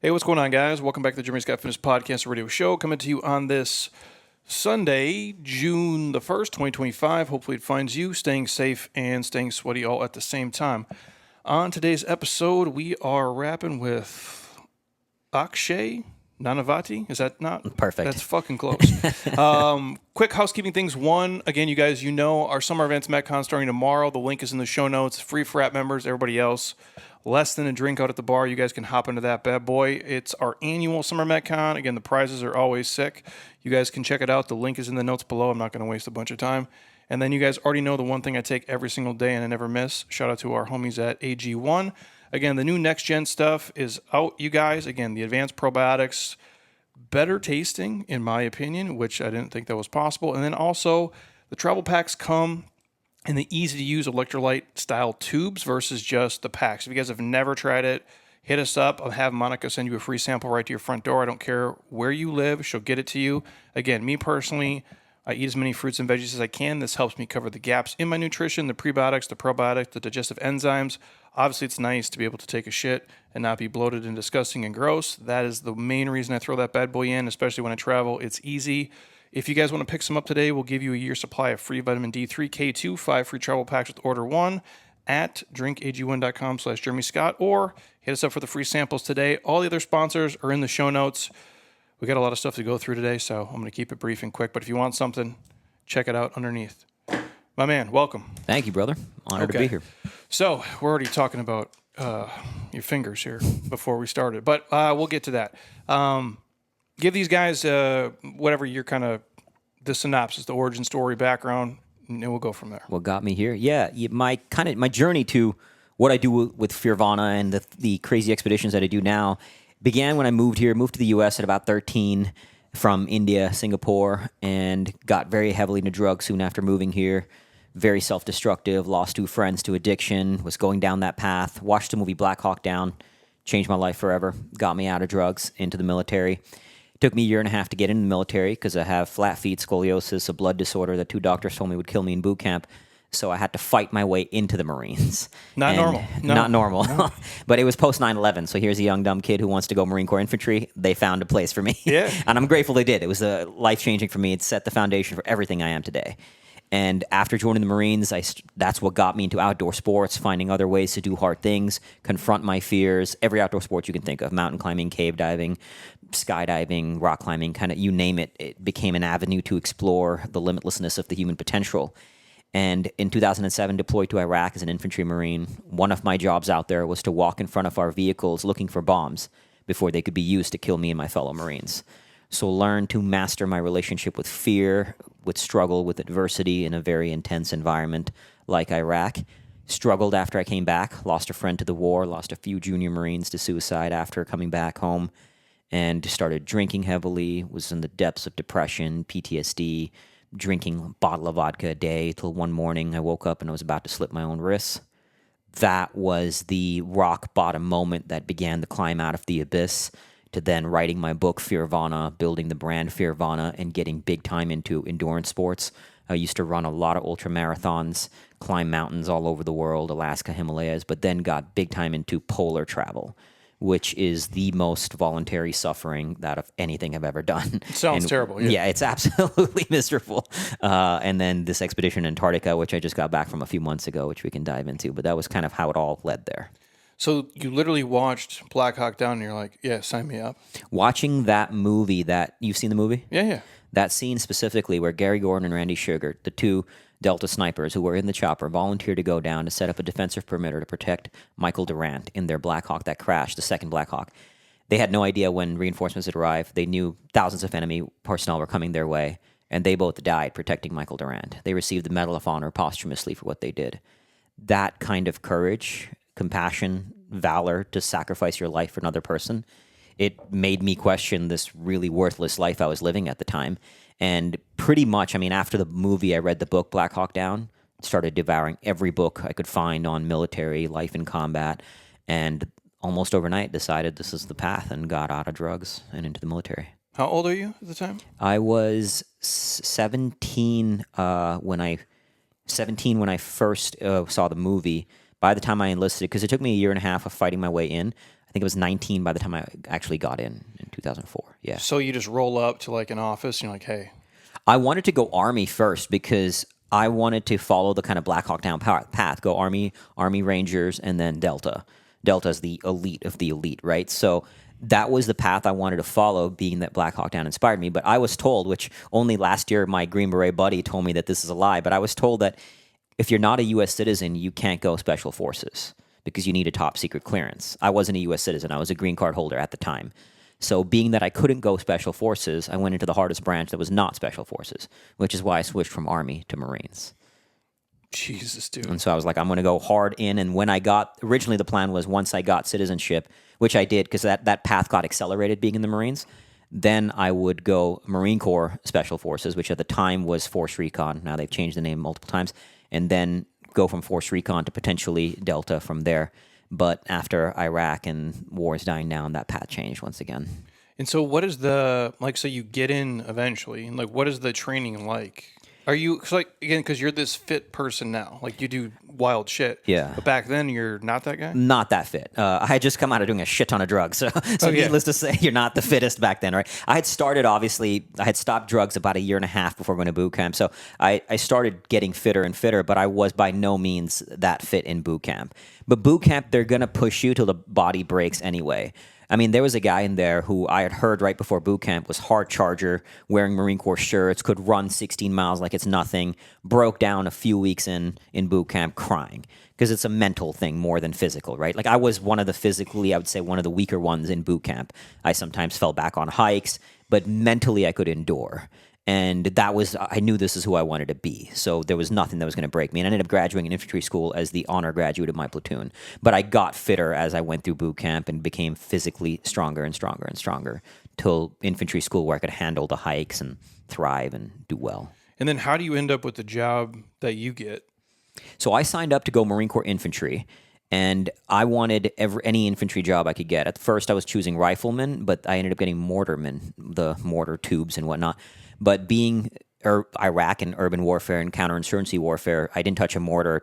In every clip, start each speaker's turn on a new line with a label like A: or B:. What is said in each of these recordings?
A: Hey, what's going on, guys? Welcome back to the Jeremy Scott Fitness Podcast Radio Show, coming to you on this Sunday, June the 1st, 2025. Hopefully it finds you staying safe and staying sweaty all at the same time. On today's episode, we are rapping with Akshay Nanavati. Is that not?
B: Perfect.
A: That's fucking close. Quick housekeeping things. One, again, you guys, you know, our summer events, MetCon, starting tomorrow. The link is in the show notes. Free for app members, everybody else. Less than a drink out at the bar. You guys can hop into that bad boy. It's our annual summer MetCon. Again, the prizes are always sick. You guys can check it out. The link is in the notes below. I'm not going to waste a bunch of time. And then you guys already know the one thing I take every single day and I never miss. Shout out to our homies at AG1. Again, the new next gen stuff is out, you guys. Again, the advanced probiotics, better tasting, in my opinion, which I didn't think that was possible. And then also, the travel packs come in the easy-to-use electrolyte-style tubes versus just the packs. If you guys have never tried it, hit us up. I'll have Monica send you a free sample right to your front door. I don't care where you live. She'll get it to you. Again, me personally, I eat as many fruits and veggies as I can. This helps me cover the gaps in my nutrition, the prebiotics, the probiotics, the digestive enzymes. Obviously, it's nice to be able to take a shit and not be bloated and disgusting and gross. That is the main reason I throw that bad boy in, especially when I travel. It's easy. If you guys want to pick some up today, we'll give you a year's supply of free vitamin D3, K2, 5 free travel packs with order 1 at drinkag1.com/Jeremy Scott, or hit us up for the free samples today. All the other sponsors are in the show notes. We got a lot of stuff to go through today, so I'm going to keep it brief and quick. But if you want something, check it out underneath. My man, welcome.
B: Thank you, brother. Honored to be here.
A: So we're already talking about your fingers here before we started, but we'll get to that. Give these guys whatever your kind of the synopsis, the origin story, background, and we'll go from there.
B: What got me here? Yeah, my journey to what I do with Fearvana and the crazy expeditions that I do now began when I moved here. Moved to the U.S. at about 13 from India, Singapore, and got very heavily into drugs soon after moving here. Very self-destructive. Lost 2 friends to addiction. Was going down that path. Watched the movie Black Hawk Down. Changed my life forever. Got me out of drugs, into the military. Took me a year and a half to get into the military because I have flat feet, scoliosis, a blood disorder that 2 doctors told me would kill me in boot camp. So I had to fight my way into the Marines.
A: Not normal. No.
B: Not normal. No. But it was post 9/11. So here's a young, dumb kid who wants to go Marine Corps infantry. They found a place for me.
A: Yeah.
B: And I'm grateful they did. It was life-changing for me. It set the foundation for everything I am today. And after joining the Marines, that's what got me into outdoor sports, finding other ways to do hard things, confront my fears, every outdoor sport you can think of, mountain climbing, cave diving, skydiving, rock climbing, kind of you name it. It became an avenue to explore the limitlessness of the human potential. And in 2007, deployed to Iraq as an infantry Marine. One of my jobs out there was to walk in front of our vehicles looking for bombs before they could be used to kill me and my fellow Marines. So learn to master my relationship with fear, with struggle, with adversity in a very intense environment like Iraq. Struggled after I came back, lost a friend to the war, lost a few junior Marines to suicide after coming back home, and started drinking heavily, was in the depths of depression, PTSD, drinking a bottle of vodka a day till one morning I woke up and I was about to slit my own wrists. That was the rock bottom moment that began the climb out of the abyss, to then writing my book, Fearvana, building the brand Fearvana, and getting big time into endurance sports. I used to run a lot of ultra marathons, climb mountains all over the world, Alaska, Himalayas, but then got big time into polar travel, which is the most voluntary suffering that of anything I've ever done.
A: It sounds terrible. Yeah,
B: it's absolutely miserable. And then this expedition in Antarctica, which I just got back from a few months ago, which we can dive into, but that was kind of how it all led there.
A: So you literally watched Black Hawk Down and you're like, yeah, sign me up.
B: Watching that movie, you've seen the movie?
A: Yeah.
B: That scene specifically where Gary Gordon and Randy Sugar, the 2 Delta snipers who were in the chopper, volunteered to go down to set up a defensive perimeter to protect Michael Durant in their Black Hawk that crashed, the second Black Hawk. They had no idea when reinforcements had arrived. They knew thousands of enemy personnel were coming their way, and they both died protecting Michael Durant. They received the Medal of Honor posthumously for what they did. That kind of courage, compassion, valor to sacrifice your life for another person, it made me question this really worthless life I was living at the time. And pretty much, after the movie, I read the book Black Hawk Down, started devouring every book I could find on military life in combat, and almost overnight decided this is the path and got out of drugs and into the military.
A: How old are you at the time?
B: I was 17 when I first saw the movie. By the time I enlisted, because it took me a year and a half of fighting my way in, I think it was 19 by the time I actually got in 2004. Yeah.
A: So you just roll up to like an office and you're like, hey.
B: I wanted to go Army first because I wanted to follow the kind of Black Hawk Down path, go Army Rangers, and then Delta. Delta's the elite of the elite, right? So that was the path I wanted to follow, being that Black Hawk Down inspired me. But I was told, which only last year my Green Beret buddy told me that this is a lie, but I was told that if you're not a U.S. citizen, you can't go Special Forces because you need a top secret clearance. I wasn't a U.S. citizen. I was a green card holder at the time. So being that I couldn't go Special Forces, I went into the hardest branch that was not Special Forces, which is why I switched from Army to Marines.
A: Jesus, dude.
B: And so I was like, I'm going to go hard in. And when originally the plan was once I got citizenship, which I did because that path got accelerated being in the Marines, then I would go Marine Corps Special Forces, which at the time was Force Recon. Now they've changed the name multiple times. And then go from Force Recon to potentially Delta from there. But after Iraq and wars dying down, that path changed once again.
A: And so what is so you get in eventually, and like, what is the training like? Are you, because you're this fit person now, like you do wild shit.
B: Yeah.
A: But back then you're not that guy?
B: Not that fit. I had just come out of doing a shit ton of drugs. So needless to say, you're not the fittest back then, right? I had stopped drugs about a year and a half before going to boot camp. So I started getting fitter and fitter, but I was by no means that fit in boot camp. But boot camp, they're going to push you till the body breaks anyway. I mean, there was a guy in there who I had heard right before boot camp was hard charger, wearing Marine Corps shirts, could run 16 miles like it's nothing, broke down a few weeks in boot camp crying because it's a mental thing more than physical, right? Like I was one of the weaker ones in boot camp. I sometimes fell back on hikes, but mentally I could endure. And I knew this is who I wanted to be. So there was nothing that was going to break me. And I ended up graduating in infantry school as the honor graduate of my platoon. But I got fitter as I went through boot camp and became physically stronger and stronger and stronger till infantry school where I could handle the hikes and thrive and do well.
A: And then how do you end up with the job that you get?
B: So I signed up to go Marine Corps infantry. And I wanted any infantry job I could get. At first, I was choosing rifleman, but I ended up getting mortarman, the mortar tubes and whatnot. But being Iraq and urban warfare and counterinsurgency warfare, I didn't touch a mortar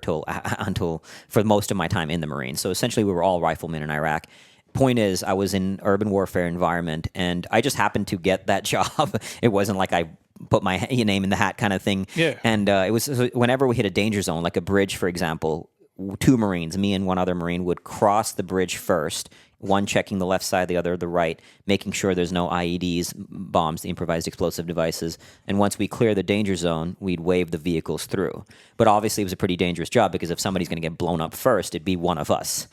B: until for most of my time in the Marines. So essentially, we were all riflemen in Iraq. Point is, I was in urban warfare environment, and I just happened to get that job. It wasn't like I put my name in the hat kind of thing.
A: Yeah.
B: And it was whenever we hit a danger zone, like a bridge, for example. 2 Marines, me and one other Marine, would cross the bridge first, one checking the left side, the other the right, making sure there's no IEDs, bombs, improvised explosive devices. And once we clear the danger zone, we'd wave the vehicles through. But obviously it was a pretty dangerous job because if somebody's going to get blown up first, it'd be one of us.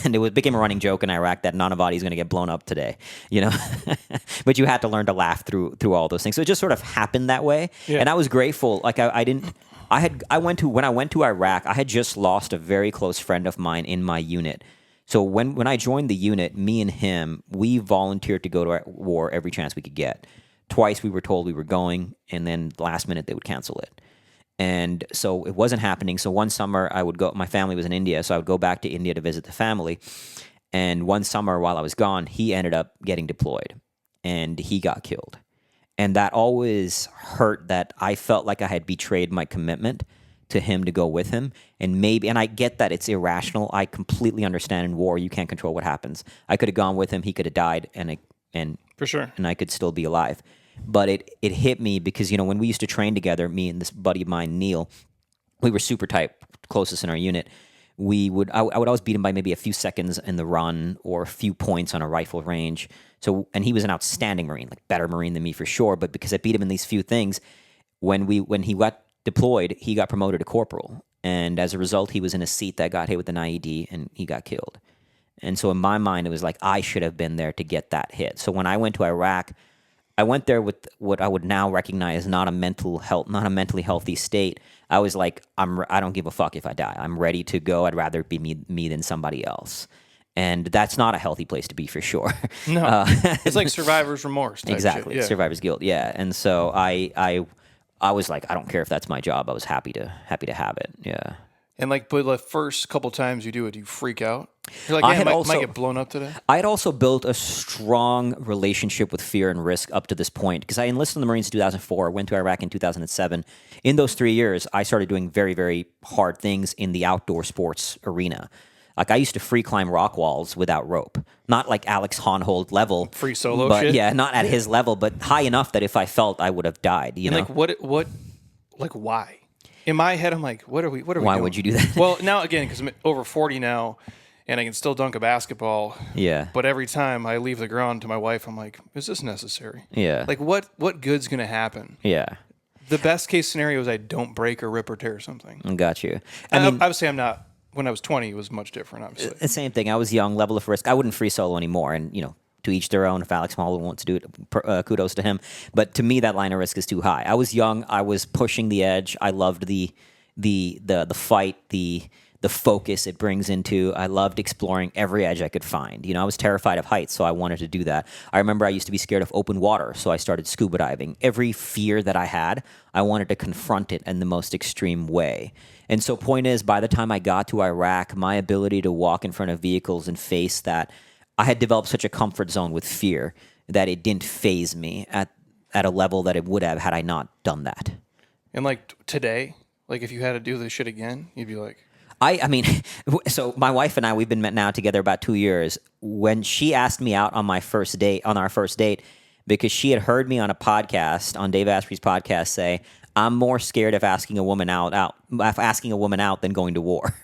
B: And it became a running joke in Iraq that Nanavati is going to get blown up today, But you had to learn to laugh through all those things. So it just sort of happened that way. Yeah. And I was grateful. Like when I went to Iraq, I had just lost a very close friend of mine in my unit. So when I joined the unit, me and him, we volunteered to go to war every chance we could get. Twice we were told we were going, and then last minute they would cancel it. And so it wasn't happening. So one summer I would go, my family was in India, so I would go back to India to visit the family. And one summer while I was gone, he ended up getting deployed, and he got killed. And that always hurt that I felt like I had betrayed my commitment to him to go with him. And I get that it's irrational. I completely understand in war, you can't control what happens. I could have gone with him. He could have died and
A: for sure.
B: And I could still be alive. But it hit me because, when we used to train together, me and this buddy of mine, Neil, we were super tight, closest in our unit. I would always beat him by maybe a few seconds in the run or a few points on a rifle range. So, and he was an outstanding Marine, like better Marine than me for sure. But because I beat him in these few things, when he got deployed, he got promoted to corporal. And as a result, he was in a seat that got hit with an IED and he got killed. And so in my mind, it was like, I should have been there to get that hit. So when I went to Iraq, I went there with what I would now recognize not a mentally healthy state. I was like, I don't give a fuck if I die. I'm ready to go. I'd rather it be me than somebody else. And that's not a healthy place to be for sure.
A: No, it's like survivor's remorse.
B: Exactly,
A: shit. Yeah.
B: Survivor's guilt. Yeah, and so I was like, I don't care if that's my job. I was happy to have it. Yeah.
A: And but the first couple times you do it, you freak out. You're like, yeah, might get blown up today.
B: I had also built a strong relationship with fear and risk up to this point because I enlisted in the Marines in 2004, went to Iraq in 2007. In those 3 years, I started doing very, very hard things in the outdoor sports arena. Like I used to free climb rock walls without rope. Not like Alex Honnold level.
A: Free solo
B: but
A: shit?
B: Yeah, not at his level, but high enough that if I felt, I would have died, you know?
A: Like why? In my head, I'm like, what are we
B: Why
A: doing?
B: would you do that?
A: Well, now again, because I'm over 40 now, and I can still dunk a basketball.
B: Yeah.
A: But every time I leave the ground to my wife, I'm like, is this necessary?
B: Yeah.
A: Like what good's gonna happen?
B: Yeah.
A: The best case scenario is I don't break or rip or tear something.
B: Got you.
A: I mean, obviously, I'm not. When I was 20, it was much different. Obviously,
B: The same thing. I was young, level of risk. I wouldn't free solo anymore, and to each their own. If Alex Honnold wants to do it, kudos to him. But to me, that line of risk is too high. I was young. I was pushing the edge. I loved the fight, the focus it brings into. I loved exploring every edge I could find. I was terrified of heights, so I wanted to do that. I remember I used to be scared of open water, so I started scuba diving. Every fear that I had, I wanted to confront it in the most extreme way. And so point is, by the time I got to Iraq, my ability to walk in front of vehicles and face that, I had developed such a comfort zone with fear that it didn't faze me at a level that it would have had I not done that.
A: and like today, like if you had to do this shit again, you'd be like,
B: I mean, so my wife and I, we've been now together about 2 years. When she asked me out on our first date, because she had heard me on a podcast, on Dave Asprey's podcast, say, I'm more scared of asking a woman out than going to war.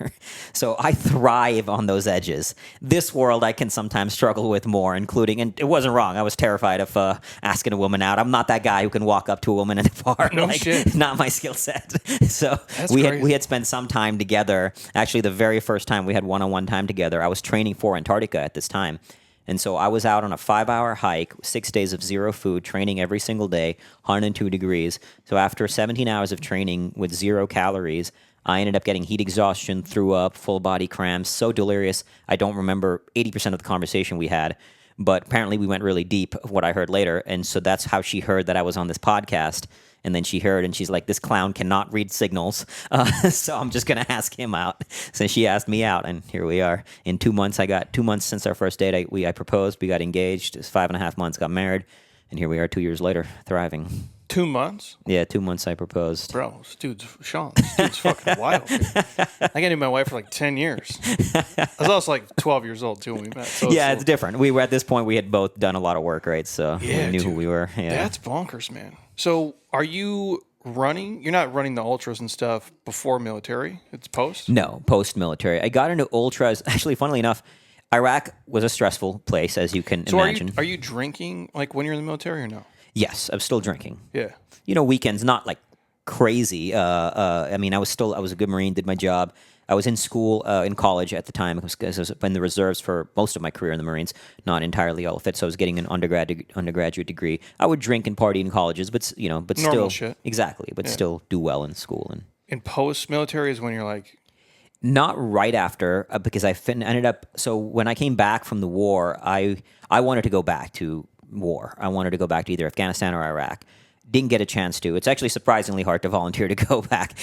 B: So I thrive on those edges. This world I can sometimes struggle with more, including, and it wasn't wrong, I was terrified of asking a woman out. I'm not that guy who can walk up to a woman in a bar.
A: No shit.
B: Not my skill set. So
A: That's
B: we
A: crazy.
B: had spent some time together. Actually, the very first time we had one-on-one time together, I was training for Antarctica at this time. And so I was out on a 5-hour hike, 6 days of zero food, training every single day, 102 degrees. So after 17 hours of training with 0 calories, I ended up getting heat exhaustion, threw up, full body cramps, so delirious. I don't remember 80% of the conversation we had, but apparently we went really deep, of what I heard later. And so that's how she heard that I was on this podcast. And then she heard, and she's like, this clown cannot read signals, so I'm just going to ask him out. So she asked me out, and here we are. In 2 months, I got 2 months since our first date. I proposed, we got engaged. It was 5.5 months, got married, and here we are 2 years later, thriving.
A: 2 months?
B: Yeah, 2 months I proposed.
A: Bro, this dude's fucking wild. Dude. I got my wife for like 10 years. I was also like 12 years old too when we met. So
B: Yeah, it's different. We were at this point, we had both done a lot of work, right? So
A: Yeah,
B: we knew who
A: dude.
B: we were. Yeah.
A: That's bonkers, man. So are you running? You're not running the ultras and stuff before military? It's post?
B: No, post-military. I got into ultras. Actually, funnily enough, Iraq was a stressful place, as you can
A: So
B: imagine.
A: are you drinking like when you're in the military or no?
B: Yes, I'm still drinking.
A: Yeah.
B: Weekends, not like crazy. I mean, I was a good Marine, did my job. I was in school, in college at the time, because I was in the reserves for most of my career in the Marines, not entirely all of it. So I was getting an undergraduate degree. I would drink and party in colleges, but
A: Normal
B: still,
A: shit.
B: exactly, but still do well in school. And
A: And post military is when you're like,
B: not right after, because ended up. So when I came back from the war, I wanted to go back to war. I wanted to go back to either Afghanistan or Iraq. Didn't get a chance to. It's actually surprisingly hard to volunteer to go back.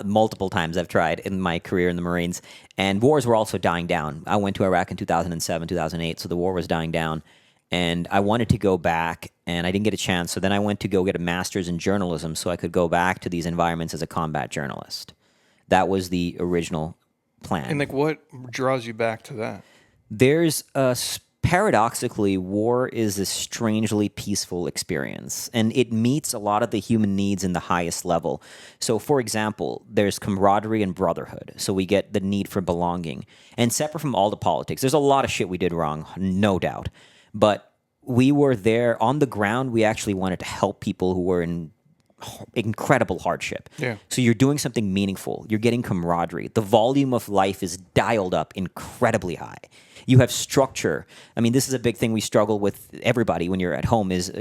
B: Multiple times I've tried in my career in the Marines. And wars were also dying down. I went to Iraq in 2007, 2008, so the war was dying down. And I wanted to go back, and I didn't get a chance. So then I went to go get a master's in journalism so I could go back to these environments as a combat journalist. That was the original plan.
A: and like what draws you back to that?
B: There's paradoxically, war is a strangely peaceful experience, and it meets a lot of the human needs in the highest level. So, for example, there's camaraderie and brotherhood. So we get the need for belonging. And separate from all the politics, there's a lot of shit we did wrong, no doubt. But we were there on the ground. We actually wanted to help people who were in incredible hardship.
A: Yeah.
B: So you're doing something meaningful. You're getting camaraderie. The volume of life is dialed up incredibly high. You have structure. I mean, this is a big thing we struggle with everybody when you're at home is,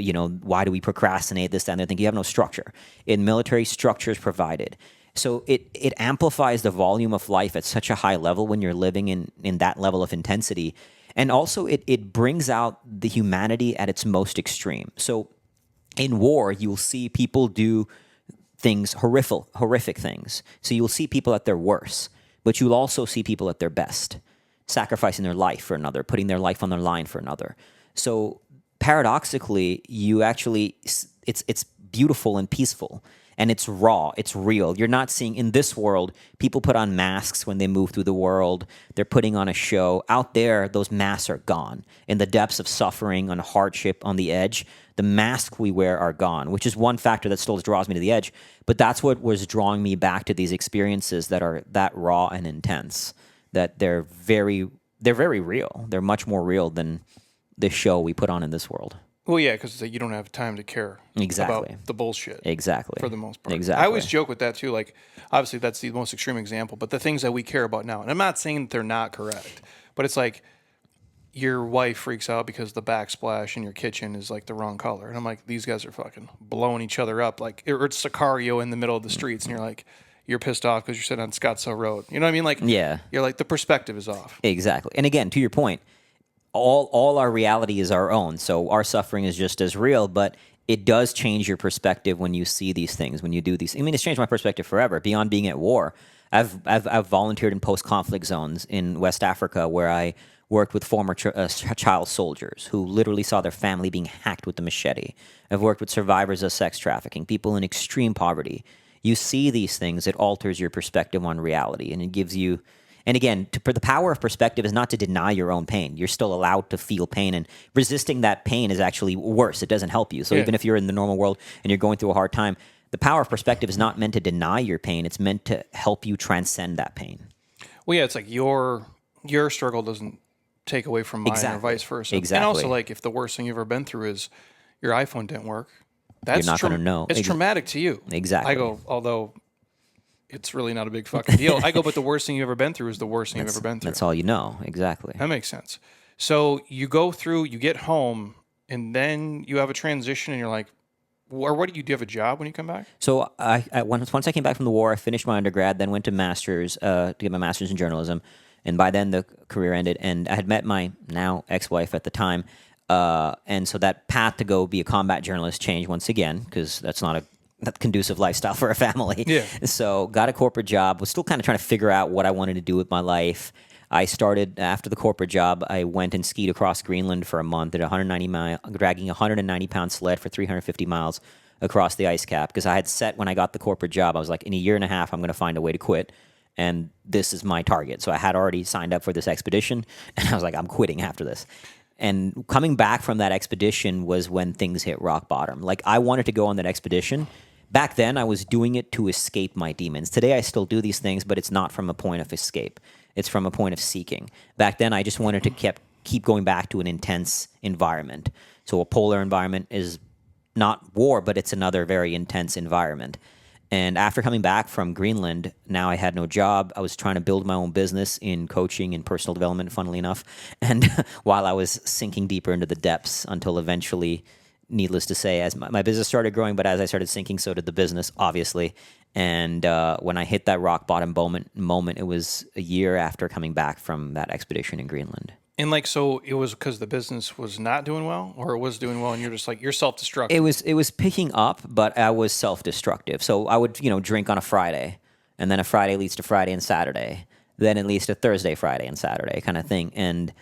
B: why do we procrastinate this, that, and the other thing? You have no structure. In military, structure is provided. So it amplifies the volume of life at such a high level when you're living in that level of intensity. And also it brings out the humanity at its most extreme. So in war, you'll see people do things, horrific things. So you'll see people at their worst, but you'll also see people at their best, sacrificing their life for another, putting their life on the line for another. So paradoxically, you actually, it's beautiful and peaceful. And it's raw. It's real. You're not seeing in this world, people put on masks when they move through the world. They're putting on a show. Out there, those masks are gone. In the depths of suffering, on hardship, on the edge, the masks we wear are gone, which is one factor that still draws me to the edge. But that's what was drawing me back to these experiences that are that raw and intense, that they're very real. They're much more real than the show we put on in this world.
A: Well, yeah, because you don't have time to care
B: Exactly.
A: about the bullshit.
B: Exactly.
A: For the most part.
B: Exactly.
A: I always joke with that, too. Like, obviously, that's the most extreme example. But the things that we care about now, and I'm not saying that they're not correct, but it's like your wife freaks out because the backsplash in your kitchen is, like, the wrong color. And I'm like, these guys are fucking blowing each other up. Like, or it's Sicario in the middle of the streets, and you're like, you're pissed off because you're sitting on Scottsdale Road. You know what I mean? Like,
B: yeah.
A: You're like, the perspective is off.
B: Exactly. And again, to your point, all our reality is our own. So our suffering is just as real, but it does change your perspective when you see these things, when you do these. I mean, it's changed my perspective forever. Beyond being at war, I've volunteered in post-conflict zones in West Africa where I worked with former child soldiers who literally saw their family being hacked with the machete. I've worked with survivors of sex trafficking, people in extreme poverty. You see these things, it alters your perspective on reality, and it gives you. And again, the power of perspective is not to deny your own pain. You're still allowed to feel pain, and resisting that pain is actually worse. It doesn't help you. So even if you're in the normal world and you're going through a hard time, the power of perspective is not meant to deny your pain. It's meant to help you transcend that pain.
A: Well, yeah, it's like your struggle doesn't take away from mine or vice versa.
B: Exactly.
A: And also, like, if the worst thing you've ever been through is your iPhone didn't work, that's
B: you're not going to know.
A: It's traumatic to you.
B: Exactly.
A: I go, although it's really not a big fucking deal. I go, but the worst thing you've ever been through is the worst thing you've ever been through.
B: That's all you know. Exactly.
A: That makes sense. So you go through, you get home, and then you have a transition, and you're like, or what do you have a job when you come back?
B: So once I came back from the war, I finished my undergrad, then went to master's to get my master's in journalism. And by then the career ended, and I had met my now ex-wife at the time. And so that path to go be a combat journalist changed once again, because that's not a conducive lifestyle for a family.
A: Yeah.
B: So got a corporate job, was still kind of trying to figure out what I wanted to do with my life. I started, after the corporate job, I went and skied across Greenland for a month at 190 dragging a 190-pound sled for 350 miles across the ice cap, because I had set when I got the corporate job, I was like, in a year and a half, I'm going to find a way to quit. And this is my target. So I had already signed up for this expedition, and I was like, I'm quitting after this. And coming back from that expedition was when things hit rock bottom. Like, I wanted to go on that expedition. Back then, I was doing it to escape my demons. Today, I still do these things, but it's not from a point of escape. It's from a point of seeking. Back then, I just wanted to keep going back to an intense environment. So a polar environment is not war, but it's another very intense environment. And after coming back from Greenland, now I had no job. I was trying to build my own business in coaching and personal development, funnily enough. And while I was sinking deeper into the depths until eventually, needless to say, as my business started growing, but as I started sinking, so did the business, obviously. And when I hit that rock bottom moment, it was a year after coming back from that expedition in Greenland.
A: And like, so it was because the business was not doing well, or it was doing well, and you're just like, you're self-destructive.
B: It was picking up, but I was self-destructive. So I would, drink on a Friday, and then a Friday leads to Friday and Saturday. Then it leads to Thursday, Friday, and Saturday kind of thing. And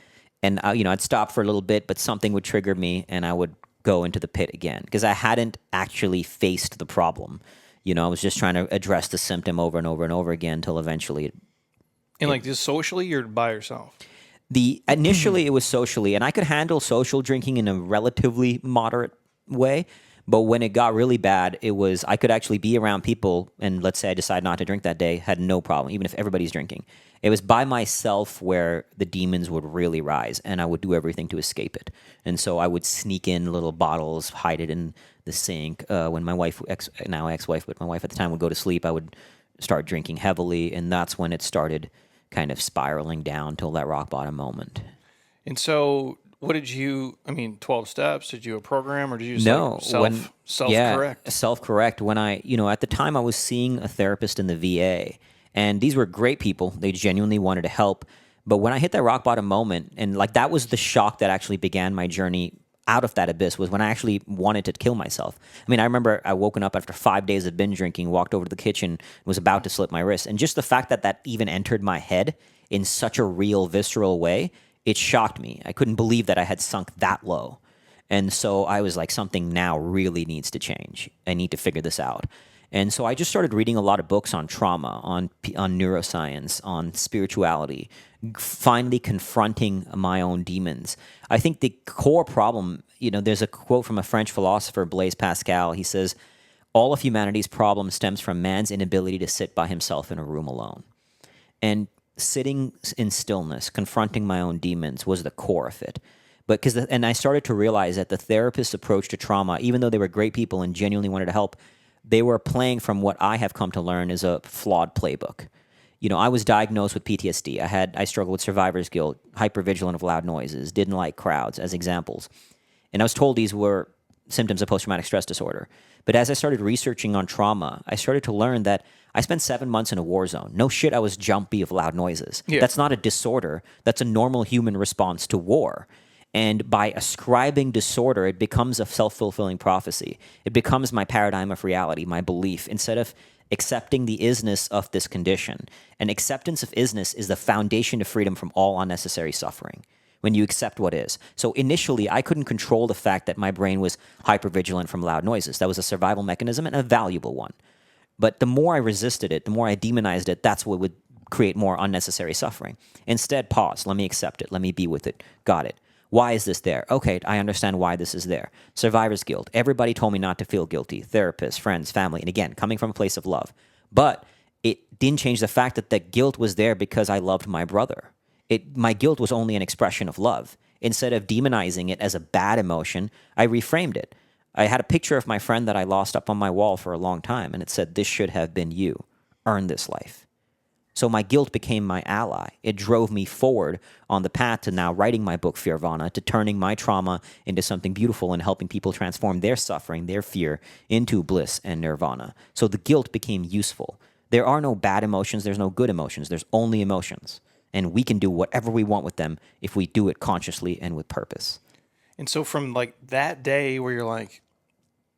B: I'd stop for a little bit, but something would trigger me, and I would go into the pit again because I hadn't actually faced the problem. I was just trying to address the symptom over and over and over again until eventually.
A: Like, just socially, you're by yourself.
B: Initially, it was socially, and I could handle social drinking in a relatively moderate way. But when it got really bad, I could actually be around people, and let's say I decide not to drink that day, had no problem, even if everybody's drinking. It was by myself where the demons would really rise, and I would do everything to escape it. And so I would sneak in little bottles, hide it in the sink. When my wife, now ex-wife, but my wife at the time would go to sleep, I would start drinking heavily, and that's when it started kind of spiraling down till that rock bottom moment.
A: And so what did you, 12 steps, did you a program, or did you just self-correct?
B: Self-correct. When I, at the time I was seeing a therapist in the VA, and these were great people. They genuinely wanted to help. But when I hit that rock bottom moment, and like that was the shock that actually began my journey out of that abyss, was when I actually wanted to kill myself. I remember I woken up after 5 days of binge drinking, walked over to the kitchen, was about to slit my wrist. And just the fact that even entered my head in such a real, visceral way, it shocked me. I couldn't believe that I had sunk that low. And so I was like, something now really needs to change. I need to figure this out. And so I just started reading a lot of books on trauma, on neuroscience, on spirituality, finally confronting my own demons. I think the core problem, there's a quote from a French philosopher, Blaise Pascal. He says, all of humanity's problem stems from man's inability to sit by himself in a room alone. And sitting in stillness, confronting my own demons was the core of it. And I started to realize that the therapist's approach to trauma, even though they were great people and genuinely wanted to help, they were playing from what I have come to learn is a flawed playbook. I was diagnosed with PTSD. I struggled with survivor's guilt, hypervigilant of loud noises, didn't like crowds as examples. And I was told these were symptoms of post-traumatic stress disorder. But as I started researching on trauma, I started to learn that I spent 7 months in a war zone. No shit, I was jumpy of loud noises. Yeah. That's not a disorder. That's a normal human response to war. And by ascribing disorder, it becomes a self-fulfilling prophecy. It becomes my paradigm of reality, my belief, instead of accepting the isness of this condition. And acceptance of isness is the foundation of freedom from all unnecessary suffering, when you accept what is. So initially, I couldn't control the fact that my brain was hypervigilant from loud noises. That was a survival mechanism and a valuable one. But the more I resisted it, the more I demonized it, that's what would create more unnecessary suffering. Instead, pause. Let me accept it. Let me be with it. Got it. Why is this there? Okay, I understand why this is there. Survivor's guilt. Everybody told me not to feel guilty. Therapists, friends, family. And again, coming from a place of love. But it didn't change the fact that the guilt was there because I loved my brother. My guilt was only an expression of love. Instead of demonizing it as a bad emotion, I reframed it. I had a picture of my friend that I lost up on my wall for a long time, and it said, "This should have been you. Earn this life." So my guilt became my ally. It drove me forward on the path to now writing my book, Fearvana, to turning my trauma into something beautiful and helping people transform their suffering, their fear, into bliss and nirvana. So the guilt became useful. There are no bad emotions. There's no good emotions. There's only emotions. And we can do whatever we want with them if we do it consciously and with purpose.
A: And so from like that day where you're like,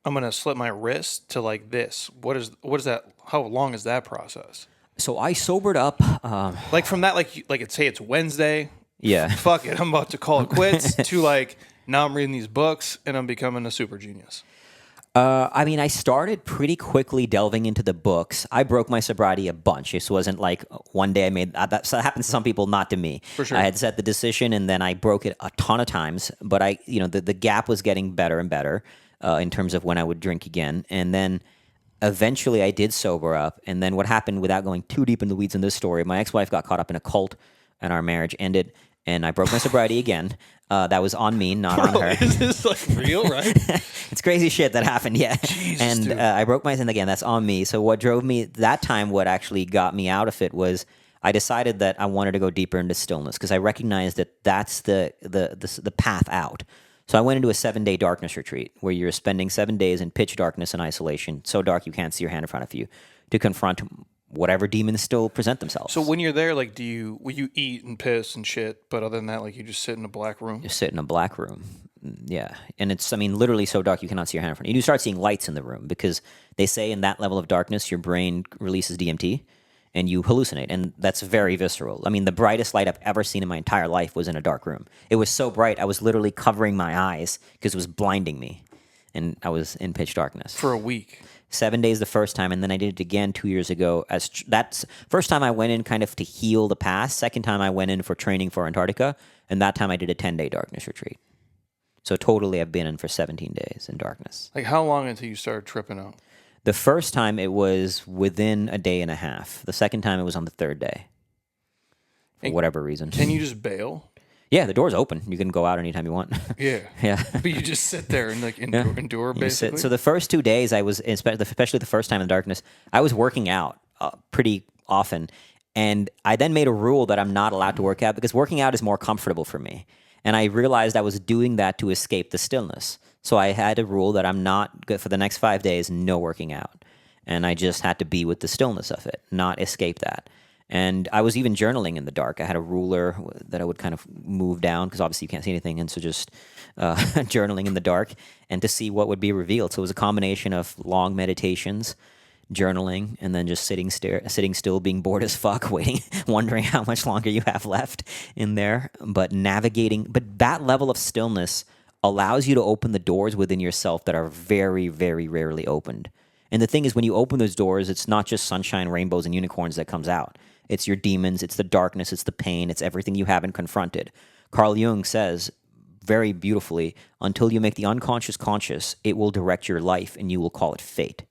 A: I'm going to slit my wrist to like this, what is that? How long is that process?
B: So I sobered up.
A: Like from that, like say it's Wednesday.
B: Yeah.
A: Fuck it. I'm about to call it quits to like, now I'm reading these books and I'm becoming a super genius.
B: I started pretty quickly delving into the books. I broke my sobriety a bunch. This wasn't like one day I made that. So that happens to some people, not to me.
A: For sure.
B: I had set the decision and then I broke it a ton of times. But the gap was getting better and better in terms of when I would drink again. And then eventually I did sober up. And then what happened, without going too deep in the weeds in this story, my ex-wife got caught up in a cult and our marriage ended. And I broke my sobriety again. That was on me, not on her.
A: Is this like real, right?
B: It's crazy shit that happened, yeah.
A: Jesus,
B: and I broke my, and again, that's on me. So what drove me that time, what actually got me out of it was I decided that I wanted to go deeper into stillness because I recognized that that's the path out. So I went into a 7-day darkness retreat where you're spending 7 days in pitch darkness and isolation, so dark you can't see your hand in front of you, to confront whatever demons still present themselves.
A: So when you're there, like, will you eat and piss and shit, but other than that, like, you just sit in a black room?
B: You sit in a black room, yeah. And it's, literally so dark you cannot see your hand in front of you. You start seeing lights in the room because they say in that level of darkness, your brain releases DMT and you hallucinate, and that's very visceral. The brightest light I've ever seen in my entire life was in a dark room. It was so bright, I was literally covering my eyes because it was blinding me, and I was in pitch darkness.
A: For a week.
B: 7 days the first time, and then I did it again 2 years ago. That's first time I went in kind of to heal the past. Second time I went in for training for Antarctica, and that time I did a 10-day darkness retreat. So totally I've been in for 17 days in darkness.
A: Like how long until you started tripping out?
B: The first time it was within a day and a half. The second time it was on the third day. For whatever reason.
A: Can you just bail?
B: Yeah, the door's open. You can go out anytime you want.
A: Yeah.
B: Yeah.
A: But you just sit there and like endure basically?
B: So the first 2 days I was, especially the first time in the darkness, I was working out pretty often. And I then made a rule that I'm not allowed to work out because working out is more comfortable for me. And I realized I was doing that to escape the stillness. So I had a rule that I'm not good for the next 5 days, no working out. And I just had to be with the stillness of it, not escape that. And I was even journaling in the dark. I had a ruler that I would kind of move down because obviously you can't see anything. And so just journaling in the dark and to see what would be revealed. So it was a combination of long meditations, journaling, and then just sitting still, being bored as fuck, waiting, wondering how much longer you have left in there. But that level of stillness allows you to open the doors within yourself that are very, very rarely opened. And the thing is, when you open those doors, it's not just sunshine, rainbows, and unicorns that comes out. It's your demons, it's the darkness, it's the pain, it's everything you haven't confronted. Carl Jung says very beautifully, until you make the unconscious conscious, it will direct your life and you will call it fate.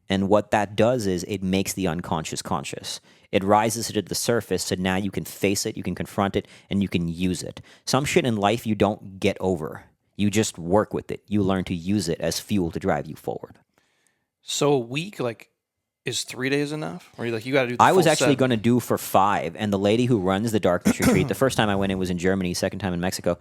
B: And what that does is it makes the unconscious conscious. It rises it to the surface, so now you can face it, you can confront it, and you can use it. Some shit in life you don't get over. You just work with it. You learn to use it as fuel to drive you forward.
A: So a week, like, is 3 days enough? Or you got to do the
B: I was
A: full
B: actually
A: 7?
B: going to do for 5, and the lady who runs the Darkness Retreat, the first time I went in was in Germany, second time in Mexico.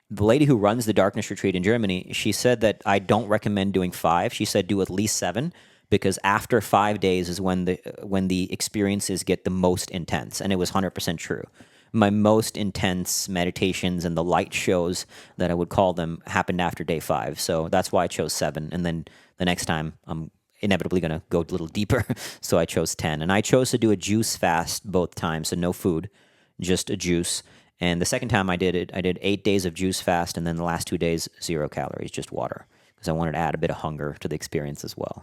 B: The lady who runs the Darkness Retreat in Germany, she said that I don't recommend doing 5. She said do at least 7, because after 5 days is when the experiences get the most intense, and it was 100% true. My most intense meditations and the light shows that I would call them happened after day 5, so that's why I chose 7, and then the next time I'm inevitably going to go a little deeper, so I chose 10. And I chose to do a juice fast both times, so no food, just a juice. And the second time I did it, I did 8 days of juice fast, and then the last 2 days, 0 calories, just water, because I wanted to add a bit of hunger to the experience as well.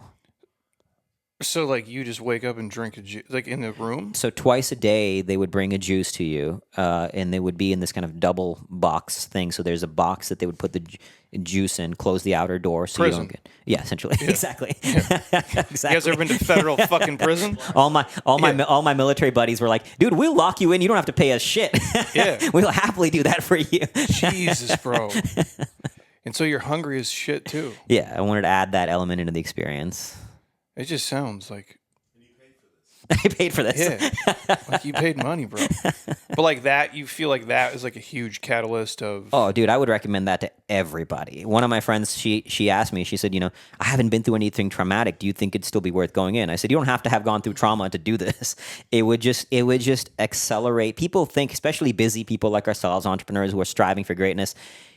A: So, like, you just wake up and drink a juice, like, in the room?
B: So twice a day, they would bring a juice to you, and they would be in this kind of double box thing. So there's a box that they would put the juice in, close the outer door, so
A: Prison.
B: you don't get... Yeah, essentially. Yeah. Exactly.
A: Yeah.
B: Exactly.
A: You guys ever been to federal fucking prison?
B: All my military buddies were like, dude, we'll lock you in. You don't have to pay us shit.
A: Yeah.
B: We'll happily do that for you.
A: Jesus, bro. And so you're hungry as shit, too.
B: Yeah, I wanted to add that element into the experience.
A: It just sounds like...
B: I paid for this.
A: Yeah. Like, you paid money, bro. But, like, that, you feel like that is, like, a huge catalyst of...
B: Oh, dude, I would recommend that to everybody. One of my friends, she asked me, she said, I haven't been through anything traumatic. Do you think it'd still be worth going in? I said, you don't have to have gone through trauma to do this. It would just accelerate. People think, especially busy people like ourselves, entrepreneurs who are striving for greatness,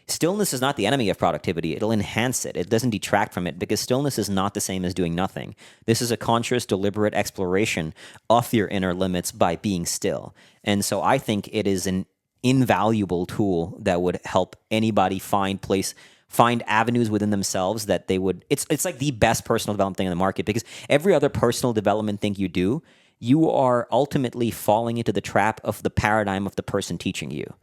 B: stillness is not the enemy of productivity. It'll enhance it. It doesn't detract from it, because stillness is not the same as doing nothing. This is a conscious, deliberate exploration of your inner limits by being still. And so I think it is an invaluable tool that would help anybody find avenues within themselves that they would... It's like the best personal development thing in the market, because every other personal development thing you do, you are ultimately falling into the trap of the paradigm of the person teaching you.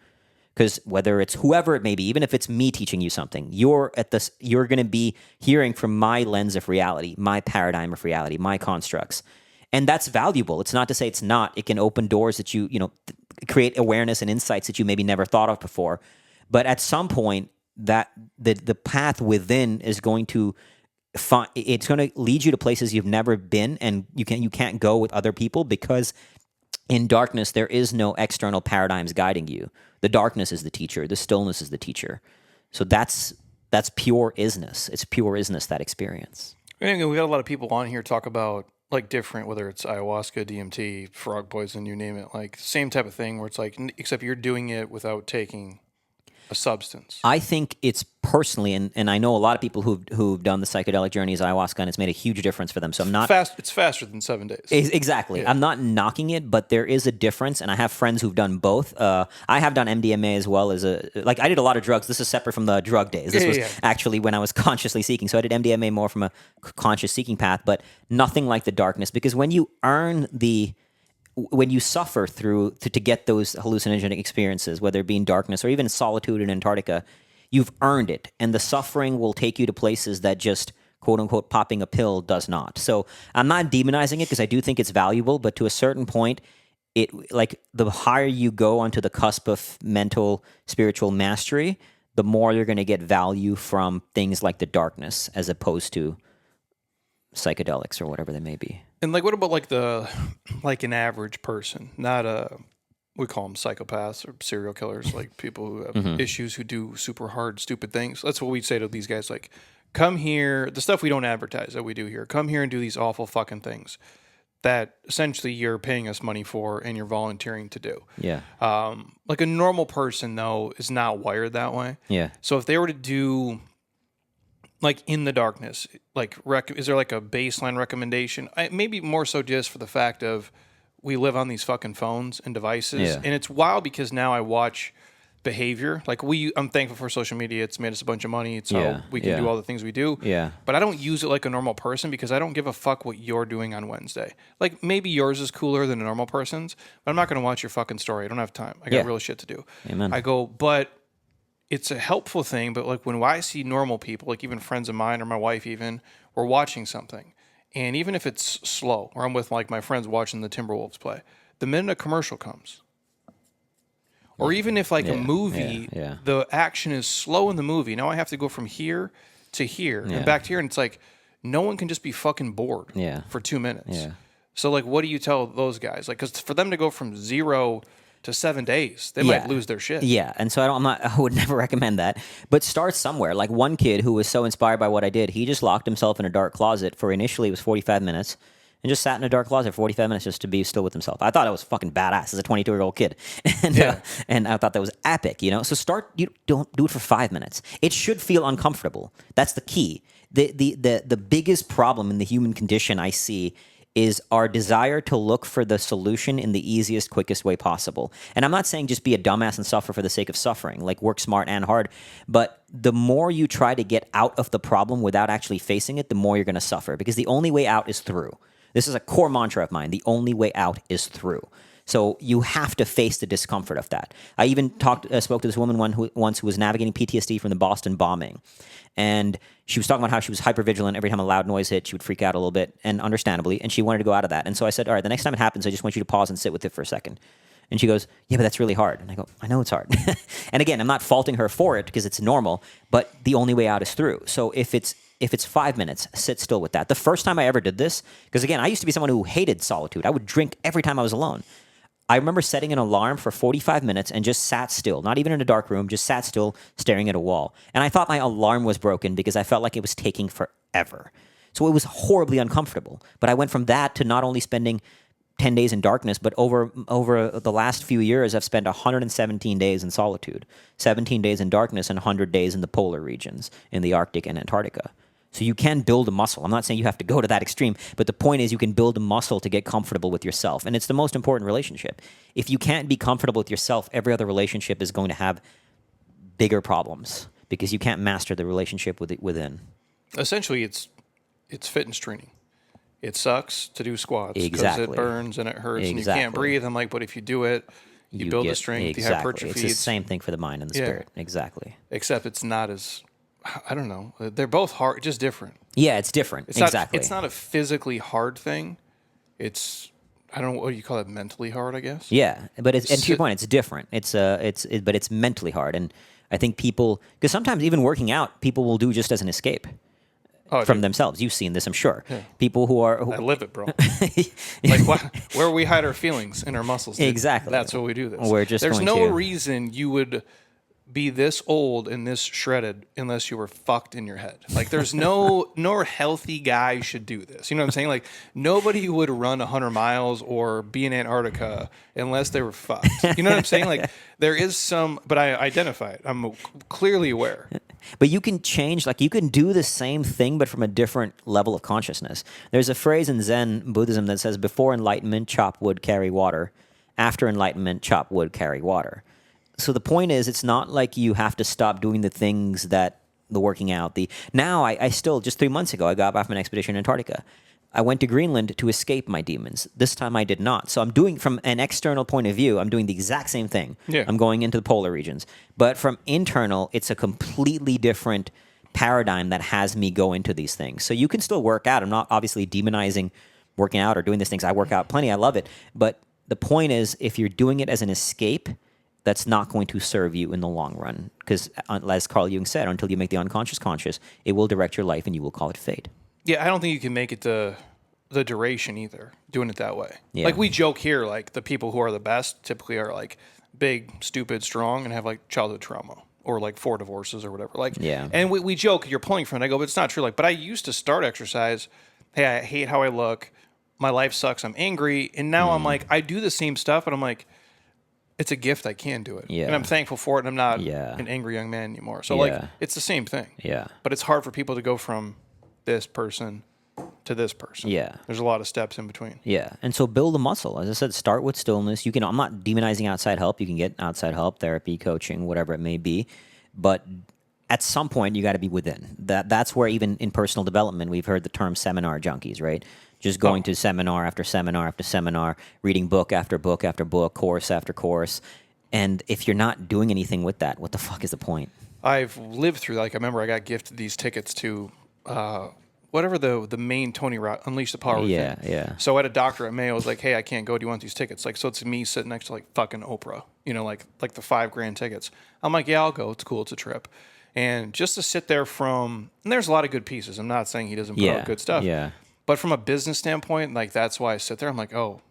B: Because whether it's whoever it may be, even if it's me teaching you something, you're going to be hearing from my lens of reality, my paradigm of reality, my constructs. And that's valuable. It's not to say it's not. It can open doors that create awareness and insights that you maybe never thought of before. But at some point, that the path within is going to it's going to lead you to places you've never been, and you can't go with other people, because in darkness, there is no external paradigms guiding you. The darkness is the teacher. The stillness is the teacher. So that's pure isness. It's pure isness, that experience.
A: Anyway, we got a lot of people on here talk about, like, different, whether it's ayahuasca, DMT, frog poison, you name it, like, same type of thing where it's like, except you're doing it without taking a substance.
B: I think it's personally, and I know a lot of people who've done the psychedelic journeys, ayahuasca, and it's made a huge difference for them. So I'm not...
A: It's faster than 7 days.
B: Exactly. Yeah. I'm not knocking it, but there is a difference, and I have friends who've done both. I have done MDMA as well as I did a lot of drugs. This is separate from the drug days. This was actually when I was consciously seeking. So I did MDMA more from a conscious seeking path, but nothing like the darkness, because when you suffer to get those hallucinogenic experiences, whether it be in darkness or even solitude in Antarctica, you've earned it. And the suffering will take you to places that just, quote unquote, popping a pill does not. So I'm not demonizing it, because I do think it's valuable, but to a certain point, the higher you go onto the cusp of mental, spiritual mastery, the more you're going to get value from things like the darkness, as opposed to psychedelics or whatever they may be.
A: And, like, what about, like, an average person, not we call them psychopaths or serial killers, like people who have issues, who do super hard, stupid things. That's what we'd say to these guys, like, come here, the stuff we don't advertise that we do here, come here and do these awful fucking things that essentially you're paying us money for and you're volunteering to do.
B: Yeah.
A: Like, a normal person, though, is not wired that way.
B: Yeah.
A: So if they were to do, like, in the darkness, like, is there like a baseline recommendation? Maybe more so just for the fact of we live on these fucking phones and devices.
B: Yeah.
A: And it's wild because now I watch behavior. Like I'm thankful for social media. It's made us a bunch of money. It's how we can do all the things we do.
B: Yeah.
A: But I don't use it like a normal person because I don't give a fuck what you're doing on Wednesday. Like maybe yours is cooler than a normal person's, but I'm not going to watch your fucking story. I don't have time. I got real shit to do.
B: Amen.
A: I go, but it's a helpful thing. But like when I see normal people, like even friends of mine or my wife even, we're watching something. And even if it's slow, or I'm with like my friends watching the Timberwolves play, the minute a commercial comes, or even if like a movie, the action is slow in the movie. Now I have to go from here to here and back to here. And it's like, no one can just be fucking bored for 2 minutes.
B: Yeah.
A: So like, what do you tell those guys? Like, cause for them to go from 0 to 7 days, they might lose their shit.
B: Yeah. And so I would never recommend that, but start somewhere. Like one kid who was so inspired by what I did, he just locked himself in a dark closet for initially it was 45 minutes. And just sat in a dark closet for 45 minutes just to be still with himself. I thought I was fucking badass as a 22-year-old kid. And I thought that was epic, you know? So don't do it for 5 minutes. It should feel uncomfortable. That's the key. The biggest problem in the human condition I see is our desire to look for the solution in the easiest, quickest way possible. And I'm not saying just be a dumbass and suffer for the sake of suffering, like work smart and hard, but the more you try to get out of the problem without actually facing it, the more you're going to suffer because the only way out is through. This is a core mantra of mine. The only way out is through. So you have to face the discomfort of that. I even spoke to this woman once who was navigating PTSD from the Boston bombing. And she was talking about how she was hypervigilant. Every time a loud noise hit, she would freak out a little bit, and understandably, and she wanted to go out of that. And so I said, all right, the next time it happens, I just want you to pause and sit with it for a second. And she goes, yeah, but that's really hard. And I go, I know it's hard. And again, I'm not faulting her for it because it's normal, but the only way out is through. So if it's 5 minutes, sit still with that. The first time I ever did this, because again, I used to be someone who hated solitude. I would drink every time I was alone. I remember setting an alarm for 45 minutes and just sat still, not even in a dark room, just sat still staring at a wall. And I thought my alarm was broken because I felt like it was taking forever. So it was horribly uncomfortable. But I went from that to not only spending 10 days in darkness, but over the last few years, I've spent 117 days in solitude, 17 days in darkness, and 100 days in the polar regions, in the Arctic and Antarctica. So you can build a muscle. I'm not saying you have to go to that extreme, but the point is you can build a muscle to get comfortable with yourself. And it's the most important relationship. If you can't be comfortable with yourself, every other relationship is going to have bigger problems because you can't master the relationship within.
A: Essentially, it's fitness training. It sucks to do squats because it burns and it hurts and you can't breathe. I'm like, but if you do it, you build the strength, the hypertrophy.
B: It's the same thing for the mind and the spirit. Exactly.
A: Except it's not as... I don't know. They're both hard, just different.
B: Yeah, it's different. Exactly.
A: It's not a physically hard thing. It's, I don't know, what do you call it, mentally hard, I guess?
B: Yeah, but and to your point, it's different. But it's mentally hard. And I think people, because sometimes even working out, people will do just as an escape from themselves. You've seen this, I'm sure. Yeah. People who are... I
A: live it, bro. Like, where we hide our feelings in our muscles. Dude.
B: Exactly.
A: That's what we do this.
B: There's
A: no reason you would be this old and this shredded unless you were fucked in your head. Like there's no healthy guy should do this. You know what I'm saying? Like nobody would run 100 miles or be in Antarctica unless they were fucked. You know what I'm saying? Like there is some, but I identify it. I'm clearly aware.
B: But you can change, like you can do the same thing, but from a different level of consciousness. There's a phrase in Zen Buddhism that says, before enlightenment, chop wood, carry water. After enlightenment, chop wood, carry water. So the point is, it's not like you have to stop doing the things that the working out. Now I still, just 3 months ago, I got back from an expedition in Antarctica. I went to Greenland to escape my demons. This time I did not. So I'm doing, from an external point of view, I'm doing the exact same thing. Yeah. I'm going into the polar regions. But from internal, it's a completely different paradigm that has me go into these things. So you can still work out. I'm not obviously demonizing working out or doing these things. I work out plenty. I love it. But the point is, if you're doing it as an escape, that's not going to serve you in the long run. Because, as Carl Jung said, until you make the unconscious conscious, it will direct your life and you will call it fate.
A: Yeah, I don't think you can make it the duration either, doing it that way.
B: Yeah.
A: Like we joke here, like the people who are the best typically are like big, stupid, strong, and have like childhood trauma or like 4 divorces or whatever. Like,
B: yeah.
A: And we joke, you're pulling from it. I go, but it's not true. Like, but I used to start exercise. Hey, I hate how I look. My life sucks. I'm angry. And now I'm like, I do the same stuff, but I'm like, it's a gift. I can do it.
B: Yeah.
A: And I'm thankful for it. And I'm not an angry young man anymore. So like, it's the same thing.
B: Yeah.
A: But it's hard for people to go from this person to this person.
B: Yeah.
A: There's a lot of steps in between.
B: Yeah. And so build a muscle. As I said, start with stillness. I'm not demonizing outside help. You can get outside help, therapy, coaching, whatever it may be. But at some point, you got to be within. That's where even in personal development, we've heard the term seminar junkies, right? Just going to seminar after seminar after seminar, reading book after book after book, course after course. And if you're not doing anything with that, what the fuck is the point?
A: I've lived through, like, I remember I got gifted these tickets to whatever the main Tony Unleash the Power thing.
B: Yeah.
A: So at a doctor at Mayo was like, hey, I can't go. Do you want these tickets? Like, so it's me sitting next to like fucking Oprah, like the $5,000 tickets. I'm like, yeah, I'll go. It's cool. It's a trip. And just to sit there and there's a lot of good pieces. I'm not saying he doesn't put out good stuff.
B: Yeah.
A: But from a business standpoint, like, that's why I sit there. I'm like, oh,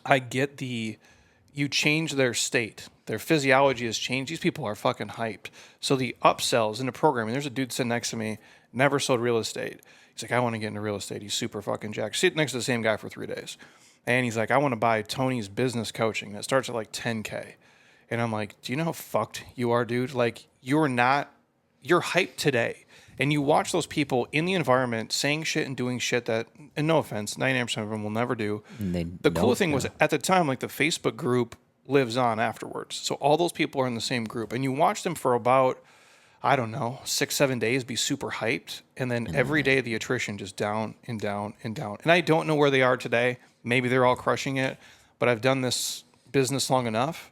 A: I get you change their state. Their physiology has changed. These people are fucking hyped. So the upsells in the programming, there's a dude sitting next to me, never sold real estate. He's like, I want to get into real estate. He's super fucking jacked. Sitting next to the same guy for 3 days. And he's like, I want to buy Tony's business coaching. That starts at like $10K. And I'm like, do you know how fucked you are, dude? Like, you're hyped today. And you watch those people in the environment saying shit and doing shit that, and no offense, 99% of them will never do. The cool thing was, at the time, like, the Facebook group lives on afterwards. So all those people are in the same group. And you watch them for about, I don't know, 6-7 days be super hyped. And then every day the attrition just down and down and down. And I don't know where they are today. Maybe they're all crushing it. But I've done this business long enough.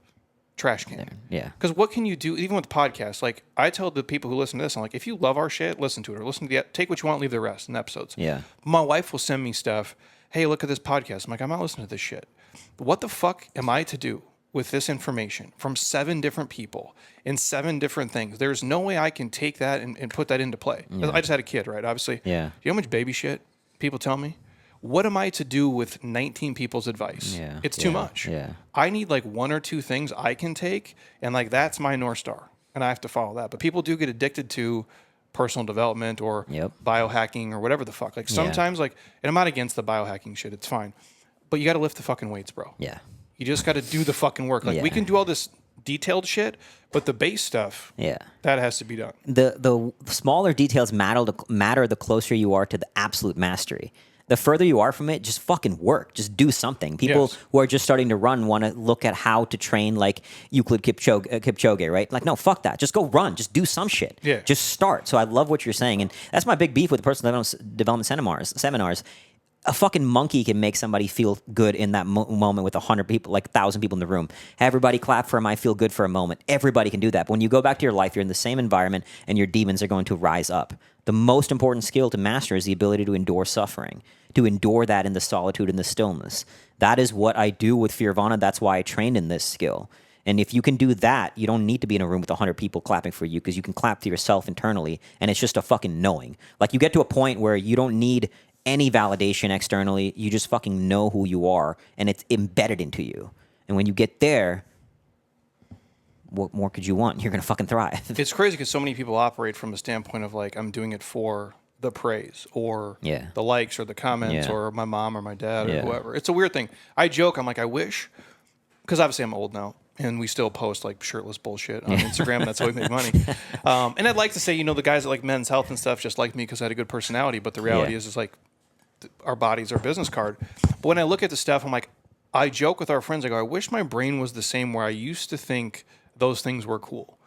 A: Trash can.
B: Yeah.
A: Because what can you do, even with podcasts? Like, I tell the people who listen to this, I'm like, if you love our shit, listen to it. Or take what you want, leave the rest in the episodes.
B: Yeah.
A: My wife will send me stuff. Hey, look at this podcast. I'm like, I'm not listening to this shit. What the fuck am I to do with this information from 7 different people in 7 different things? There's no way I can take that and put that into play. Yeah. I just had a kid, right? Obviously.
B: Yeah.
A: You know how much baby shit people tell me? What am I to do with 19 people's advice?
B: Yeah.
A: It's too much.
B: Yeah.
A: I need like 1 or 2 things I can take, and like, that's my North Star, and I have to follow that. But people do get addicted to personal development or biohacking or whatever the fuck. Like, sometimes, like, and I'm not against the biohacking shit. It's fine. But you got to lift the fucking weights, bro.
B: Yeah.
A: You just got to do the fucking work. Like, we can do all this detailed shit, but the base stuff, that has to be done.
B: The smaller details matter the closer you are to the absolute mastery. The further you are from it, just fucking work. Just do something. People who are just starting to run want to look at how to train like Euclid Kipchoge, right? Like, no, fuck that. Just go run. Just do some shit.
A: Yeah.
B: Just start. So I love what you're saying. And that's my big beef with the personal development seminars. A fucking monkey can make somebody feel good in that moment with 100 people, like 1,000 people in the room. Everybody clap for him. I feel good for a moment. Everybody can do that. But when you go back to your life, you're in the same environment and your demons are going to rise up. The most important skill to master is the ability to endure suffering, to endure that in the solitude and the stillness. That is what I do with Fearvana. That's why I trained in this skill. And if you can do that, you don't need to be in a room with 100 people clapping for you, because you can clap to yourself internally, and it's just a fucking knowing. Like, you get to a point where you don't need any validation externally. You just fucking know who you are, and it's embedded into you. And when you get there, what more could you want? You're going to fucking thrive.
A: It's crazy because so many people operate from a standpoint of like, I'm doing it for the praise or the likes or the comments or my mom or my dad or whoever. It's a weird thing. I joke. I'm like, I wish, because obviously I'm old now and we still post like shirtless bullshit on Instagram. And that's how we make money. And I'd like to say, the guys that like Men's Health and stuff just like me because I had a good personality. But the reality is like our body's our business card. But when I look at the stuff, I'm like, I joke with our friends. I go, I wish my brain was the same where I used to think those things were cool.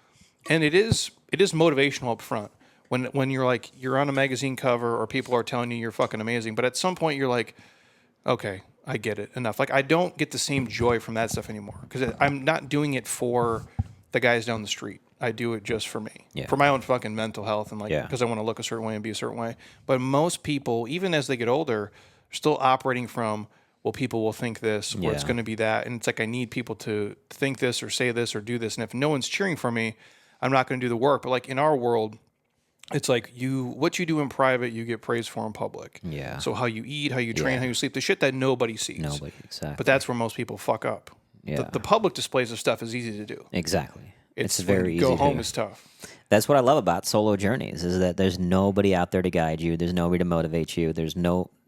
A: And it is motivational up front. When you're like, you're on a magazine cover or people are telling you you're fucking amazing. But at some point you're like, okay, I get it, enough. Like, I don't get the same joy from that stuff anymore because I'm not doing it for the guys down the street. I do it just for me, for my own fucking mental health and like, because I want to look a certain way and be a certain way. But most people, even as they get older, are still operating from, well, people will think this or it's going to be that. And it's like, I need people to think this or say this or do this. And if no one's cheering for me, I'm not going to do the work. But like in our world, it's like what you do in private, you get praised for in public.
B: Yeah.
A: So how you eat, how you train, how you sleep, the shit that nobody sees.
B: Nobody, exactly.
A: But that's where most people fuck up. Yeah. The public displays of stuff is easy to do.
B: Exactly. It's
A: easy
B: very easy.
A: Go home is tough.
B: That's what I love about solo journeys is that there's nobody out there to guide you. There's nobody to motivate you.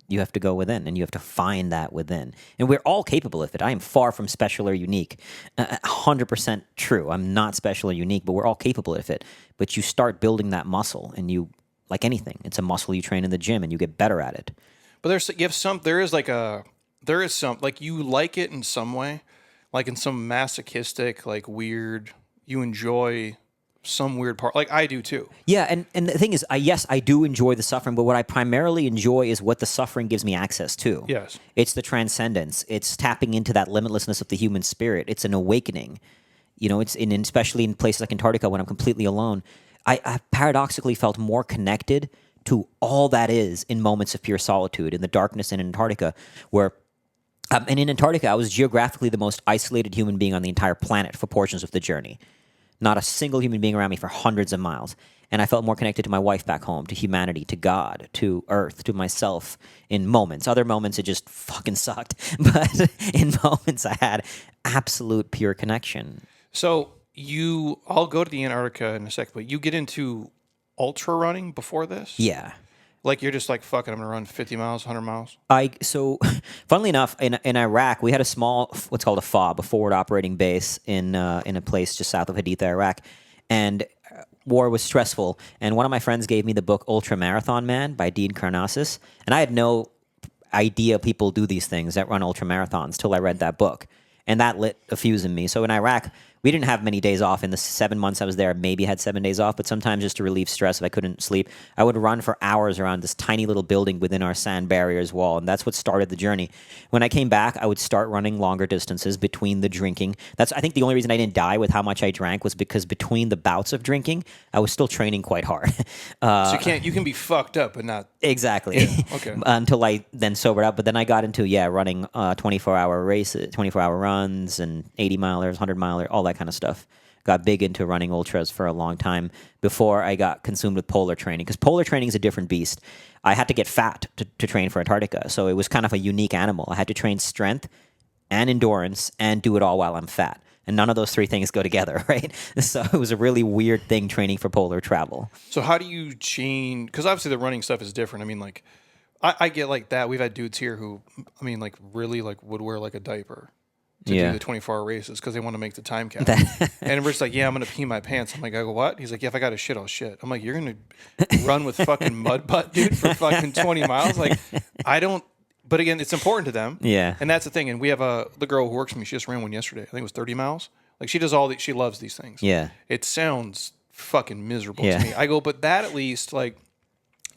B: You have to go within, and you have to find that within. And we're all capable of it. I am far from special or unique. 100% true. I'm not special or unique, but we're all capable of it. But you start building that muscle, and you like anything. It's a muscle you train in the gym and you get better at it.
A: But there is some, like, you like it in some way, like in some masochistic, like weird, you enjoy some weird part. Like I do too.
B: Yeah, and the thing is, yes, I do enjoy the suffering, but what I primarily enjoy is what the suffering gives me access to.
A: Yes.
B: It's the transcendence. It's tapping into that limitlessness of the human spirit. It's an awakening. It's especially in places like Antarctica when I'm completely alone. I paradoxically felt more connected to all that is in moments of pure solitude, in the darkness in Antarctica, where and in Antarctica, I was geographically the most isolated human being on the entire planet for portions of the journey. Not a single human being around me for hundreds of miles. And I felt more connected to my wife back home, to humanity, to God, to Earth, to myself in moments. Other moments, it just fucking sucked. But in moments, I had absolute pure connection.
A: So I'll go to the Antarctica in a second, but you get into ultra running before this?
B: Yeah.
A: Like you're just like, fuck it, I'm going to run 50 miles, 100 miles?
B: So, funnily enough, in Iraq, we had a small, what's called a FOB, a forward operating base in a place just south of Haditha, Iraq. And war was stressful. And one of my friends gave me the book Ultra Marathon Man by Dean Karnassus. And I had no idea people do these things that run ultra marathons till I read that book. And that lit a fuse in me. So in Iraq, we didn't have many days off. In the 7 months I was there, maybe had 7 days off, but sometimes just to relieve stress if I couldn't sleep, I would run for hours around this tiny little building within our sand barriers wall, and that's what started the journey. When I came back, I would start running longer distances between the drinking. I think the only reason I didn't die with how much I drank was because between the bouts of drinking, I was still training quite hard.
A: So you can be fucked up, but not...
B: Exactly.
A: Yeah, okay.
B: Until I then sobered up. But then I got into, running 24-hour races, 24-hour runs and 80-milers, 100-miler, all that kind of stuff. Got big into running ultras for a long time before I got consumed with polar training. Because polar training is a different beast. I had to get fat to train for Antarctica. So it was kind of a unique animal. I had to train strength and endurance and do it all while I'm fat. And none of those three things go together, right? So it was a really weird thing training for polar travel.
A: So how do you change? Because obviously the running stuff is different. I mean, like, I get like that. We've had dudes here who, I mean, like really like would wear like a diaper to do the 24-hour races because they want to make the time cap. And we're just like, yeah, I'm going to pee my pants. I'm like, I go, what? He's like, yeah, if I got to shit, I'll shit. I'm like, you're going to run with fucking mud butt, dude, for fucking 20 miles? Like, I don't. But again, it's important to them.
B: Yeah.
A: And that's the thing. And we have the girl who works for me. She just ran one yesterday. I think it was 30 miles. Like, she does she loves these things.
B: Yeah.
A: It sounds fucking miserable to me. I go, but that at least, like,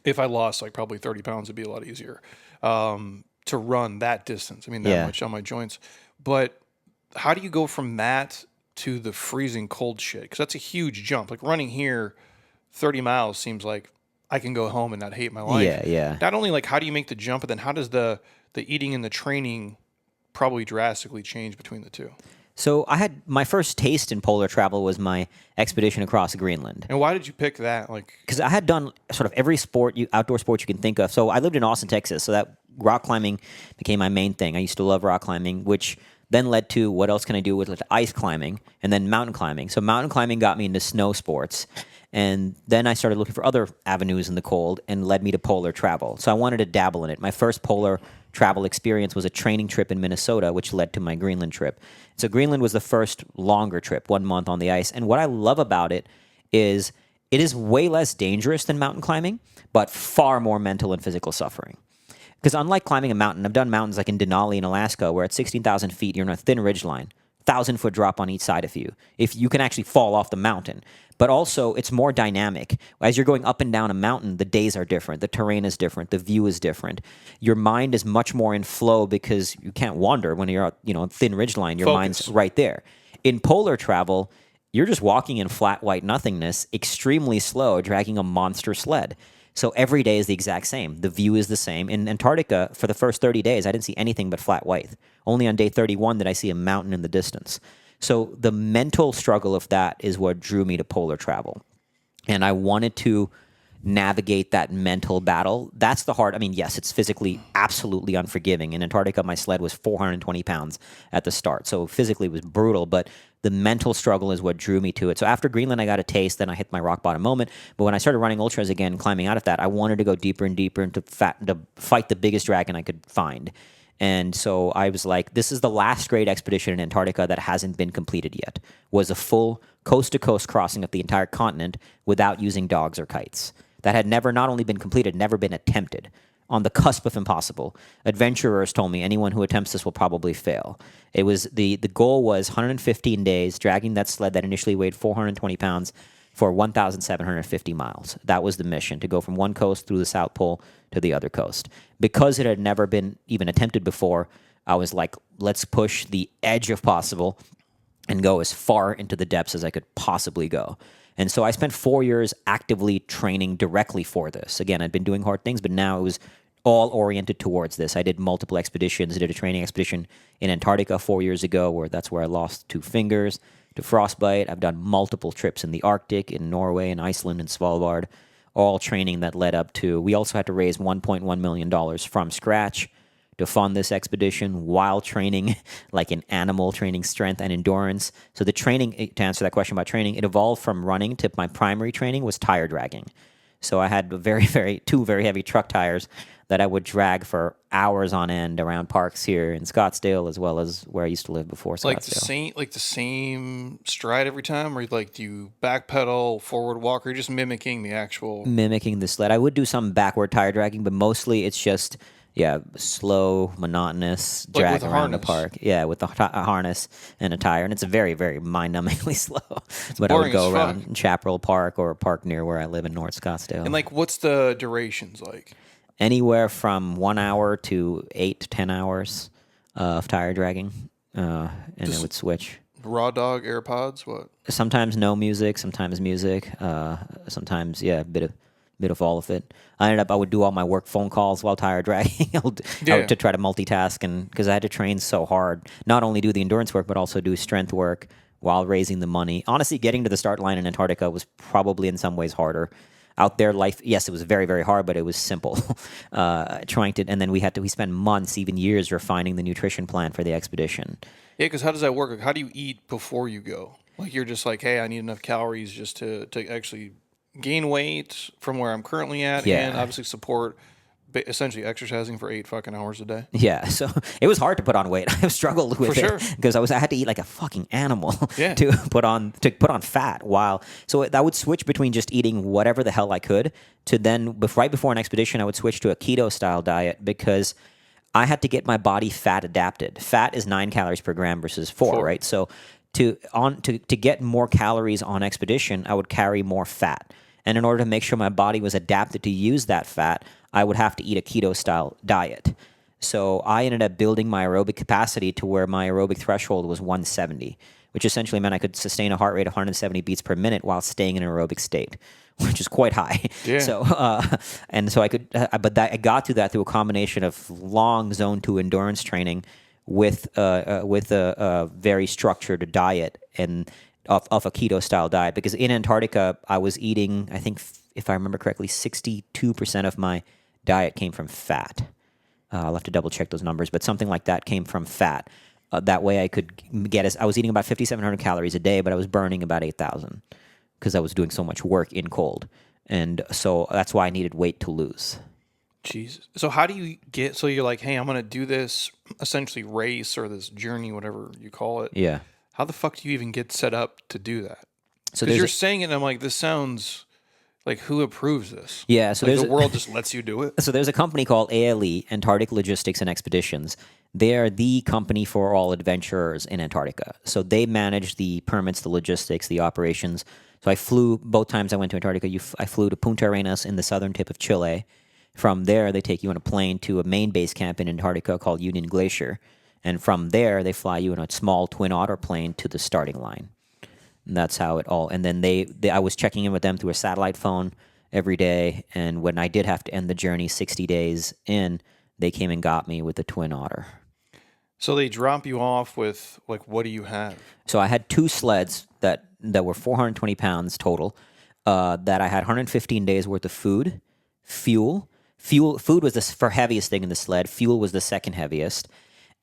A: if I lost like probably 30 pounds, it'd be a lot easier to run that distance. I mean, that much on my joints. But how do you go from that to the freezing cold shit? Because that's a huge jump. Like running here 30 miles seems like I can go home and not hate my life.
B: Yeah, yeah.
A: Not only like how do you make the jump, but then how does the eating and the training probably drastically change between the two?
B: So I had my first taste in polar travel was my expedition across Greenland.
A: And why did you pick that? Like,
B: because I had done sort of every outdoor sport you can think of. So I lived in Austin, Texas. So that rock climbing became my main thing. I used to love rock climbing, which then led to what else can I do with like ice climbing and then mountain climbing. So mountain climbing got me into snow sports. And then I started looking for other avenues in the cold and led me to polar travel. So I wanted to dabble in it. My first polar travel experience was a training trip in Minnesota, which led to my Greenland trip. So Greenland was the first longer trip, 1 month on the ice. And what I love about it is way less dangerous than mountain climbing, but far more mental and physical suffering. Because unlike climbing a mountain, I've done mountains like in Denali in Alaska, where at 16,000 feet, you're on a thin ridge line, 1,000-foot drop on each side of you. If you can actually fall off the mountain. But also, it's more dynamic. As you're going up and down a mountain, the days are different. The terrain is different. The view is different. Your mind is much more in flow because you can't wander when you're on thin ridge line. Your mind's right there. In polar travel, you're just walking in flat white nothingness, extremely slow, dragging a monster sled. So every day is the exact same. The view is the same. In Antarctica, for the first 30 days, I didn't see anything but flat white. Only on day 31 did I see a mountain in the distance. So the mental struggle of that is what drew me to polar travel. And I wanted to navigate that mental battle. That's the hard. I mean, yes, it's physically absolutely unforgiving. In Antarctica, my sled was 420 pounds at the start. So physically it was brutal, but the mental struggle is what drew me to it. So after Greenland, I got a taste. Then I hit my rock bottom moment. But when I started running ultras again, climbing out of that, I wanted to go deeper and deeper and to fight the biggest dragon I could find. And so I was like, this is the last great expedition in Antarctica that hasn't been completed yet. Was a full coast-to-coast crossing of the entire continent without using dogs or kites. that had never not only been completed, never been attempted, on the cusp of impossible. Adventurers told me anyone who attempts this will probably fail. It was the goal was 115 days, dragging that sled that initially weighed 420 pounds for 1,750 miles. That was the mission, to go from one coast through the South Pole to the other coast. Because it had never been even attempted before, I was like, let's push the edge of possible and go as far into the depths as I could possibly go. And so I spent 4 years actively training directly for this. Again, I'd been doing hard things, but now it was all oriented towards this. I did multiple expeditions. I did a training expedition in Antarctica 4 years ago, that's where I lost 2 fingers to frostbite. I've done multiple trips in the Arctic, in Norway, in Iceland, and Svalbard, all training that led up to, we also had to raise $1.1 million from scratch to fund this expedition while training like an animal, training strength and endurance. So the training, to answer that question about training, it evolved from running to my primary training was tire dragging. So I had two very heavy truck tires that I would drag for hours on end around parks here in Scottsdale, as well as where I used to live before Scottsdale.
A: Like the same stride every time, or like do you backpedal, forward walk, or you're just mimicking
B: the sled? I would do some backward tire dragging, but mostly it's just slow, monotonous drag
A: with
B: around the park. Yeah, with a harness and a tire, and it's very, very mind-numbingly slow. But I would go around Chaparral Park or a park near where I live in North Scottsdale.
A: And like, what's the durations like?
B: Anywhere from 1 hour to 8 to 10 hours of tire dragging, and it would switch.
A: Raw dog AirPods? What?
B: Sometimes no music, sometimes music, sometimes a bit of all of it. I would do all my work phone calls while tire dragging. I would to try to multitask, and because I had to train so hard, not only do the endurance work but also do strength work while raising the money. Honestly, getting to the start line in Antarctica was probably in some ways harder. Out there, life, yes, it was very, very hard, but it was simple. And then we spent months, even years, refining the nutrition plan for the expedition.
A: Yeah, because how does that work? Like, how do you eat before you go? Like, you're just like, hey, I need enough calories just to actually gain weight from where I'm currently at, and obviously support essentially exercising for 8 fucking hours a day.
B: Yeah, so it was hard to put on weight. I've struggled with it because I had to eat like a fucking animal to put on fat. So I would switch between just eating whatever the hell I could to then right before an expedition I would switch to a keto style diet because I had to get my body fat adapted. Fat is 9 calories per gram versus 4, right? So to get more calories on expedition, I would carry more fat. And in order to make sure my body was adapted to use that fat, I would have to eat a keto-style diet. So I ended up building my aerobic capacity to where my aerobic threshold was 170, which essentially meant I could sustain a heart rate of 170 beats per minute while staying in an aerobic state, which is quite high.
A: Yeah.
B: So, I got to that through a combination of long Zone 2 endurance training with a very structured diet and of a keto-style diet. Because in Antarctica, I was eating, I think, if I remember correctly, 62% of my diet came from fat. I'll have to double check those numbers, but something like that came from fat. That way I could I was eating about 5,700 calories a day, but I was burning about 8,000 because I was doing so much work in cold. And so that's why I needed weight to lose.
A: Jesus. So how do you so you're like, hey, I'm going to do this essentially race or this journey, whatever you call it.
B: Yeah.
A: How the fuck do you even get set up to do that?
B: So
A: you're saying it and I'm like, this sounds... Like, who approves this?
B: Yeah, so
A: the world just lets you do it?
B: So there's a company called ALE, Antarctic Logistics and Expeditions. They are the company for all adventurers in Antarctica. So they manage the permits, the logistics, the operations. So I flew, both times I went to Antarctica, I flew to Punta Arenas in the southern tip of Chile. From there, they take you on a plane to a main base camp in Antarctica called Union Glacier. And from there, they fly you in a small Twin Otter plane to the starting line. And that's how it all. And then I was checking in with them through a satellite phone every day. And when I did have to end the journey 60 days in, they came and got me with the Twin Otter.
A: So they drop you off with, like, what do you have?
B: So I had 2 sleds that were 420 pounds total, that I had 115 days worth of food, fuel. Food was the heaviest thing in the sled. Fuel was the second heaviest.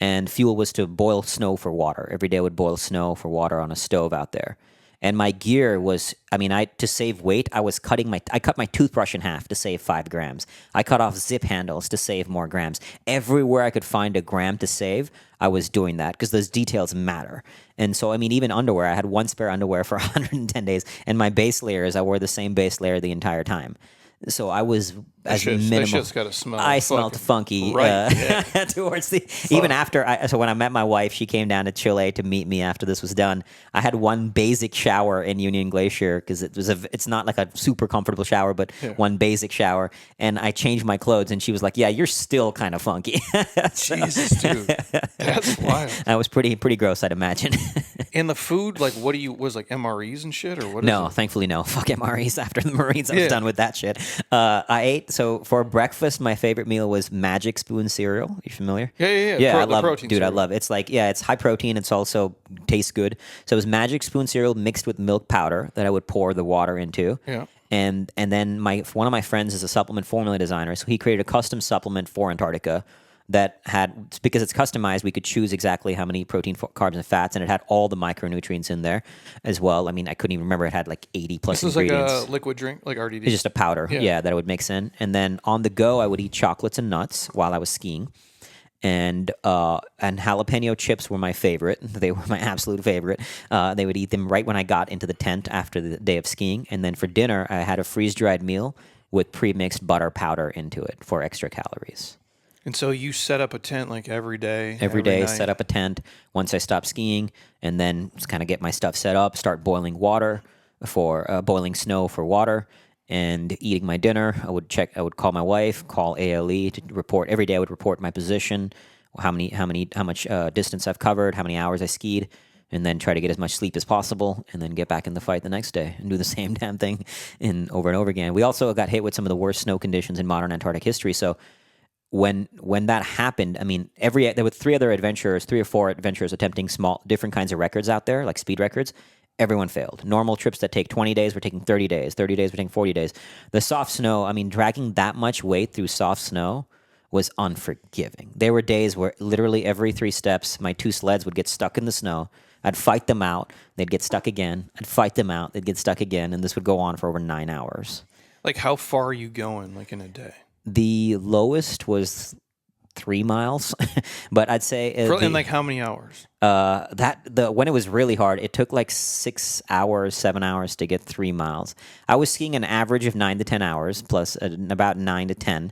B: And fuel was to boil snow for water. Every day I would boil snow for water on a stove out there. And my gear was, to save weight, I cut my toothbrush in half to save 5 grams. I cut off zip handles to save more grams. Everywhere I could find a gram to save, I was doing that because those details matter. And so, even underwear, I had 1 spare underwear for 110 days. And my base layers, I wore the same base layer the entire time. So I was as
A: That
B: minimal.
A: shit's got to smell.
B: I smelled
A: fucking
B: funky
A: right.
B: towards the even after. So when I met my wife, she came down to Chile to meet me after this was done. I had one basic shower in Union Glacier because it's not like a super comfortable shower, but one basic shower, and I changed my clothes, and she was like, "Yeah, you're still kind of funky."
A: Jesus, dude, that's wild.
B: I was pretty gross, I'd imagine.
A: And the food, like, what do you was like MREs and shit, or what?
B: No,
A: is it?
B: thankfully no. Fuck MREs after the Marines. I was done with that shit. I ate, so for breakfast, my favorite meal was Magic Spoon cereal. You familiar?
A: Yeah.
B: I love
A: protein
B: dude,
A: cereal.
B: I love it. It's like, it's high protein. It's also tastes good. So it was Magic Spoon cereal mixed with milk powder that I would pour the water into.
A: Yeah.
B: And then one of my friends is a supplement formula designer, so he created a custom supplement for Antarctica that had, because it's customized, we could choose exactly how many protein, carbs, and fats, and it had all the micronutrients in there as well. I mean, I couldn't even remember. It had like 80 plus
A: This is
B: ingredients.
A: like a liquid drink, like RDD.
B: It's just a powder, that I would mix in. And then on the go, I would eat chocolates and nuts while I was skiing. And jalapeno chips were my favorite. They were my absolute favorite. They would eat them right when I got into the tent after the day of skiing. And then for dinner, I had a freeze-dried meal with pre-mixed butter powder into it for extra calories.
A: And so you set up a tent like every day?
B: Every day,
A: night?
B: set up a tent once I stopped skiing, and then just kind of get my stuff set up, start boiling water for boiling snow for water, and eating my dinner. I would call my wife, call ALE to report every day. I would report my position, how much distance I've covered, how many hours I skied, and then try to get as much sleep as possible, and then get back in the fight the next day and do the same damn thing over and over again. We also got hit with some of the worst snow conditions in modern Antarctic history, so when that happened, I mean, there were three or four adventurers attempting different kinds of records out there, like speed records. Everyone failed. Normal trips that take 20 days were taking 30 days. 30 days were taking 40 days. The soft snow, I mean, dragging that much weight through soft snow was unforgiving. There were days where literally every 3 steps, my 2 sleds would get stuck in the snow. I'd fight them out. They'd get stuck again. I'd fight them out. They'd get stuck again. And this would go on for over 9 hours.
A: Like, how far are you going, like, in a day?
B: The lowest was 3 miles, but I'd say
A: In like how many hours?
B: when it was really hard, it took like 6 hours, 7 hours to get 3 miles. I was skiing an average of 9 to 10 hours, plus about 9 to 10.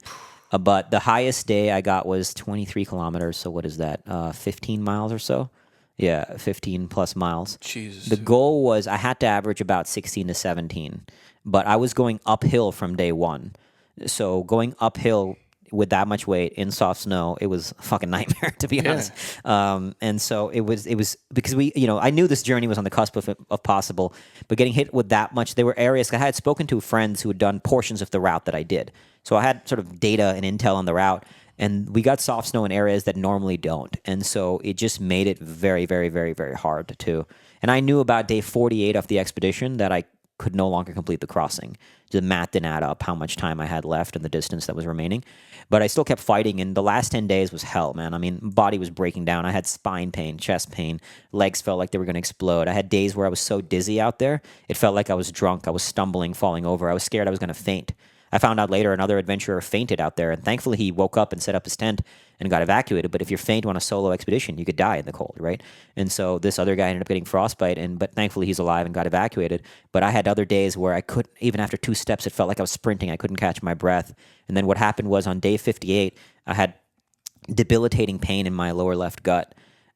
B: But the highest day I got was 23 kilometers. So what is that? 15 miles or so? Yeah, 15 plus miles.
A: Jesus.
B: The goal was I had to average about 16 to 17, but I was going uphill from day one. So going uphill with that much weight in soft snow, it was a fucking nightmare, to be honest. And so it was because I knew this journey was on the cusp of possible, but getting hit with that much, there were areas, I had spoken to friends who had done portions of the route that I did. So I had sort of data and intel on the route, and we got soft snow in areas that normally don't. And so it just made it very, very, very, very hard to. And I knew about day 48 of the expedition that I could no longer complete the crossing. The math didn't add up how much time I had left and the distance that was remaining. But I still kept fighting, and the last 10 days was hell, man. I mean, body was breaking down. I had spine pain, chest pain, legs felt like they were going to explode. I had days where I was so dizzy out there, it felt like I was drunk. I was stumbling, falling over. I was scared I was going to faint. I found out later another adventurer fainted out there, and thankfully he woke up and set up his tent and got evacuated. But if you're faint on a solo expedition, you could die in the cold, right? And so this other guy ended up getting frostbite, but thankfully he's alive and got evacuated. But I had other days where I couldn't, even after 2 steps, it felt like I was sprinting. I couldn't catch my breath. And then what happened was on day 58, I had debilitating pain in my lower left gut.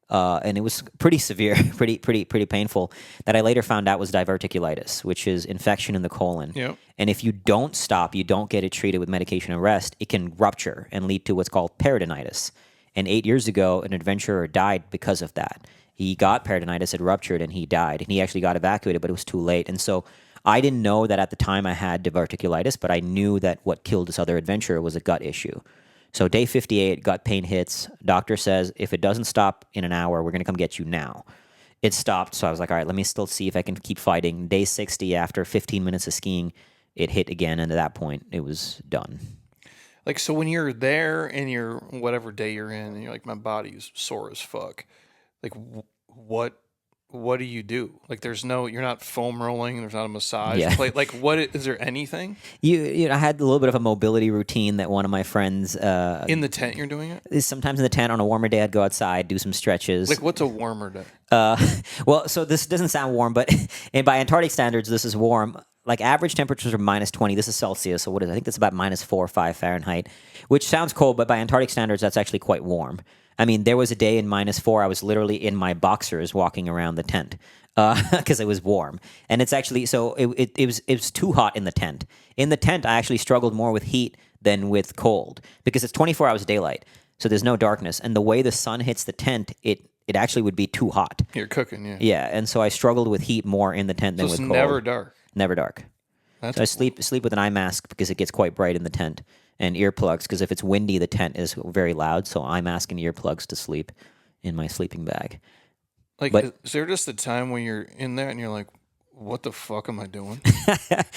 B: And it was pretty severe, pretty painful, that I later found out was diverticulitis, which is infection in the colon.
A: Yep.
B: And if you don't stop, you don't get it treated with medication and rest, it can rupture and lead to what's called peritonitis. And 8 years ago, an adventurer died because of that. He got peritonitis, it ruptured, and he died. And he actually got evacuated, but it was too late. And so I didn't know that at the time I had diverticulitis, but I knew that what killed this other adventurer was a gut issue. So day 58, gut pain hits. Doctor says, if it doesn't stop in an hour, we're going to come get you now. It stopped, so I was like, all right, let me still see if I can keep fighting. Day 60, after 15 minutes of skiing, it hit again, and at that point, it was done.
A: Like, so when you're there and you're whatever day you're in, and you're like, my body's sore as fuck. Like, what do you do? Like, you're not foam rolling. There's not a massage plate. Like, is there anything?
B: I had a little bit of a mobility routine that one of my friends.
A: In the tent, you're doing it?
B: Sometimes in the tent. On a warmer day, I'd go outside, do some stretches.
A: Like, what's a warmer day?
B: Well, so this doesn't sound warm, but and by Antarctic standards, this is warm. like average temperatures are -20. This is Celsius, so what is it? I think that's about -4 or 5 Fahrenheit, which sounds cold, but by Antarctic standards, that's actually quite warm. I mean, there was a day in -4, I was literally in my boxers walking around the tent because it was warm. And it's actually, so it was too hot in the tent. In the tent, I actually struggled more with heat than with cold because it's 24 hours of daylight, so there's no darkness. And the way the sun hits the tent, it actually would be too hot.
A: You're cooking, yeah.
B: Yeah, and so I struggled with heat more in the tent than
A: So
B: with
A: it's
B: cold.
A: never dark.
B: Never dark.
A: That's
B: So I sleep with an eye mask because it gets quite bright in the tent, and earplugs because if it's windy, the tent is very loud. So eye mask and earplugs to sleep in my sleeping bag.
A: like,
B: but-
A: is there just a time when you're in that and you're like, what the fuck am I doing?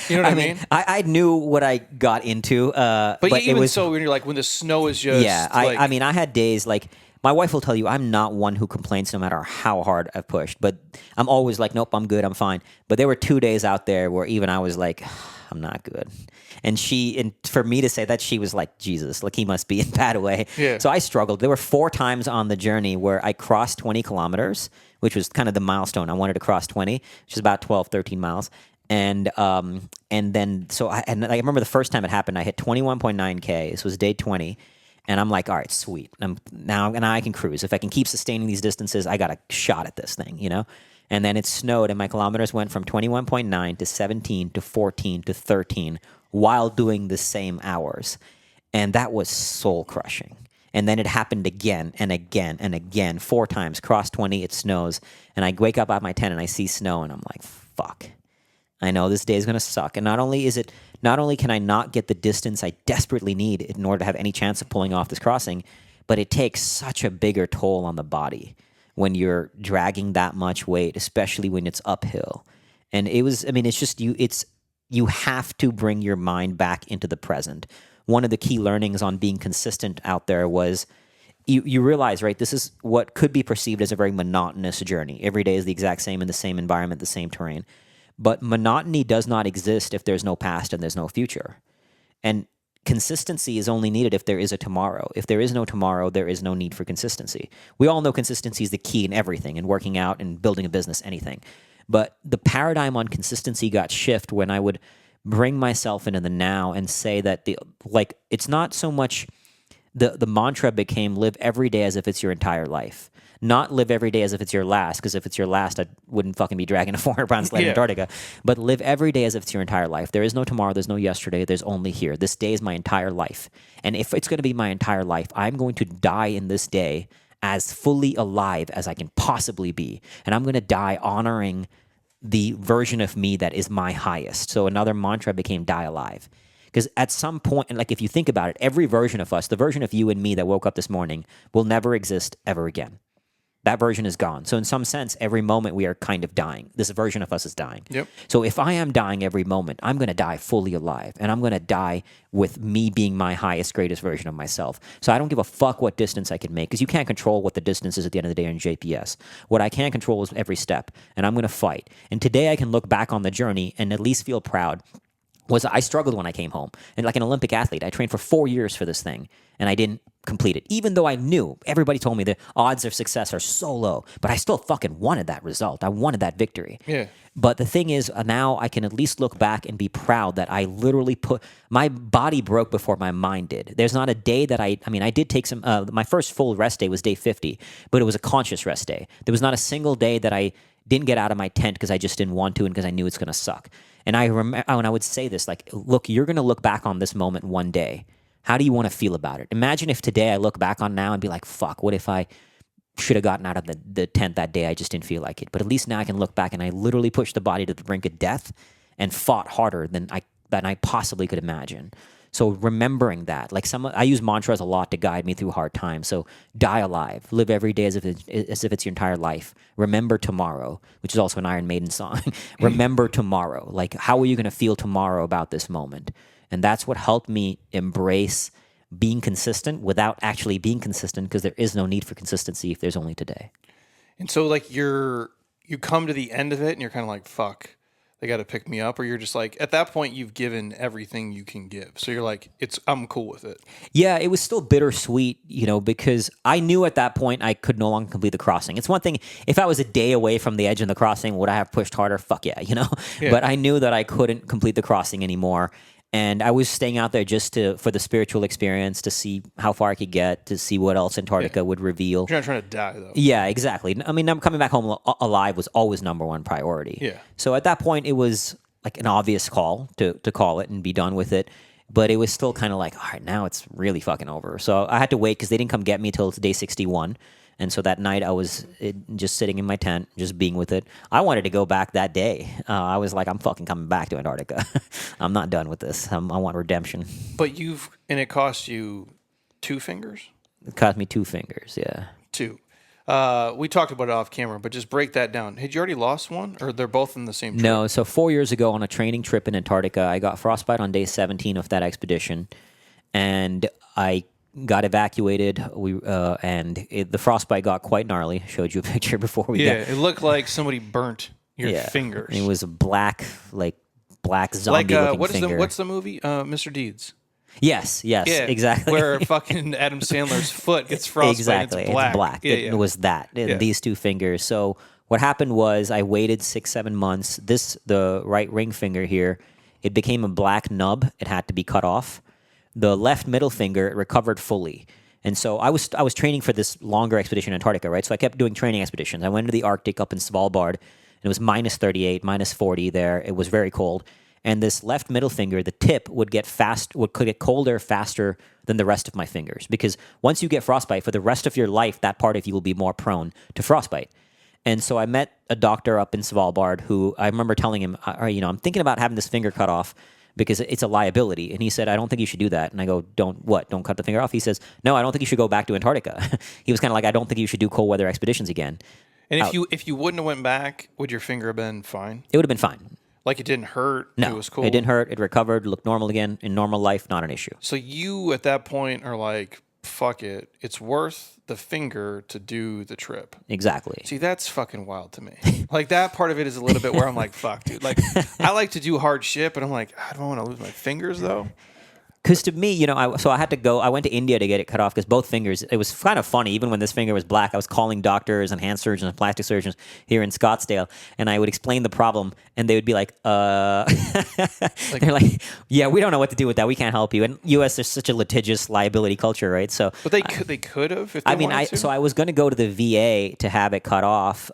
A: You know what I mean?
B: I knew what I got into, but
A: even
B: it was
A: so, when you're like, when the snow is just
B: yeah.
A: like,
B: I mean, I had days like my wife will tell you I'm not one who complains no matter how hard I've pushed, but I'm always like, nope, I'm good, I'm fine. But there were 2 days out there where even I was like, I'm not good. And for me to say that, she was like, Jesus, like he must be in a bad way.
A: Yeah.
B: So I struggled. There were 4 times on the journey where I crossed 20 kilometers, which was kind of the milestone. I wanted to cross 20, which is about 12, 13 miles. And then, so I remember the first time it happened, I hit 21.9K. This was day 20. And I'm like, all right, sweet. Now I can cruise. If I can keep sustaining these distances, I got a shot at this thing, you know? And then it snowed, and my kilometers went from 21.9 to 17 to 14 to 13 while doing the same hours. And that was soul crushing. And then it happened again and again and again, 4 times. Cross 20, it snows. And I wake up out of my tent and I see snow, and I'm like, fuck. I know this day is going to suck. And not only can I not get the distance I desperately need in order to have any chance of pulling off this crossing, but it takes such a bigger toll on the body when you're dragging that much weight, especially when it's uphill. And it's just you have to bring your mind back into the present. One of the key learnings on being consistent out there was you realize, right, this is what could be perceived as a very monotonous journey. Every day is the exact same in the same environment, the same terrain. But monotony does not exist if there's no past and there's no future. And consistency is only needed if there is a tomorrow. If there is no tomorrow, there is no need for consistency. We all know consistency is the key in everything, in working out and building a business, anything. But the paradigm on consistency got shift when I would bring myself into the now and say that it's not so much the mantra became live every day as if it's your entire life. Not live every day as if it's your last, because if it's your last, I wouldn't fucking be dragging a 400-pound sled in Antarctica. But live every day as if it's your entire life. There is no tomorrow. There's no yesterday. There's only here. This day is my entire life. And if it's going to be my entire life, I'm going to die in this day as fully alive as I can possibly be. And I'm going to die honoring the version of me that is my highest. So another mantra became die alive. Because at some point, like if you think about it, every version of us, the version of you and me that woke up this morning, will never exist ever again. That version is gone. So in some sense, every moment we are kind of dying. This version of us is dying.
A: Yep.
B: So if I am dying every moment, I'm going to die fully alive. And I'm going to die with me being my highest, greatest version of myself. So I don't give a fuck what distance I can make, because you can't control what the distance is at the end of the day on GPS. What I can control is every step. And I'm going to fight. And today I can look back on the journey and at least feel proud. I struggled when I came home. And like an Olympic athlete, I trained for 4 years for this thing, and I didn't complete it. Even though I knew, everybody told me the odds of success are so low, but I still fucking wanted that result. I wanted that victory.
A: Yeah.
B: But the thing is, now I can at least look back and be proud that I literally my body broke before my mind did. There's not a day that I did take some, my first full rest day was day 50, but it was a conscious rest day. There was not a single day that I didn't get out of my tent because I just didn't want to and because I knew it's going to suck. And I remember when I would say this, like, look, you're going to look back on this moment one day. How do you want to feel about it? Imagine if today I look back on now and be like, fuck, what if I should have gotten out of the tent that day? I just didn't feel like it. But at least now I can look back and I literally pushed the body to the brink of death and fought harder than I possibly could imagine. So remembering that, like I use mantras a lot to guide me through hard times. So die alive, live every day as if it's your entire life. Remember tomorrow, which is also an Iron Maiden song. Remember tomorrow. Like, how are you going to feel tomorrow about this moment? And that's what helped me embrace being consistent without actually being consistent, because there is no need for consistency if there's only today.
A: And so like you come to the end of it and you're kind of like, fuck. they got to pick me up, or you're just like, at that point, you've given everything you can give. So you're like, I'm cool with it.
B: Yeah, it was still bittersweet, because I knew at that point I could no longer complete the crossing. It's one thing, if I was a day away from the edge of the crossing, would I have pushed harder? Fuck yeah,
A: Yeah.
B: But I knew that I couldn't complete the crossing anymore. And I was staying out there just for the spiritual experience, to see how far I could get, to see what else Antarctica would reveal.
A: You're not trying to die, though.
B: Yeah, exactly. I mean, coming back home alive was always number one priority.
A: Yeah.
B: So at that point, it was like an obvious call to call it and be done with it. But it was still kind of like, all right, now it's really fucking over. So I had to wait because they didn't come get me till day 61. And so that night I was just sitting in my tent, just being with it. I wanted to go back that day. I was like, I'm fucking coming back to Antarctica. I'm not done with this. I want redemption.
A: But it cost you 2 fingers?
B: It cost me 2 fingers, yeah.
A: 2. We talked about it off camera, but just break that down. Had you already lost one, or they're both in the same trip?
B: No, so 4 years ago on a training trip in Antarctica, I got frostbite on day 17 of that expedition, and I got evacuated. The frostbite got quite gnarly. I showed you a picture before we got.
A: Yeah, it looked like somebody burnt your fingers.
B: It was a black zombie looking finger.
A: What's the movie? Mr. Deeds.
B: Yes, exactly.
A: Where fucking Adam Sandler's foot gets frostbite.
B: Exactly,
A: It's black.
B: It's black. It was that. These 2 fingers. So what happened was I waited 6-7 months. The right ring finger here, it became a black nub. It had to be cut off. The left middle finger recovered fully. And so I was training for this longer expedition in Antarctica, right? So I kept doing training expeditions. I went to the Arctic up in Svalbard, and it was minus 38, minus 40 there. It was very cold. And this left middle finger, the tip could get colder faster than the rest of my fingers. Because once you get frostbite, for the rest of your life, that part of you will be more prone to frostbite. And so I met a doctor up in Svalbard who I remember telling him, I'm thinking about having this finger cut off because it's a liability. And he said, I don't think you should do that. And I go, don't cut the finger off? He says, no, I don't think you should go back to Antarctica. He was kind of like, I don't think you should do cold weather expeditions again.
A: And if you wouldn't have went back, would your finger have been fine?
B: It would have been fine.
A: Like it didn't hurt?
B: No,
A: it was cool?
B: It didn't hurt. It recovered, looked normal again. In normal life, not an issue.
A: So you, at that point, are like, fuck it. It's worth the finger to do the trip.
B: Exactly.
A: See, that's fucking wild to me. Like, that part of it is a little bit where I'm like, fuck, dude. Like, I like to do hard shit, but I'm like, I don't want to lose my fingers, though.
B: Because to me, I had to go. I went to India to get it cut off because both fingers. It was kind of funny. Even when this finger was black, I was calling doctors and hand surgeons and plastic surgeons here in Scottsdale, and I would explain the problem, and they would be like, they're like, yeah, we don't know what to do with that. We can't help you. And U.S. there's such a litigious liability culture, right? So,
A: but they could have. If they wanted to.
B: So I was going to go to the VA to have it cut off,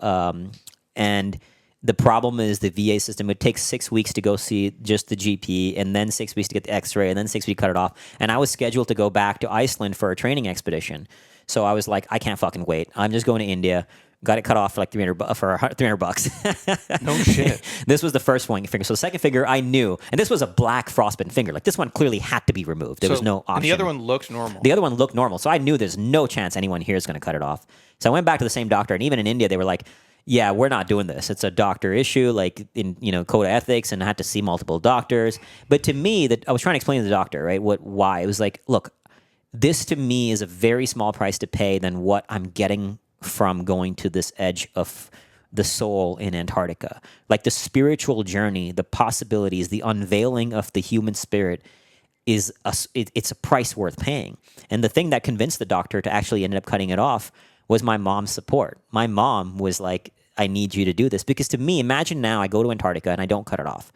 B: and the problem is the VA system would take 6 weeks to go see just the GP, and then 6 weeks to get the X-ray, and then 6 weeks to cut it off. And I was scheduled to go back to Iceland for a training expedition. So I was like, I can't fucking wait. I'm just going to India. Got it cut off for like $300.
A: No shit.
B: This was the first one finger. So the second finger I knew, and this was a black frostbitten finger. Like this one clearly had to be removed. There was no option.
A: And the other one looked normal.
B: The other one looked normal. So I knew there's no chance anyone here is going to cut it off. So I went back to the same doctor, and even in India, they were like, yeah, we're not doing this. It's a doctor issue, like in code of ethics, and I had to see multiple doctors. But to me, that I was trying to explain to the doctor, right, why. It was like, look, this to me is a very small price to pay than what I'm getting from going to this edge of the soul in Antarctica. Like the spiritual journey, the possibilities, the unveiling of the human spirit it's a price worth paying. And the thing that convinced the doctor to actually end up cutting it off was my mom's support. My mom was like, I need you to do this. Because to me, imagine now I go to Antarctica and I don't cut it off.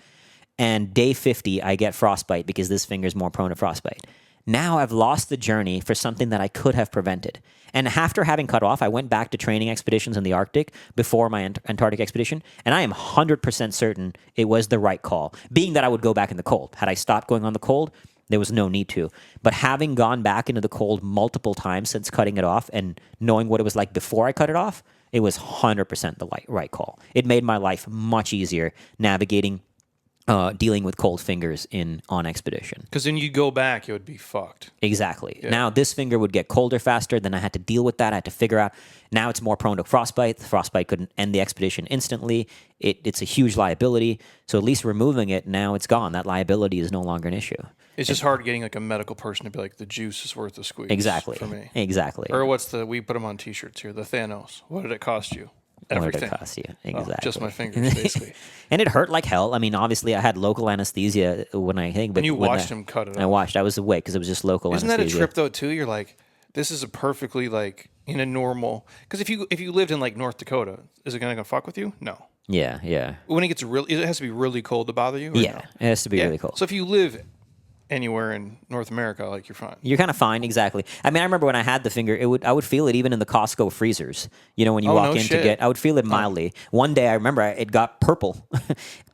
B: And day 50, I get frostbite because this finger is more prone to frostbite. Now I've lost the journey for something that I could have prevented. And after having cut off, I went back to training expeditions in the Arctic before my Antarctic expedition, and I am 100% certain it was the right call, being that I would go back in the cold. Had I stopped going on the cold, there was no need to. But having gone back into the cold multiple times since cutting it off and knowing what it was like before I cut it off, it was 100% the right call. It made my life much easier navigating dealing with cold fingers on expedition.
A: Because then you go back, it would be fucked.
B: Exactly.
A: Yeah.
B: Now this finger would get colder faster. Then I had to deal with that. I had to figure out. Now it's more prone to frostbite. The frostbite couldn't end the expedition instantly. It's a huge liability. So at least removing it, now it's gone. That liability is no longer an issue.
A: It's just hard getting like a medical person to be like, the juice is worth the squeeze.
B: Exactly.
A: For me.
B: Exactly.
A: Or we put them on t-shirts here, the Thanos. What did it cost you?
B: What did
A: Everything.
B: it cost you?
A: Oh,
B: Exactly.
A: just my fingers, basically.
B: And it hurt like hell. I mean, obviously, I had local anesthesia when I think. But
A: And you
B: when
A: watched him cut it
B: I
A: off.
B: watched. I was awake because it was just local
A: Isn't that
B: anesthesia.
A: a trip though too? You're like, this is a perfectly like in a normal. Because if you lived in like North Dakota, is it gonna fuck with you? No.
B: Yeah, yeah.
A: When it gets really, it has to be really cold to bother you. Or
B: Yeah,
A: no?
B: it has to be really cold.
A: So if you live anywhere in North America, like you're fine.
B: You're kind of fine, exactly. I mean, I remember when I had the finger, I would feel it even in the Costco freezers. You know, when you
A: Oh,
B: walk
A: no
B: in
A: shit.
B: to get, I would feel it mildly. One day, I remember it got purple,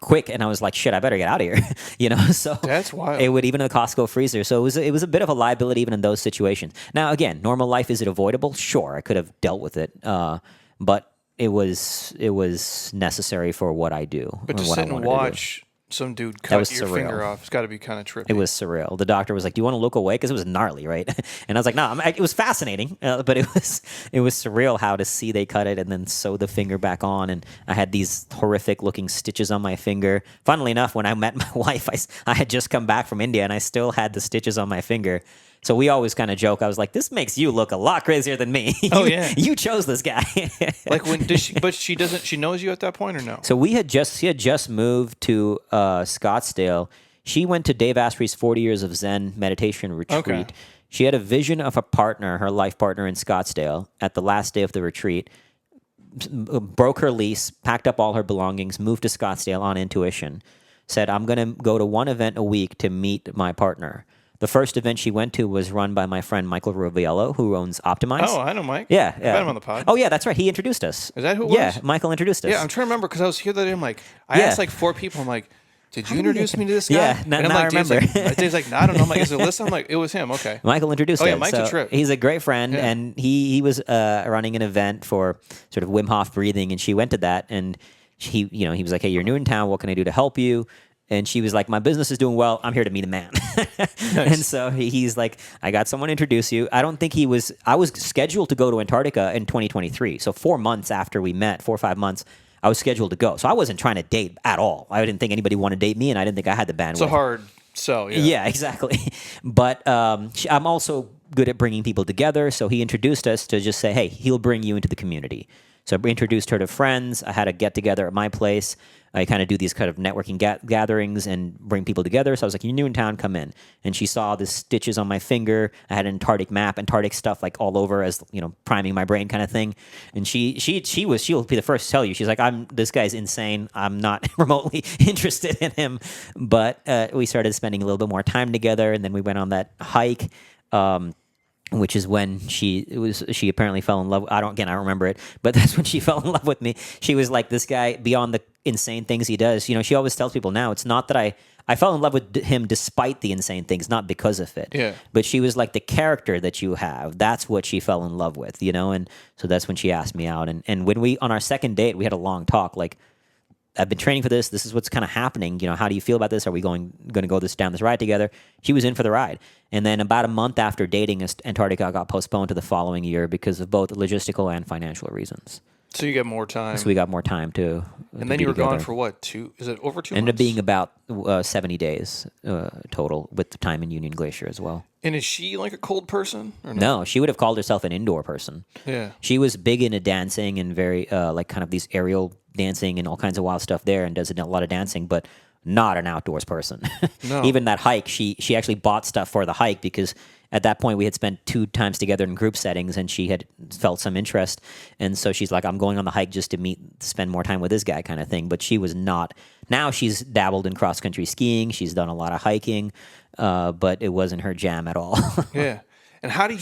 B: quick, and I was like, "Shit, I better get out of here." You know, so
A: That's wild.
B: It would even in the Costco freezer. So it was a bit of a liability even in those situations. Now, again, normal life, is it avoidable? Sure, I could have dealt with it, but it was necessary for what I do.
A: But to
B: what I
A: sit and
B: wanted to do.
A: watch some dude cut
B: was
A: your
B: surreal.
A: finger off, it's got to be kind of trippy.
B: It was surreal. The doctor was like, "Do you want to look away?" Because it was gnarly, right? And I was like, "No." It was fascinating, but it was surreal how to see they cut it and then sew the finger back on. And I had these horrific looking stitches on my finger. Funnily enough, when I met my wife, I had just come back from India and I still had the stitches on my finger. So we always kind of joke. I was like, "This makes you look a lot crazier than me."
A: Oh, yeah.
B: You chose this guy.
A: Like when does she? But she doesn't. She knows you at that point or no?
B: So she had just moved to Scottsdale. She went to Dave Asprey's 40 Years of Zen meditation retreat.
A: Okay.
B: She had a vision of a partner, her life partner in Scottsdale, at the last day of the retreat. Broke her lease, packed up all her belongings, moved to Scottsdale on intuition. Said, "I'm going to go to one event a week to meet my partner." The first event she went to was run by my friend Michael Roviello, who owns Optimize.
A: Oh, I know Mike.
B: Yeah,
A: I've
B: yeah.
A: had him on the pod.
B: Oh, yeah, that's right. He introduced us.
A: Is that who it
B: Yeah,
A: was?
B: Michael introduced us.
A: Yeah, I'm trying to remember because I was here the other day. I'm like, I asked like 4 people. I'm like, did you introduce me to this guy?
B: Yeah,
A: and I'm
B: now I
A: like, Dave's
B: remember.
A: like, Dave's like, no, I don't know. I'm like, is it Alyssa? I'm like, it was him. Okay.
B: Michael introduced
A: Oh, yeah,
B: us.
A: Mike's a trip.
B: He's a great friend,
A: Yeah.
B: and he was running an event for sort of Wim Hof breathing, and she went to that, and he was like, "Hey, you're new in town. What can I do to help you?" And she was like, "My business is doing well. I'm here to meet a man." And so he's like, "I got someone to introduce you." I don't think I was scheduled to go to Antarctica in 2023. So 4 months after we met, 4 or 5 months, I was scheduled to go. So I wasn't trying to date at all. I didn't think anybody wanted to date me, and I didn't think I had the bandwidth.
A: It's a hard sell. Yeah.
B: Yeah, exactly. But I'm also good at bringing people together. So he introduced us to just say, "Hey, he'll bring you into the community." So I introduced her to friends. I had a get together at my place. I kind of do these kind of networking gatherings and bring people together. So I was like, "You're new in town, come in." And she saw the stitches on my finger. I had an Antarctic map, Antarctic stuff like all over, as priming my brain kind of thing. And she'll be the first to tell you. She's like, "This guy's insane. I'm not remotely interested in him." But we started spending a little bit more time together, and then we went on that hike. Which is when she apparently fell in love. I don't remember it, but that's when she fell in love with me. She was like, "This guy, beyond the insane things he does." She always tells people now, it's not that I fell in love with him despite the insane things, not because of it.
A: Yeah.
B: But she was like, the character that you have, that's what she fell in love with, and so that's when she asked me out. And when on our second date, we had a long talk, like, "I've been training for this. This is what's kind of happening. How do you feel about this? Are we going to go down this ride together?" She was in for the ride. And then about a month after dating, Antarctica got postponed to the following year because of both logistical and financial reasons.
A: So you get more time.
B: So we got more time to.
A: And then you were gone for what? 2? Is it over 2 months?
B: Ended up being about 70 days total, with the time in Union Glacier as well.
A: And is she like a cold person? Or no?
B: No, she would have called herself an indoor person.
A: Yeah.
B: She was big into dancing and very like kind of these aerial dancing and all kinds of wild stuff there, and does a lot of dancing, but not an outdoors person.
A: No.
B: Even that hike, she actually bought stuff for the hike because at that point we had spent 2 times together in group settings, and she had felt some interest, and so she's like, "I'm going on the hike just to spend more time with this guy," kind of thing. But she was not. Now she's dabbled in cross country skiing. She's done a lot of hiking, but it wasn't her jam at all.
A: Yeah. And how do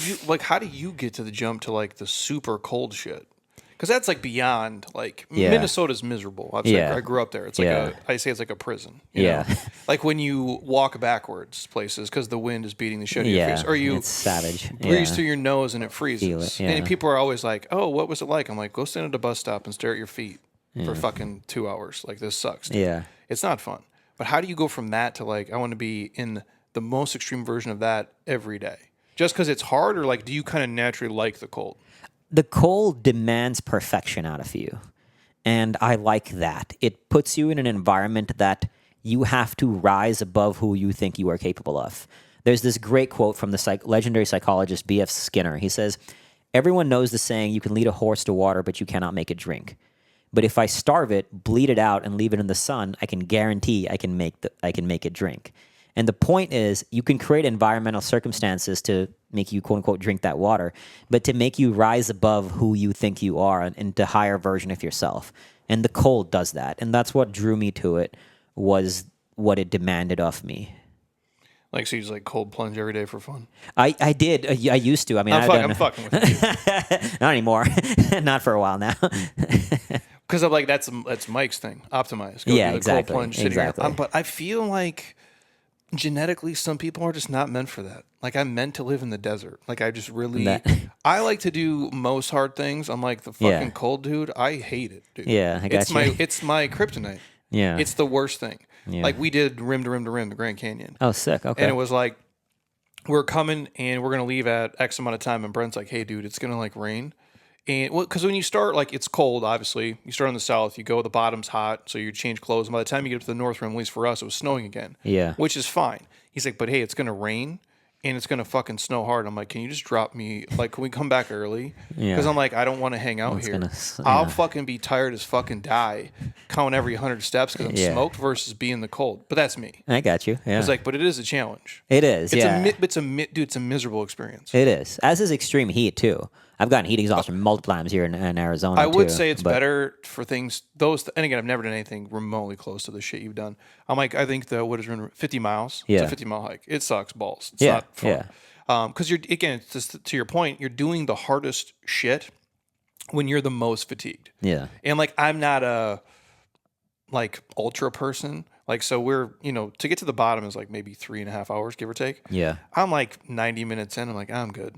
A: you get to the jump to like the super cold shit? Because that's like beyond, like,
B: Yeah.
A: Minnesota's miserable. I grew up there. It's like
B: Yeah.
A: I say it's like a prison.
B: Yeah.
A: know? Like when you walk backwards places because the wind is beating the shit out of your face. Or you
B: it's savage.
A: breeze
B: Yeah.
A: through your nose and it freezes.
B: Feel it, yeah.
A: And people are always like, "Oh, what was it like?" I'm like, "Go stand at a bus stop and stare at your feet for fucking 2 hours. Like, this sucks. Dude.
B: Yeah.
A: It's not fun." But how do you go from that to like, I want to be in the most extreme version of that every day? Just because it's hard, or like, do you kind of naturally like the cold?
B: The cold demands perfection out of you. And I like that. It puts you in an environment that you have to rise above who you think you are capable of. There's this great quote from the legendary psychologist B.F. Skinner. He says, "Everyone knows the saying, you can lead a horse to water, but you cannot make it drink." But if I starve it, bleed it out, and leave it in the sun, I can guarantee I can make it drink. And the point is, you can create environmental circumstances to make you, quote unquote, drink that water, but to make you rise above who you think you are and into a higher version of yourself. And the cold does that. And that's what drew me to it, was what it demanded of me.
A: Like, so you just like cold plunge every day for fun?
B: I did. I used to. I mean,
A: I'm fucking with you.
B: Not anymore. Not for a while now.
A: Because I'm like, that's Mike's thing. Optimize. Go do the
B: exactly.
A: Cold plunge
B: Exactly.
A: But I feel like genetically, some people are just not meant for that. Like, I'm meant to live in the desert. Like, I just really, I like to do most hard things. I'm like the fucking cold dude. I hate it, dude.
B: Yeah, I got you.
A: It's my kryptonite.
B: Yeah.
A: It's the worst thing.
B: Yeah.
A: Like, we did rim to rim to rim, the Grand Canyon.
B: Oh, sick. Okay.
A: And it was like, we're coming and we're going to leave at X amount of time. And Brent's like, hey, dude, it's going to like rain. And because when you start, like, it's cold, obviously. You start on the south, you go, the bottom's hot, so you change clothes. And by the time you get up to the north rim, at least for us, it was snowing again.
B: Yeah.
A: Which is fine. He's like, but hey, it's going to rain and it's going to fucking snow hard. I'm like, can you just drop me? Like, can we come back early?
B: Yeah.
A: Because I'm like, I don't want to hang out here. I'll fucking be tired as fucking die counting every 100 steps because I'm smoked versus being in the cold. But that's me.
B: I got you. Yeah.
A: It's like, but it is a challenge.
B: It is.
A: It's a miserable experience.
B: It is. As is extreme heat too. I've gotten heat exhaustion multiple times here in Arizona.
A: I would say it's better for things, and again, I've never done anything remotely close to the shit you've done. I'm like, I think 50 miles.
B: Yeah.
A: It's a 50-mile hike. It sucks balls. It's not fun.
B: Yeah.
A: Because you're, again, just to your point, you're doing the hardest shit when you're the most fatigued.
B: Yeah.
A: And like, I'm not a like ultra person. Like, so we're, to get to the bottom is like maybe 3.5 hours, give or take.
B: Yeah.
A: I'm like 90 minutes in. I'm like, I'm good.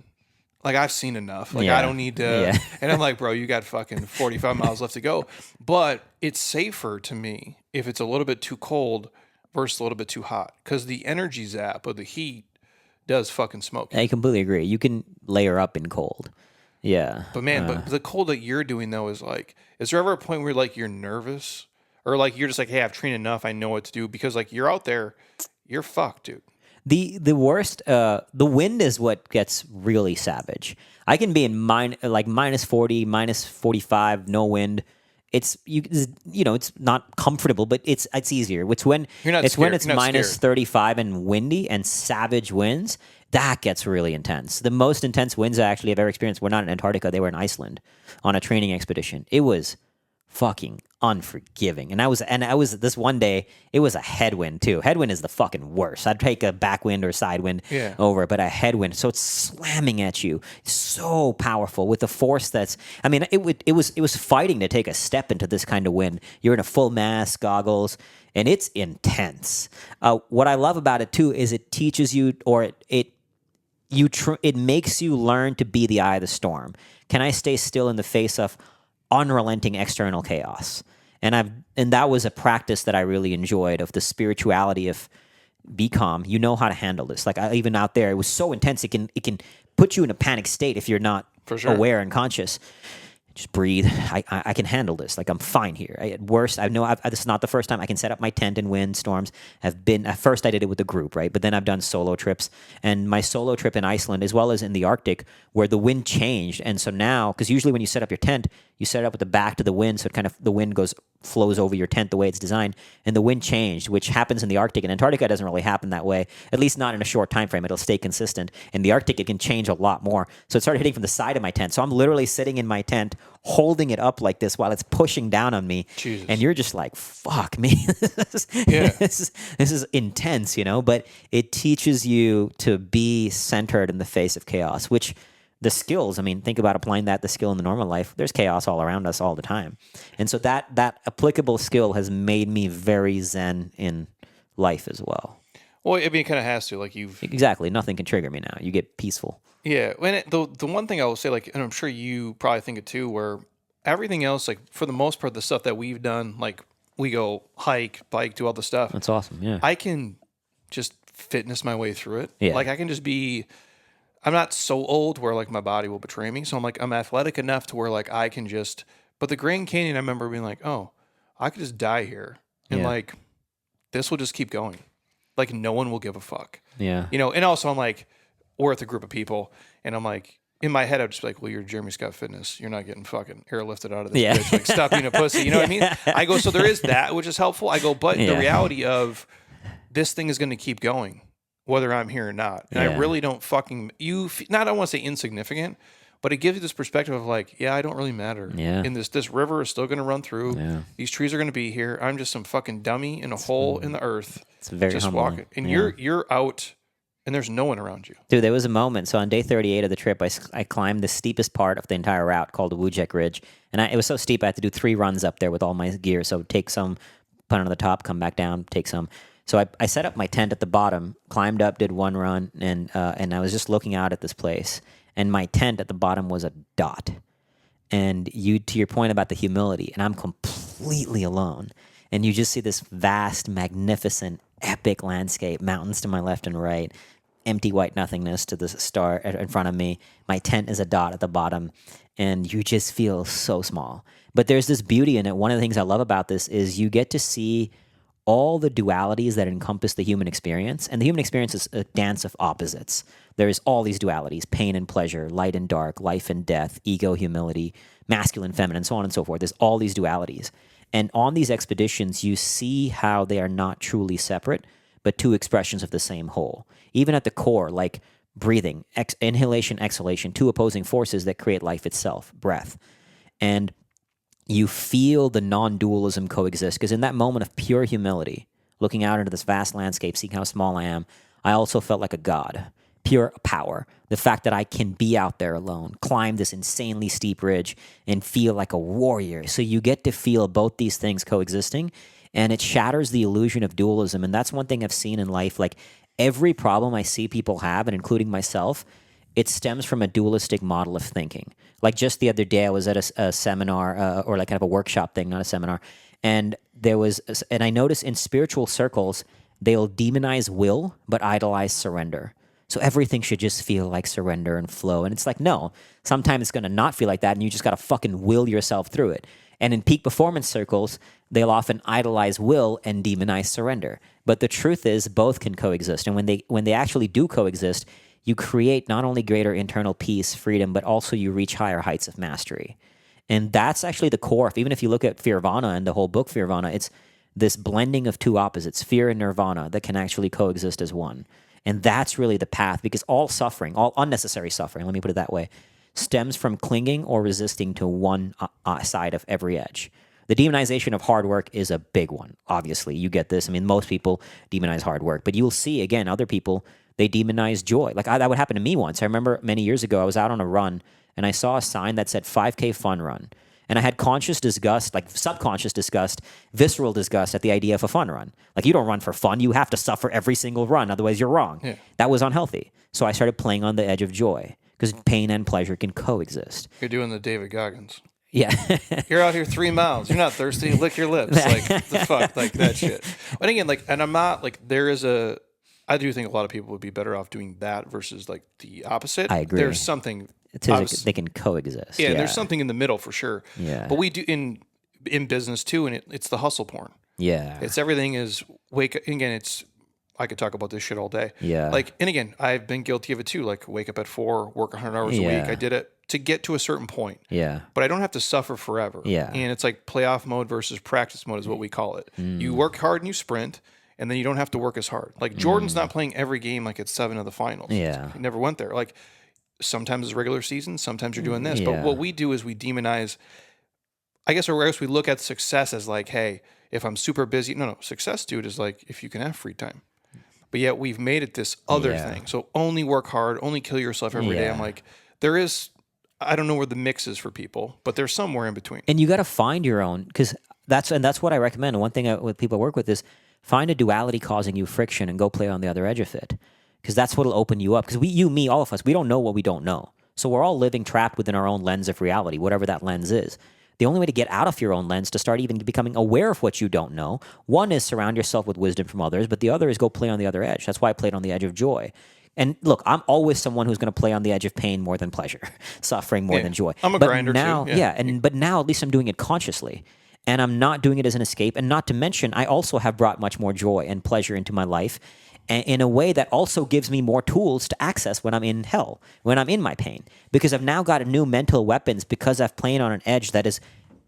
A: Like, I've seen enough. Like,
B: Yeah.
A: I don't need to.
B: Yeah.
A: And I'm like, bro, you got fucking 45 miles left to go. But it's safer to me if it's a little bit too cold versus a little bit too hot. Because the energy zap of the heat does fucking smoke.
B: I completely agree. You can layer up in cold. Yeah.
A: But man, but the cold that you're doing, though, is like, is there ever a point where like you're nervous? Or like you're just like, hey, I've trained enough. I know what to do. Because like you're out there, you're fucked, dude.
B: The worst, the wind is what gets really savage. I can be in minus 40, minus 45, no wind. It's it's not comfortable, but it's easier. It's when it's minus 35 and windy and savage winds that gets really intense. The most intense winds I actually have ever experienced were not in Antarctica; they were in Iceland on a training expedition. It was fucking unforgiving. And I was this one day, it was a headwind too. Headwind is the fucking worst. I'd take a backwind or sidewind over, but a headwind. So it's slamming at you. It's so powerful with the force that's, I mean, it was fighting to take a step into this kind of wind. You're in a full mask, goggles, and it's intense. What I love about it too is it teaches you, or it makes you learn to be the eye of the storm. Can I stay still in the face of unrelenting external chaos? And that was a practice that I really enjoyed, of the spirituality of be calm. You know how to handle this. Like, even out there, it was so intense. It can put you in a panic state if you're not aware and conscious. Just breathe. I can handle this. Like, I'm fine here. At worst, I know this is not the first time I can set up my tent in windstorms. At first I did it with a group, right? But then I've done solo trips, and my solo trip in Iceland, as well as in the Arctic, where the wind changed. And so now, because usually when you set up your tent, you set it up with the back to the wind, so it kind of, the wind flows over your tent the way it's designed, and the wind changed, which happens in the Arctic. In Antarctica, it doesn't really happen that way, at least not in a short time frame. It'll stay consistent. In the Arctic, it can change a lot more. So it started hitting from the side of my tent. So I'm literally sitting in my tent, holding it up like this while it's pushing down on me.
A: Jesus.
B: And you're just like, fuck me. This is intense, but it teaches you to be centered in the face of chaos, which the skills, I mean, think about applying the skill in the normal life. There's chaos all around us all the time. And so that applicable skill has made me very zen in life as well.
A: Well, I mean, it kind of has to. Like,
B: Exactly. Nothing can trigger me now. You get peaceful.
A: Yeah. The one thing I will say, like, and I'm sure you probably think it too, where everything else, like, for the most part, the stuff that we've done, like, we go hike, bike, do all the stuff.
B: That's awesome. Yeah.
A: I can just fitness my way through it.
B: Yeah.
A: Like, I can just be, I'm not so old where like my body will betray me. So I'm athletic enough to where like I can just, but the Grand Canyon, I remember being like, oh, I could just die here. And like, this will just keep going. Like, no one will give a fuck.
B: Yeah.
A: And also I'm like, we're with a group of people and I'm like, in my head, I'd just be like, well, you're Jeremy Scott Fitness. You're not getting fucking airlifted out of this
B: Yeah.
A: bitch. Like, stop being a pussy. You know what I mean? I go, so there is that, which is helpful. I go, but the reality of this thing is going to keep going, whether I'm here or not. And I really don't fucking, I don't want to say insignificant, but it gives you this perspective of like, yeah, I don't really matter.
B: Yeah.
A: In this river is still going to run through. Yeah. These trees are going to be here. I'm just some fucking dummy in a hole in the earth.
B: It's very
A: just
B: humbling.
A: walking. And you're out and there's no one around you.
B: Dude, there was a moment. So on day 38 of the trip, I climbed the steepest part of the entire route called the Wujek Ridge. And it was so steep, I had to do 3 runs up there with all my gear. So take some, put it on the top, come back down, take some. So I set up my tent at the bottom, climbed up, did 1 run, and I was just looking out at this place. And my tent at the bottom was a dot. And to your point about the humility, and I'm completely alone. And you just see this vast, magnificent, epic landscape, mountains to my left and right, empty white nothingness to the star in front of me. My tent is a dot at the bottom, and you just feel so small. But there's this beauty in it. One of the things I love about this is you get to see all the dualities that encompass the human experience. And the human experience is a dance of opposites. There's all these dualities, pain and pleasure, light and dark, life and death, ego, humility, masculine, feminine, so on and so forth. There's all these dualities. And on these expeditions, you see how they are not truly separate, but 2 expressions of the same whole. Even at the core, like breathing, inhalation, exhalation, 2 opposing forces that create life itself, breath. And you feel the non-dualism coexist, because in that moment of pure humility, looking out into this vast landscape, seeing how small I am, I also felt like a god. Pure power. The fact that I can be out there alone, climb this insanely steep ridge, and feel like a warrior. So you get to feel both these things coexisting, and it shatters the illusion of dualism. And that's one thing I've seen in life. Like every problem I see people have, and including myself, it stems from a dualistic model of thinking. Like just the other day, I was at a seminar or like kind of a workshop thing, not a seminar. And I noticed in spiritual circles, they'll demonize will, but idolize surrender. So everything should just feel like surrender and flow. And it's like, no, sometimes it's going to not feel like that. And you just got to fucking will yourself through it. And in peak performance circles, they'll often idolize will and demonize surrender. But the truth is both can coexist. And when they actually do coexist, you create not only greater internal peace, freedom, but also you reach higher heights of mastery. And that's actually the core. Even if you look at Fearvana and the whole book Fearvana, it's this blending of 2 opposites, fear and nirvana, that can actually coexist as one. And that's really the path, because all suffering, all unnecessary suffering, let me put it that way, stems from clinging or resisting to one side of every edge. The demonization of hard work is a big one. Obviously, you get this. I mean, most people demonize hard work, but you'll see, again, other people, they demonize joy. Like that would happen to me once. I remember many years ago, I was out on a run, and I saw a sign that said 5K fun run. And I had conscious disgust, like subconscious disgust, visceral disgust at the idea of a fun run. Like, you don't run for fun. You have to suffer every single run. Otherwise, you're wrong. Yeah. That was unhealthy. So I started playing on the edge of joy, because pain and pleasure can coexist.
A: You're doing the David Goggins.
B: Yeah.
A: You're out here 3 miles. You're not thirsty. Lick your lips. Like, the fuck? Like, that shit. But again, like, and I'm not, like, I do think a lot of people would be better off doing that versus, like, the opposite.
B: I agree.
A: There's something...
B: They can coexist.
A: Yeah, there's something in the middle for sure.
B: Yeah.
A: But we do in business too, and it's the hustle porn.
B: Yeah.
A: It's everything is again, I could talk about this shit all day.
B: Yeah.
A: Like, and again, I've been guilty of it too. Like, wake up at 4, work 100 hours a week. I did it to get to a certain point.
B: Yeah.
A: But I don't have to suffer forever.
B: Yeah.
A: And it's like playoff mode versus practice mode is what we call it. You work hard and you sprint, and then you don't have to work as hard. Like, Jordan's not playing every game like it's 7 of the finals.
B: Yeah.
A: He never went there. Like, sometimes it's regular season, sometimes you're doing this. Yeah. But what we do is we demonize, I guess we look at success as like, hey, if I'm super busy, no, success, dude, is like if you can have free time. But yet we've made it this other thing. So only work hard, only kill yourself every day. I'm like, I don't know where the mix is for people, but there's somewhere in between.
B: And you got to find your own, because that's what I recommend. And one thing with people I work with is find a duality causing you friction and go play on the other edge of it. Because that's what will open you up. Because all of us, we don't know what we don't know. So we're all living trapped within our own lens of reality, whatever that lens is. The only way to get out of your own lens, to start even becoming aware of what you don't know, one is surround yourself with wisdom from others, but the other is go play on the other edge. That's why I played on the edge of joy. And look, I'm always someone who's going to play on the edge of pain more than pleasure, suffering more than joy.
A: I'm a grinder
B: now,
A: too.
B: But now at least I'm doing it consciously. And I'm not doing it as an escape. And not to mention, I also have brought much more joy and pleasure into my life. and in a way that also gives me more tools to access when I'm in hell, when I'm in my pain, because I've now got new mental weapons because I've played on an edge that is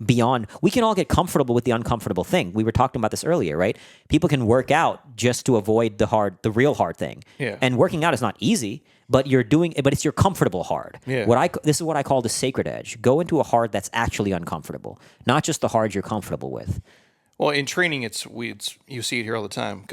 B: beyond. We can all get comfortable with the uncomfortable thing. We were talking about this earlier, right? People can work out just to avoid the real hard thing.
A: Yeah.
B: And working out is not easy, but it's your comfortable hard.
A: Yeah.
B: This is what I call the sacred edge. Go into a hard that's actually uncomfortable, not just the hard you're comfortable with.
A: Well, in training, you see it here all the time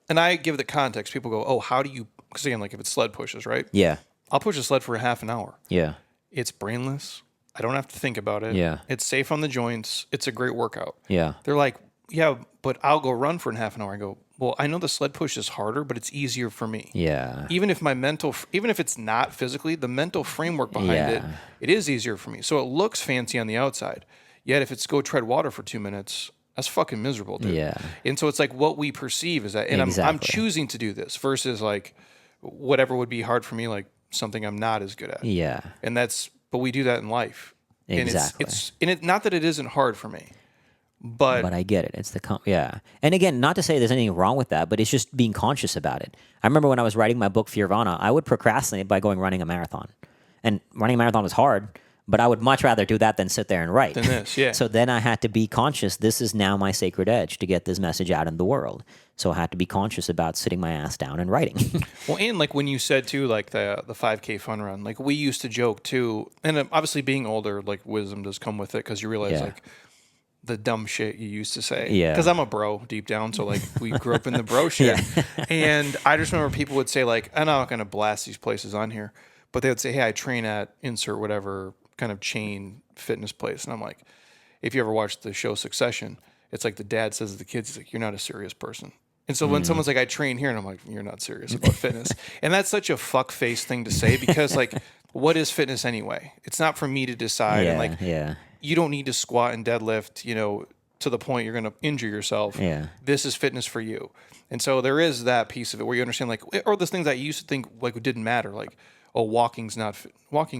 A: and I give the context. People go, "Oh, how do you?" Because again, like if it's sled pushes, right?
B: Yeah.
A: I'll push a sled for a half an hour.
B: Yeah.
A: It's brainless. I don't have to think about it.
B: Yeah.
A: It's safe on the joints. It's a great workout.
B: Yeah.
A: They're like, "Yeah, but I'll go run for a half an hour." I go, "Well, I know the sled push is harder, but it's easier for me."
B: Yeah.
A: Even if it's not physically, the mental framework behind it is easier for me. So it looks fancy on the outside. Yet if it's go tread water for 2 minutes, that's fucking miserable, dude.
B: Yeah.
A: And so it's like what we perceive is that, and I'm choosing to do this versus like whatever would be hard for me, like something I'm not as good at.
B: Yeah.
A: But we do that in life.
B: Exactly.
A: And not that it isn't hard for me, but
B: I get it. It's yeah. And again, not to say there's anything wrong with that, but it's just being conscious about it. I remember when I was writing my book Fearvana, I would procrastinate by running a marathon. And running a marathon was hard, but I would much rather do that than sit there and write.
A: Than this, yeah.
B: So then I had to be conscious. This is now my sacred edge to get this message out in the world. So I had to be conscious about sitting my ass down and writing.
A: Well, and like when you said too, like the 5K fun run, like we used to joke too, and obviously being older, like wisdom does come with it because you realize like the dumb shit you used to say.
B: Yeah.
A: Because I'm a bro deep down, so like we grew up in the bro shit. And I just remember people would say like, I'm not going to blast these places on here, but they would say, "Hey, I train at insert whatever kind of chain fitness place," and I'm like, if you ever watched the show Succession, it's like the dad says to the kids, he's like, "You're not a serious person." And so when someone's like, "I train here," and I'm like, "You're not serious about fitness." And that's such a fuck face thing to say because like, what is fitness anyway? It's not for me to decide.
B: Yeah,
A: and like, you don't need to squat and deadlift, to the point you're going to injure yourself.
B: Yeah.
A: This is fitness for you. And so there is that piece of it where you understand like, or those things that you used to think like didn't matter. Like, oh, walking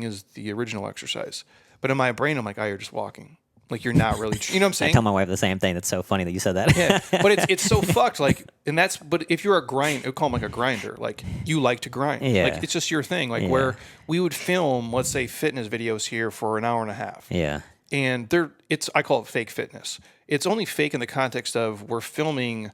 A: is the original exercise. But in my brain, I'm like, "Oh, you're just walking. Like you're not really, you know what I'm saying?"
B: I tell my wife the same thing. That's so funny that you said that.
A: Yeah, but it's so fucked. Like, but if you're I call them like a grinder. Like you like to grind.
B: Yeah.
A: Like it's just your thing. Like where we would film, let's say, fitness videos here for an hour and a half.
B: Yeah.
A: And I call it fake fitness. It's only fake in the context of we're filming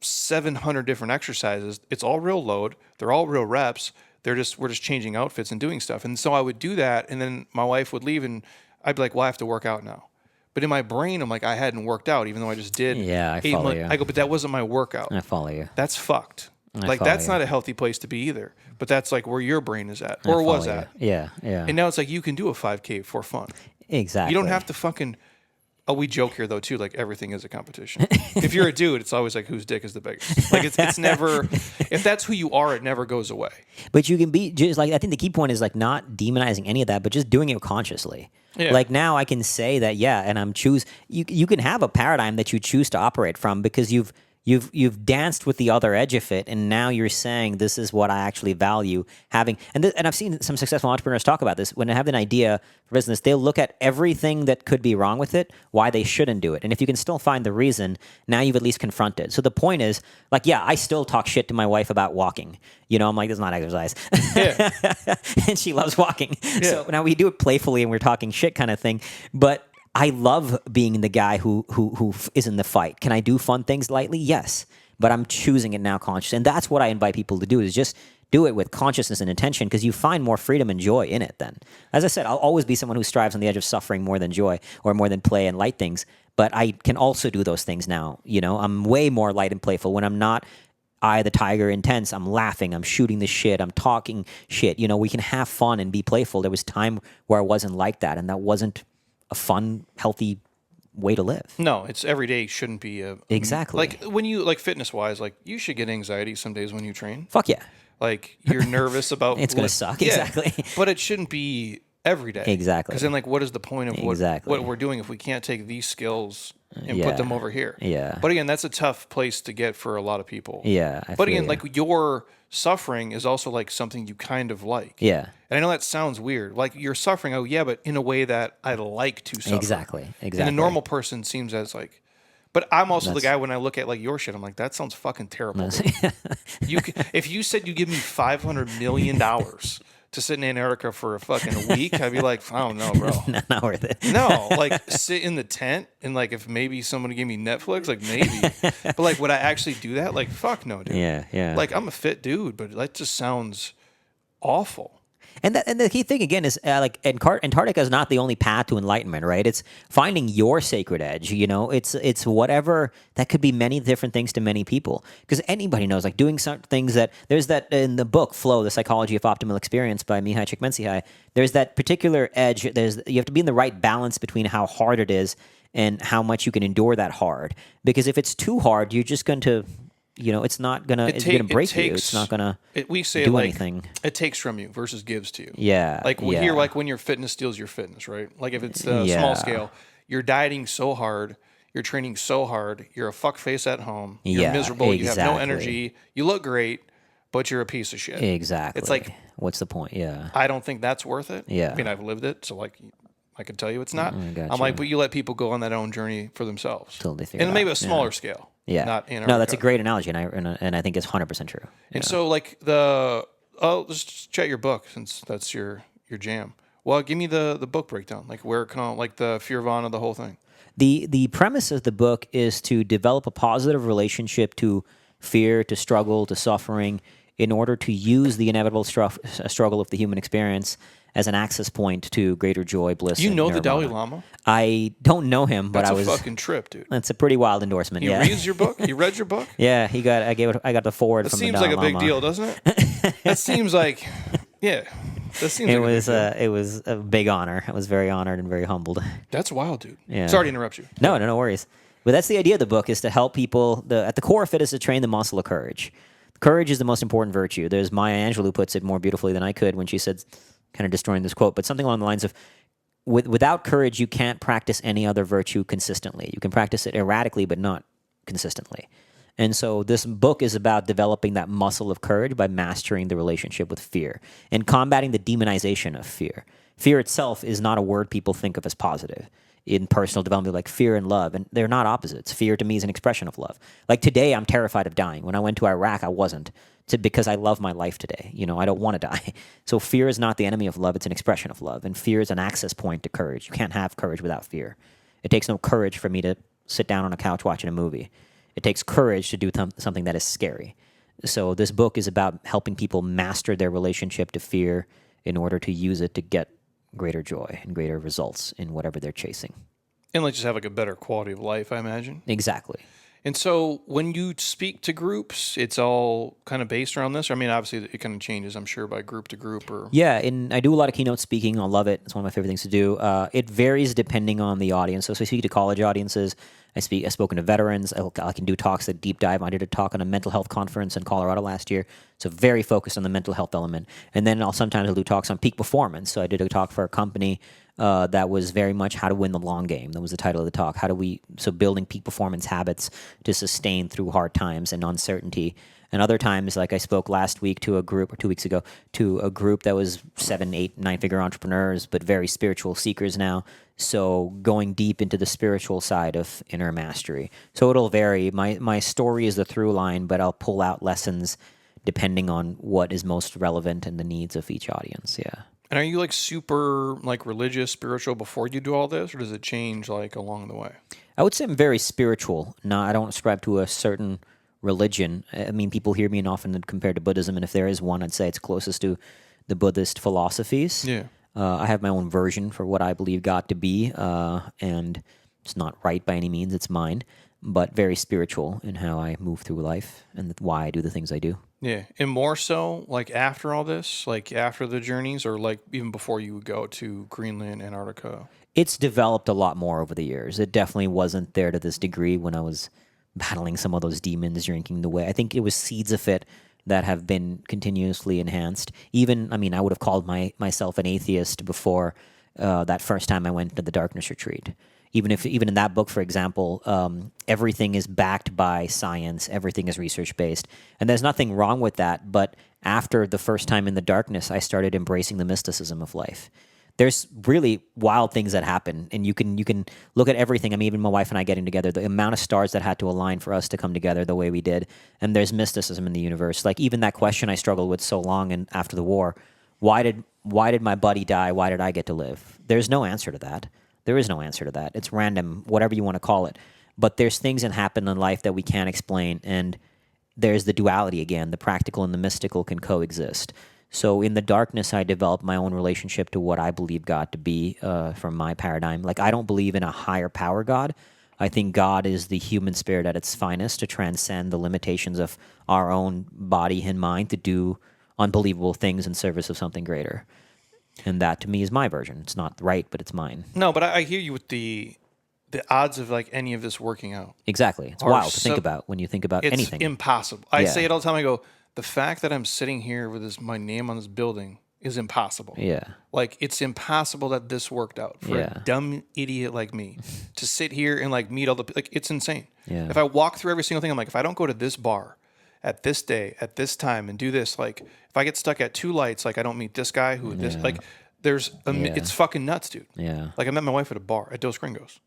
A: 700 different exercises. It's all real load. They're all real reps. We're just changing outfits and doing stuff. And so I would do that, and then my wife would leave, and I'd be like, "Well, I have to work out now." But in my brain, I'm like, I hadn't worked out, even though I just did.
B: Yeah, I follow you.
A: I go, but that wasn't my workout.
B: I follow you.
A: That's fucked. That's not a healthy place to be either. But that's like where your brain is at, or was at.
B: Yeah, yeah.
A: And now it's like you can do a 5K for fun.
B: Exactly.
A: You don't have to fucking. Oh, we joke here though too. Like everything is a competition. If you're a dude, it's always like whose dick is the biggest. Like it's never. If that's who you are, it never goes away.
B: But you can be just like, I think the key point is like not demonizing any of that, but just doing it consciously.
A: Yeah.
B: Like now I can say that, and you can have a paradigm that you choose to operate from because you've danced with the other edge of it, and now you're saying this is what I actually value having. And I've seen some successful entrepreneurs talk about this. When they have an idea for business, they'll look at everything that could be wrong with it, why they shouldn't do it. And if you can still find the reason, now you've at least confronted. So the point is, like, I still talk shit to my wife about walking. I'm like, this is not exercise.
A: Yeah.
B: And she loves walking.
A: Yeah.
B: So now we do it playfully and we're talking shit kind of thing. But I love being the guy who is in the fight. Can I do fun things lightly? Yes. But I'm choosing it now consciously. And that's what I invite people to do, is just do it with consciousness and intention, because you find more freedom and joy in it then. As I said, I'll always be someone who strives on the edge of suffering more than joy or more than play and light things. But I can also do those things now. I'm way more light and playful when I'm not Eye the Tiger intense. I'm laughing. I'm shooting the shit. I'm talking shit. We can have fun and be playful. There was time where I wasn't like that, and that wasn't a fun, healthy way to live.
A: No, it's every day shouldn't be
B: exactly
A: like when you like fitness wise, like you should get anxiety some days when you train.
B: Fuck yeah.
A: Like you're nervous about
B: it's gonna suck. Yeah, exactly.
A: But it shouldn't be every day.
B: Exactly.
A: Because then like what is the point of what we're doing if we can't take these skills and put them over here?
B: Yeah.
A: But again, that's a tough place to get for a lot of people.
B: Yeah.
A: But again, like your suffering is also like something you kind of like.
B: Yeah.
A: And I know that sounds weird. Like you're suffering, but in a way that I like to suffer.
B: Exactly.
A: And a normal person seems as like, But I'm also the guy when I look at like your shit, I'm like, that sounds fucking terrible. If you said you give me $500 million to sit in Antarctica for a fucking week, I'd be like, I don't know, bro.
B: Not worth it.
A: No, like sit in the tent and like if maybe somebody gave me Netflix, like maybe. But like would I actually do that? Like fuck no, dude.
B: Yeah.
A: Like I'm a fit dude, but that just sounds awful.
B: And the key thing again is Antarctica is not the only path to enlightenment, right? It's finding your sacred edge. You know, it's whatever that could be many different things to many people. Because anybody knows, like doing some things that there's that in the book Flow, the Psychology of Optimal Experience by Mihai Csikszentmihalyi. There's that particular edge. You have to be in the right balance between how hard it is and how much you can endure that hard. Because if it's too hard, you're just going to it's not gonna break you. It's not gonna do anything.
A: It takes from you versus gives to you.
B: Yeah.
A: Like here, like when your fitness steals your fitness, right? Like if it's the small scale, you're dieting so hard, you're training so hard, you're a fuckface at home, you're miserable, you have no energy, you look great, but you're a piece of shit.
B: Exactly.
A: It's like,
B: what's the point? Yeah.
A: I don't think that's worth it.
B: Yeah.
A: I mean, I've lived it, so like I can tell you it's not.
B: Gotcha.
A: I'm like, but you let people go on that own journey for themselves.
B: Till they figure it
A: and maybe
B: out.
A: a smaller scale.
B: Yeah.
A: Not Antarctica.
B: No, that's a great analogy, and I think it's 100% true.
A: And so like let's just chat your book since that's your jam. Well, give me the book breakdown, like where it come, like the fear of the whole thing.
B: The premise of the book is to develop a positive relationship to fear, to struggle, to suffering, in order to use the inevitable struggle of the human experience as an access point to greater joy, bliss.
A: You know
B: and
A: the
B: nirvana.
A: Dalai Lama?
B: I don't know him, but
A: That's
B: I was
A: a fucking trip, dude.
B: That's a pretty wild endorsement.
A: He
B: yeah.
A: reads your book? He read your book?
B: Yeah, I got the forward
A: That
B: from the
A: seems
B: Dalai
A: like a big
B: Lama.
A: deal, doesn't it? That seems like, yeah. That seems like a big deal.
B: It was a big honor. I was very honored and very humbled.
A: That's wild, dude.
B: Yeah.
A: Sorry to interrupt you.
B: No worries. But that's the idea of the book, is to help people. At the core of it is to train the muscle of courage. Courage is the most important virtue. There's Maya Angelou who puts it more beautifully than I could when she said, kind of destroying this quote, but something along the lines of, without courage, you can't practice any other virtue consistently. You can practice it erratically, but not consistently. And so this book is about developing that muscle of courage by mastering the relationship with fear and combating the demonization of fear. Fear itself is not a word people think of as positive. In personal development, like fear and love, and they're not opposites. Fear to me is an expression of love. Like today, I'm terrified of dying. When I went to Iraq, I wasn't, because I love my life today. You know, I don't want to die. So fear is not the enemy of love. It's an expression of love. And fear is an access point to courage. You can't have courage without fear. It takes no courage for me to sit down on a couch watching a movie. It takes courage to do something that is scary. So this book is about helping people master their relationship to fear in order to use it to get greater joy and greater results in whatever they're chasing.
A: And like just have like a better quality of life, I imagine.
B: Exactly.
A: And so when you speak to groups, it's all kind of based around this? I mean, obviously it kind of changes, I'm sure, by group to group. Or
B: Yeah, and I do a lot of keynote speaking. I love it. It's one of my favorite things to do. It varies depending on the audience. So I speak to college audiences. I've spoken to veterans. I can do talks that deep dive. I did a talk on a mental health conference in Colorado last year, so very focused on the mental health element. And then sometimes I'll do talks on peak performance. So I did a talk for a company that was very much how to win the long game. That was the title of the talk. Building peak performance habits to sustain through hard times and uncertainty. And other times, like I spoke last week to a group, or 2 weeks ago, to a group that was 7, 8, 9-figure entrepreneurs, but very spiritual seekers now. So going deep into the spiritual side of inner mastery. So it'll vary. My story is the through line, but I'll pull out lessons depending on what is most relevant and the needs of each audience. Yeah.
A: And are you like super like religious, spiritual before you do all this, or does it change like along the way?
B: I would say I'm very spiritual. No, I don't ascribe to a certain religion. I mean, people hear me and often compared to Buddhism, and if there is one, I'd say it's closest to the Buddhist philosophies.
A: Yeah.
B: I have my own version for what I believe God to be, and it's not right by any means, it's mine, but very spiritual in how I move through life and why I do the things I do.
A: Yeah. And more so like after all this, like after the journeys, or like even before you would go to Greenland, Antarctica?
B: It's developed a lot more over the years. It definitely wasn't there to this degree when I was battling some of those demons, drinking the way. I think it was seeds of it that have been continuously enhanced. Even, I mean, I would have called myself an atheist before that first time I went to the darkness retreat. Even in that book, for example, everything is backed by science, everything is research-based, and there's nothing wrong with that, but after the first time in the darkness, I started embracing the mysticism of life. there's really wild things that happen, and you can look at everything. I mean, even my wife and I getting together, the amount of stars that had to align for us to come together the way we did, and there's mysticism in the universe. Like even that question I struggled with so long and after the war, why did my buddy die? Why did I get to live? There's no answer to that. There is no answer to that. It's random, whatever you want to call it. But there's things that happen in life that we can't explain, and there's the duality again. The practical and the mystical can coexist. So in the darkness, I developed my own relationship to what I believe God to be from my paradigm. Like, I don't believe in a higher power God. I think God is the human spirit at its finest to transcend the limitations of our own body and mind to do unbelievable things in service of something greater. And that, to me, is my version. It's not right, but it's mine.
A: No, but I hear you with the odds of like any of this working out.
B: Exactly. It's wild to think about when you think about anything.
A: It's impossible. I say it all the time. I go, the fact that I'm sitting here with my name on this building is impossible.
B: Yeah.
A: Like, it's impossible that this worked out for a dumb idiot like me to sit here and like meet all the, like, it's insane.
B: Yeah.
A: If I walk through every single thing, I'm like, if I don't go to this bar at this day, at this time and do this, like if I get stuck at 2 lights, like I don't meet this guy who this, like there's, it's fucking nuts, dude.
B: Yeah.
A: Like I met my wife at a bar at Dos Gringos,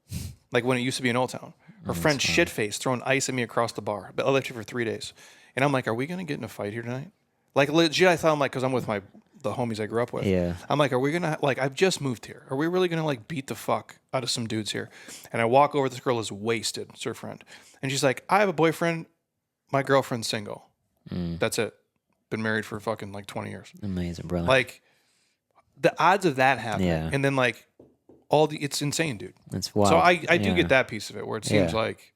A: like when it used to be in Old Town. Her friend shit-faced throwing ice at me across the bar. But I left her for 3 days. And I'm like, are we going to get in a fight here tonight? Like, legit, I thought, I'm like, because I'm with the homies I grew up with.
B: Yeah.
A: I'm like, are we going to, like, I've just moved here. Are we really going to, like, beat the fuck out of some dudes here? And I walk over, this girl is wasted. It's her friend. And she's like, I have a boyfriend. My girlfriend's single. That's it. Been married for fucking, like, 20 years.
B: Amazing, brother.
A: Like, the odds of that happening.
B: Yeah.
A: And then, like, it's insane, dude.
B: It's wild.
A: So I do get that piece of it where it seems like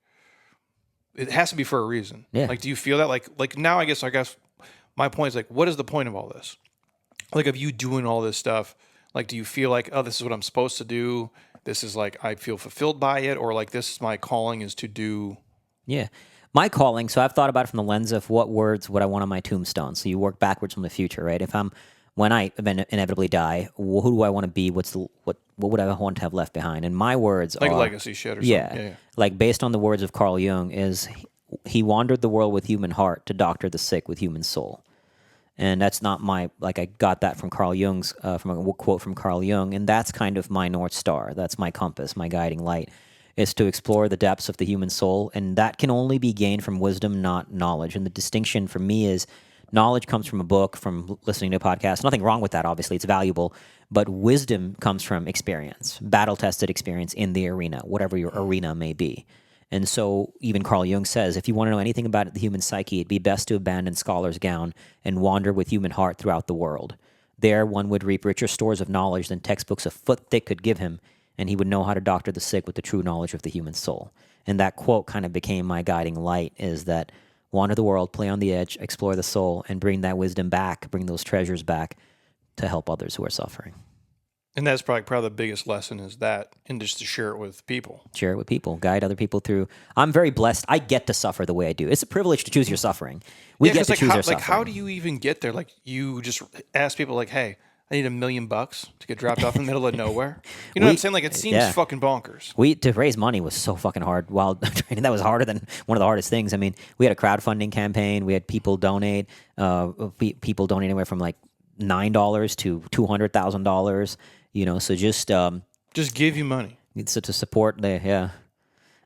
A: it has to be for a reason.
B: Yeah.
A: Like, do you feel that? Like now, I guess my point is like, what is the point of all this? Like, of you doing all this stuff, like, do you feel like, oh, this is what I'm supposed to do? This is like, I feel fulfilled by it, or like, this is my calling is to do.
B: Yeah. My calling, so I've thought about it from the lens of what words would I want on my tombstone. So you work backwards from the future, right? When I inevitably die, who do I want to be? What would I want to have left behind? And my words
A: like
B: are...
A: Like legacy shit or something.
B: Yeah. Like based on the words of Carl Jung is, he wandered the world with human heart to doctor the sick with human soul. And that's not I got that from Carl Jung's, from a quote from Carl Jung, and that's kind of my North Star. That's my compass, my guiding light, is to explore the depths of the human soul, and that can only be gained from wisdom, not knowledge. And the distinction for me is, knowledge comes from a book, from listening to a podcast. Nothing wrong with that, obviously. It's valuable. But wisdom comes from experience, battle-tested experience in the arena, whatever your arena may be. And so even Carl Jung says, if you want to know anything about the human psyche, it'd be best to abandon scholar's gown and wander with human heart throughout the world. There one would reap richer stores of knowledge than textbooks a foot thick could give him, and he would know how to doctor the sick with the true knowledge of the human soul. And that quote kind of became my guiding light, is that wander the world, play on the edge, explore the soul, and bring that wisdom back, bring those treasures back to help others who are suffering.
A: And that's probably the biggest lesson is that, and just to share it with people.
B: Share it with people, guide other people through. I'm very blessed. I get to suffer the way I do. It's a privilege to choose your suffering. We get to choose our suffering.
A: Like, how do you even get there? Like, you just ask people, like, hey, I need $1 million to get dropped off in the middle of nowhere. You know what I'm saying? Like, it seems fucking bonkers.
B: To raise money was so fucking hard while training. That was harder than one of the hardest things. I mean, we had a crowdfunding campaign. We had people donate. People donate anywhere from like $9 to $200,000. You know, so just
A: give you money.
B: So to support what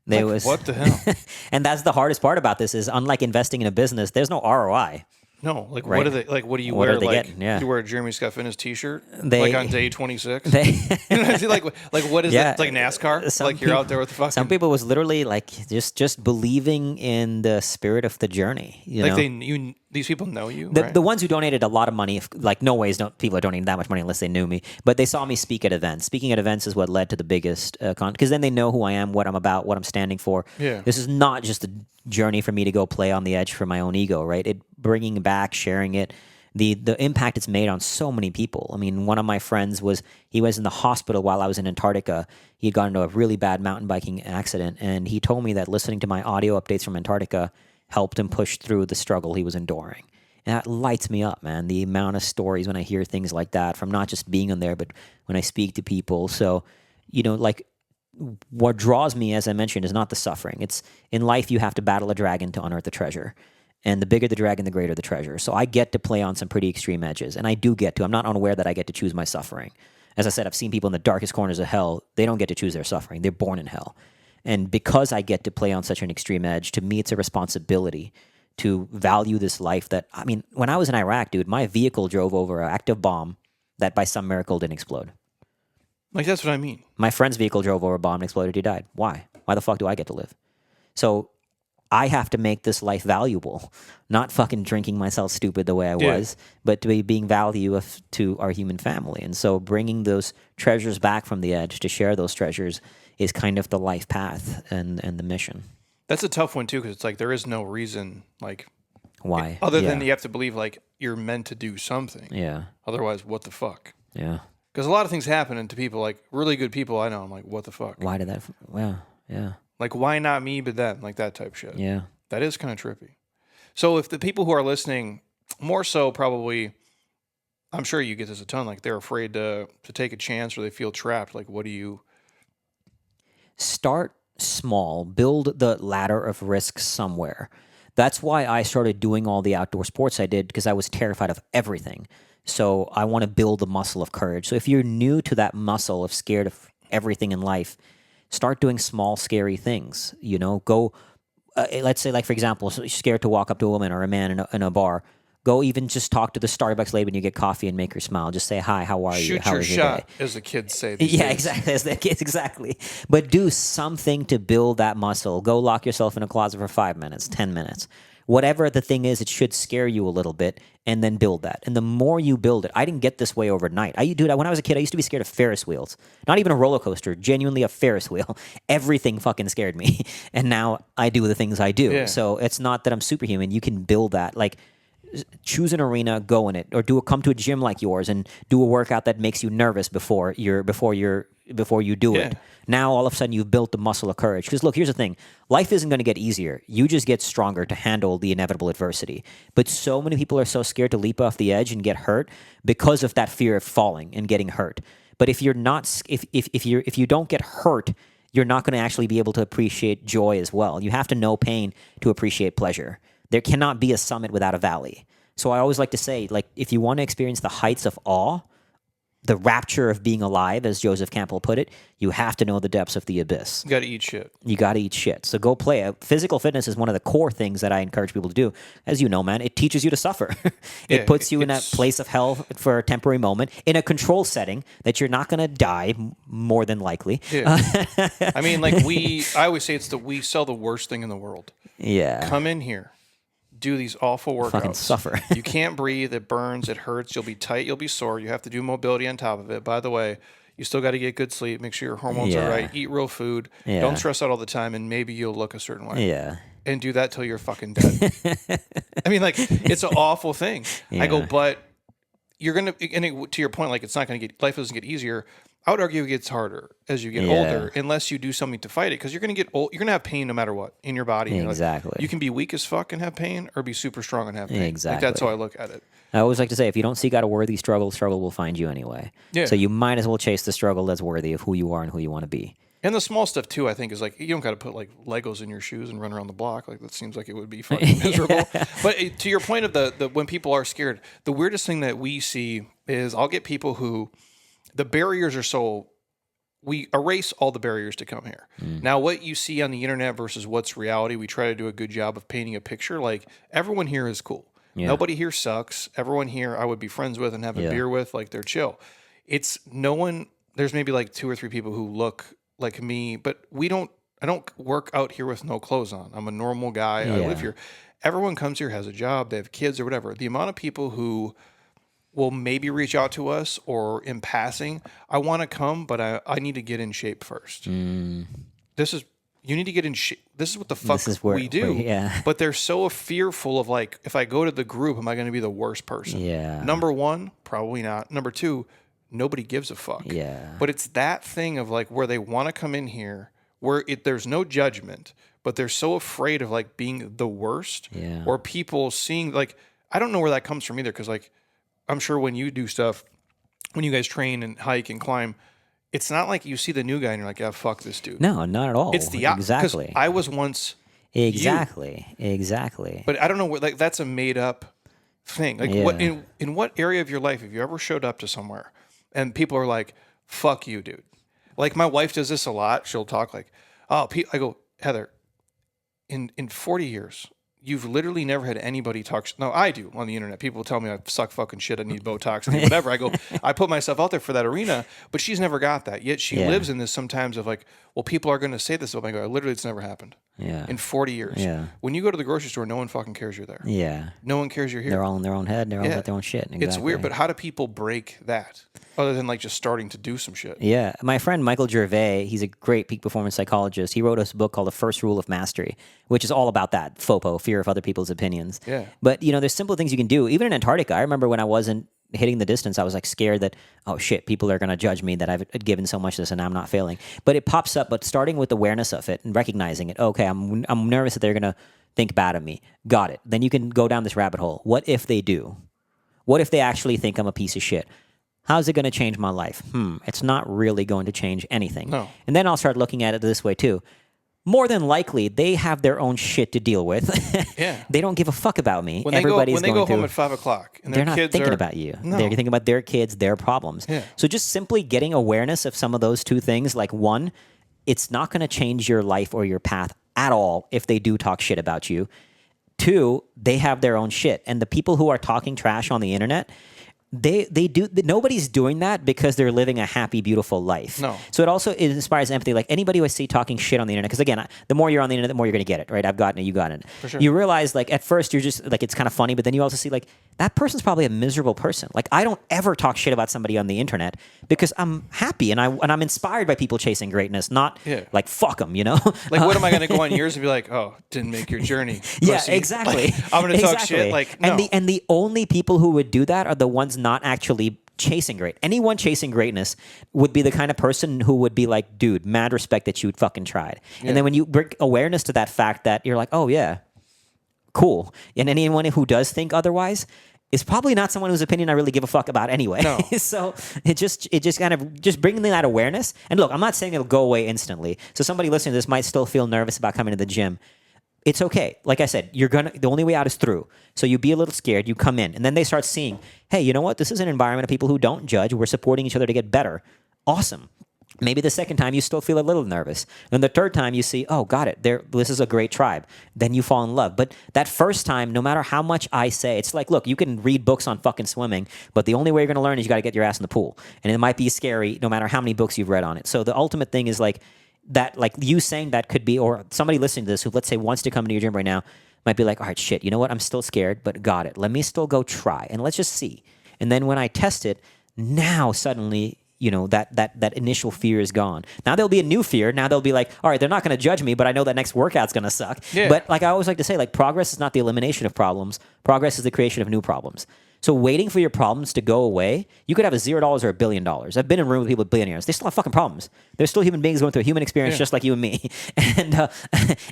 A: the hell?
B: And that's the hardest part about this is, unlike investing in a business, there's no ROI.
A: No, like
B: right.
A: What are they? Like, what do you
B: what
A: wear?
B: Are they
A: like,
B: getting? Yeah.
A: You wear a Jeremy Scott Fitness T-shirt, like on day 26. You know what I mean? Like what is that? It's like NASCAR. Like you're out there with the fucking.
B: Some people was literally like just believing in the spirit of the journey. You know?
A: These people know you.
B: The ones who donated a lot of money, like no ways, people are donating that much money unless they knew me. But they saw me speak at events. Speaking at events is what led to the biggest because then they know who I am, what I'm about, what I'm standing for.
A: Yeah.
B: This is not just a journey for me to go play on the edge for my own ego, right? Bringing back, sharing it, the impact it's made on so many people. I mean, one of my friends was in the hospital while I was in Antarctica. He had gotten into a really bad mountain biking accident, and he told me that listening to my audio updates from Antarctica helped him push through the struggle he was enduring. And that lights me up, man, the amount of stories when I hear things like that from not just being on there, but when I speak to people. So, like what draws me, as I mentioned, is not the suffering. It's in life you have to battle a dragon to unearth the treasure. And the bigger the dragon, the greater the treasure. So I get to play on some pretty extreme edges. And I do get to. I'm not unaware that I get to choose my suffering. As I said, I've seen people in the darkest corners of hell. They don't get to choose their suffering. They're born in hell. And because I get to play on such an extreme edge, to me, it's a responsibility to value this life that, I mean, when I was in Iraq, dude, my vehicle drove over an active bomb that by some miracle didn't explode.
A: Like, that's what I mean.
B: My friend's vehicle drove over a bomb and exploded. He died. Why? Why the fuck do I get to live? So I have to make this life valuable, not fucking drinking myself stupid the way I was, but to be being value to our human family. And so bringing those treasures back from the edge to share those treasures is kind of the life path and the mission.
A: That's a tough one, too, because it's like there is no reason, like...
B: Why?
A: Other than you have to believe, like, you're meant to do something.
B: Yeah.
A: Otherwise, what the fuck?
B: Yeah.
A: Because a lot of things happen to people, like, really good people I know, I'm like, what the fuck?
B: Why did that... Well, yeah.
A: Like, why not me, but them? Like, that type shit.
B: Yeah.
A: That is kind of trippy. So if the people who are listening, more so probably, I'm sure you get this a ton, like, they're afraid to take a chance or they feel trapped. Like, what do you...
B: Start small. Build the ladder of risk somewhere. That's why I started doing all the outdoor sports I did, because I was terrified of everything. So I want to build the muscle of courage. So if you're new to that muscle of scared of everything in life, start doing small, scary things. You know, go, let's say, like, for example, so you're scared to walk up to a woman or a man in a bar. Go even just talk to the Starbucks lady when you get coffee and make her smile. Just say, hi, how are you?
A: Shoot
B: how
A: your
B: is your
A: shot,
B: day?
A: as the kids say these
B: Yeah,
A: days.
B: exactly. As the kids, exactly. But do something to build that muscle. Go lock yourself in a closet for 5 minutes, 10 minutes. Whatever the thing is, it should scare you a little bit, and then build that. And the more you build it, I didn't get this way overnight. Dude, when I was a kid, I used to be scared of Ferris wheels. Not even a roller coaster, genuinely a Ferris wheel. Everything fucking scared me. And now I do the things I do.
A: Yeah.
B: So it's not that I'm superhuman. You can build that. Like, choose an arena, go in it, or come to a gym like yours and do a workout that makes you nervous before you do it. Now all of a sudden you've built the muscle of courage. Because look, here's the thing: life isn't going to get easier. You just get stronger to handle the inevitable adversity. But so many people are so scared to leap off the edge and get hurt because of that fear of falling and getting hurt. But if you're not, if you don't get hurt, you're not going to actually be able to appreciate joy as well. You have to know pain to appreciate pleasure. There cannot be a summit without a valley. So I always like to say, like, if you want to experience the heights of awe, the rapture of being alive, as Joseph Campbell put it, you have to know the depths of the abyss.
A: You got to eat shit.
B: You got to eat shit. So go play. Physical fitness is one of the core things that I encourage people to do. As you know, man, it teaches you to suffer. It puts you in that place of hell for a temporary moment, in a control setting that you're not going to die, more than likely.
A: Yeah. I mean, like, I always say we sell the worst thing in the world.
B: Yeah.
A: Come in here. Do these awful workouts.
B: Fucking suffer.
A: You can't breathe. It burns. It hurts. You'll be tight. You'll be sore. You have to do mobility on top of it. By the way, you still got to get good sleep. Make sure your hormones are right. Eat real food.
B: Yeah.
A: Don't stress out all the time, and maybe you'll look a certain way.
B: Yeah.
A: And do that till you're fucking dead. I mean, like, it's an awful thing.
B: Yeah.
A: I go, but you're going to, and to your point, like, it's not going to life doesn't get easier. I would argue it gets harder as you get older, unless you do something to fight it, because you're going to get old. You're going to have pain no matter what in your body.
B: Exactly.
A: Like, you can be weak as fuck and have pain, or be super strong and have pain.
B: Exactly.
A: Like, that's how I look at it.
B: I always like to say, if you don't seek out a worthy struggle, struggle will find you anyway.
A: Yeah.
B: So you might as well chase the struggle that's worthy of who you are and who you want to be.
A: And the small stuff too, I think, is like, you don't got to put like Legos in your shoes and run around the block. Like, that seems like it would be fucking miserable. But to your point of the when people are scared, the weirdest thing that we see is I'll get people who the barriers are so. We erase all the barriers to come here. Now, what you see on the internet versus what's reality, we try to do a good job of painting a picture. Like, everyone here is cool. Yeah. Nobody here sucks. Everyone here I would be friends with and have a beer with. Like, they're chill. It's no one. There's maybe like 2 or 3 people who look like me, but I don't work out here with no clothes on. I'm a normal guy. I live here. Everyone comes here, has a job, they have kids or whatever. The amount of people who will maybe reach out to us or in passing, I want to come, but I need to get in shape first. You need to get in shape. This is what the fuck we do. But they're so fearful of, like, if I go to the group, am I going to be the worst person?
B: Yeah.
A: Number one, probably not. Number two, nobody gives a fuck.
B: Yeah.
A: But it's that thing of, like, where they want to come in here, where there's no judgment, but they're so afraid of, like, being the worst.
B: Yeah.
A: Or people seeing, like, I don't know where that comes from either, because, like, I'm sure when you do stuff, when you guys train and hike and climb, it's not like you see the new guy and you're like, yeah, fuck this dude.
B: No, not at all.
A: It's the
B: exactly.
A: Because I was once
B: exactly.
A: But I don't know, like, that's a made up thing. Like, what in what area of your life have you ever showed up to somewhere And people are like, fuck you, dude. Like my wife does this a lot. She'll talk like, oh, I go, Heather, in 40 years, you've literally never had anybody talk. No, I do on the internet. People tell me I suck fucking shit. I need Botox, I need whatever. I go, I put myself out there for that arena, but she's never got that. Yet she lives in this sometimes of like, well, people are going to say this. I go, literally, it's never happened.
B: Yeah.
A: In 40 years.
B: Yeah.
A: When you go to the grocery store, no one fucking cares you're there.
B: Yeah.
A: No one cares you're here.
B: They're all in their own head. They're all about their own shit. Exactly.
A: It's weird, but how do people break that other than like just starting to do some shit?
B: Yeah. My friend Michael Gervais, he's a great peak performance psychologist. He wrote us a book called The First Rule of Mastery, which is all about that, FOPO, fear of other people's opinions.
A: Yeah.
B: But, you know, there's simple things you can do. Even in Antarctica, I remember when I wasn't hitting the distance, I was like scared that, oh shit, people are going to judge me that I've given so much this and I'm not failing. But it pops up, but starting with awareness of it and recognizing it. Okay, I'm nervous that they're going to think bad of me. Got it. Then you can go down this rabbit hole. What if they do? What if they actually think I'm a piece of shit? How's it going to change my life? It's not really going to change anything.
A: No.
B: And then I'll start looking at it this way too. More than likely, they have their own shit to deal with.
A: Yeah.
B: They don't give a fuck about me.
A: When they go home at 5 o'clock and their
B: they're not
A: kids
B: thinking
A: are,
B: about you.
A: No.
B: They're thinking about their kids, their problems.
A: Yeah.
B: So just simply getting awareness of some of those two things, like one, it's not going to change your life or your path at all if they do talk shit about you. Two, they have their own shit. And the people who are talking trash on the internet, they do. Nobody's doing that because they're living a happy, beautiful life.
A: No.
B: So it inspires empathy. Like anybody who I see talking shit on the internet, because again, the more you're on the internet, the more you're going to get it, right? I've gotten it, you got it.
A: For sure.
B: You realize, like at first, you're just like it's kind of funny, but then you also see like that person's probably a miserable person. Like I don't ever talk shit about somebody on the internet because I'm happy and I'm inspired by people chasing greatness, not like fuck them, you know.
A: Like what am I going to go on yours and be like, oh, didn't make your journey?
B: Yeah,
A: pussy.
B: exactly.
A: Like, I'm going to talk shit. Like no.
B: And the only people who would do that are the ones not actually chasing great. Anyone chasing greatness would be the kind of person who would be like, dude, mad respect that you fucking tried. Yeah. And then when you bring awareness to that fact that you're like, oh yeah, cool. And anyone who does think otherwise is probably not someone whose opinion I really give a fuck about anyway. No. So it just kind of just bringing that awareness. And look, I'm not saying it'll go away instantly. So somebody listening to this might still feel nervous about coming to the gym. It's okay. Like I said, the only way out is through. So you be a little scared, you come in, and then they start seeing, hey, you know what? This is an environment of people who don't judge. We're supporting each other to get better. Awesome. Maybe the second time you still feel a little nervous. And the third time you see, oh, got it. This is a great tribe. Then you fall in love. But that first time, no matter how much I say, it's like, look, you can read books on fucking swimming, but the only way you're going to learn is you got to get your ass in the pool. And it might be scary no matter how many books you've read on it. So the ultimate thing is like, that like you saying that could be, or somebody listening to this who let's say wants to come into your gym right now might be like, all right, shit, you know what? I'm still scared, but got it. Let me still go try and let's just see. And then when I test it, now suddenly, you know, that initial fear is gone. Now there'll be a new fear. Now they'll be like, all right, they're not going to judge me, but I know that next workout's going to suck. Yeah. But like I always like to say, like progress is not the elimination of problems. Progress is the creation of new problems. So waiting for your problems to go away, you could have $0 or $1 billion. I've been in a room with people with billionaires. They still have fucking problems. They're still human beings going through a human experience just like you and me.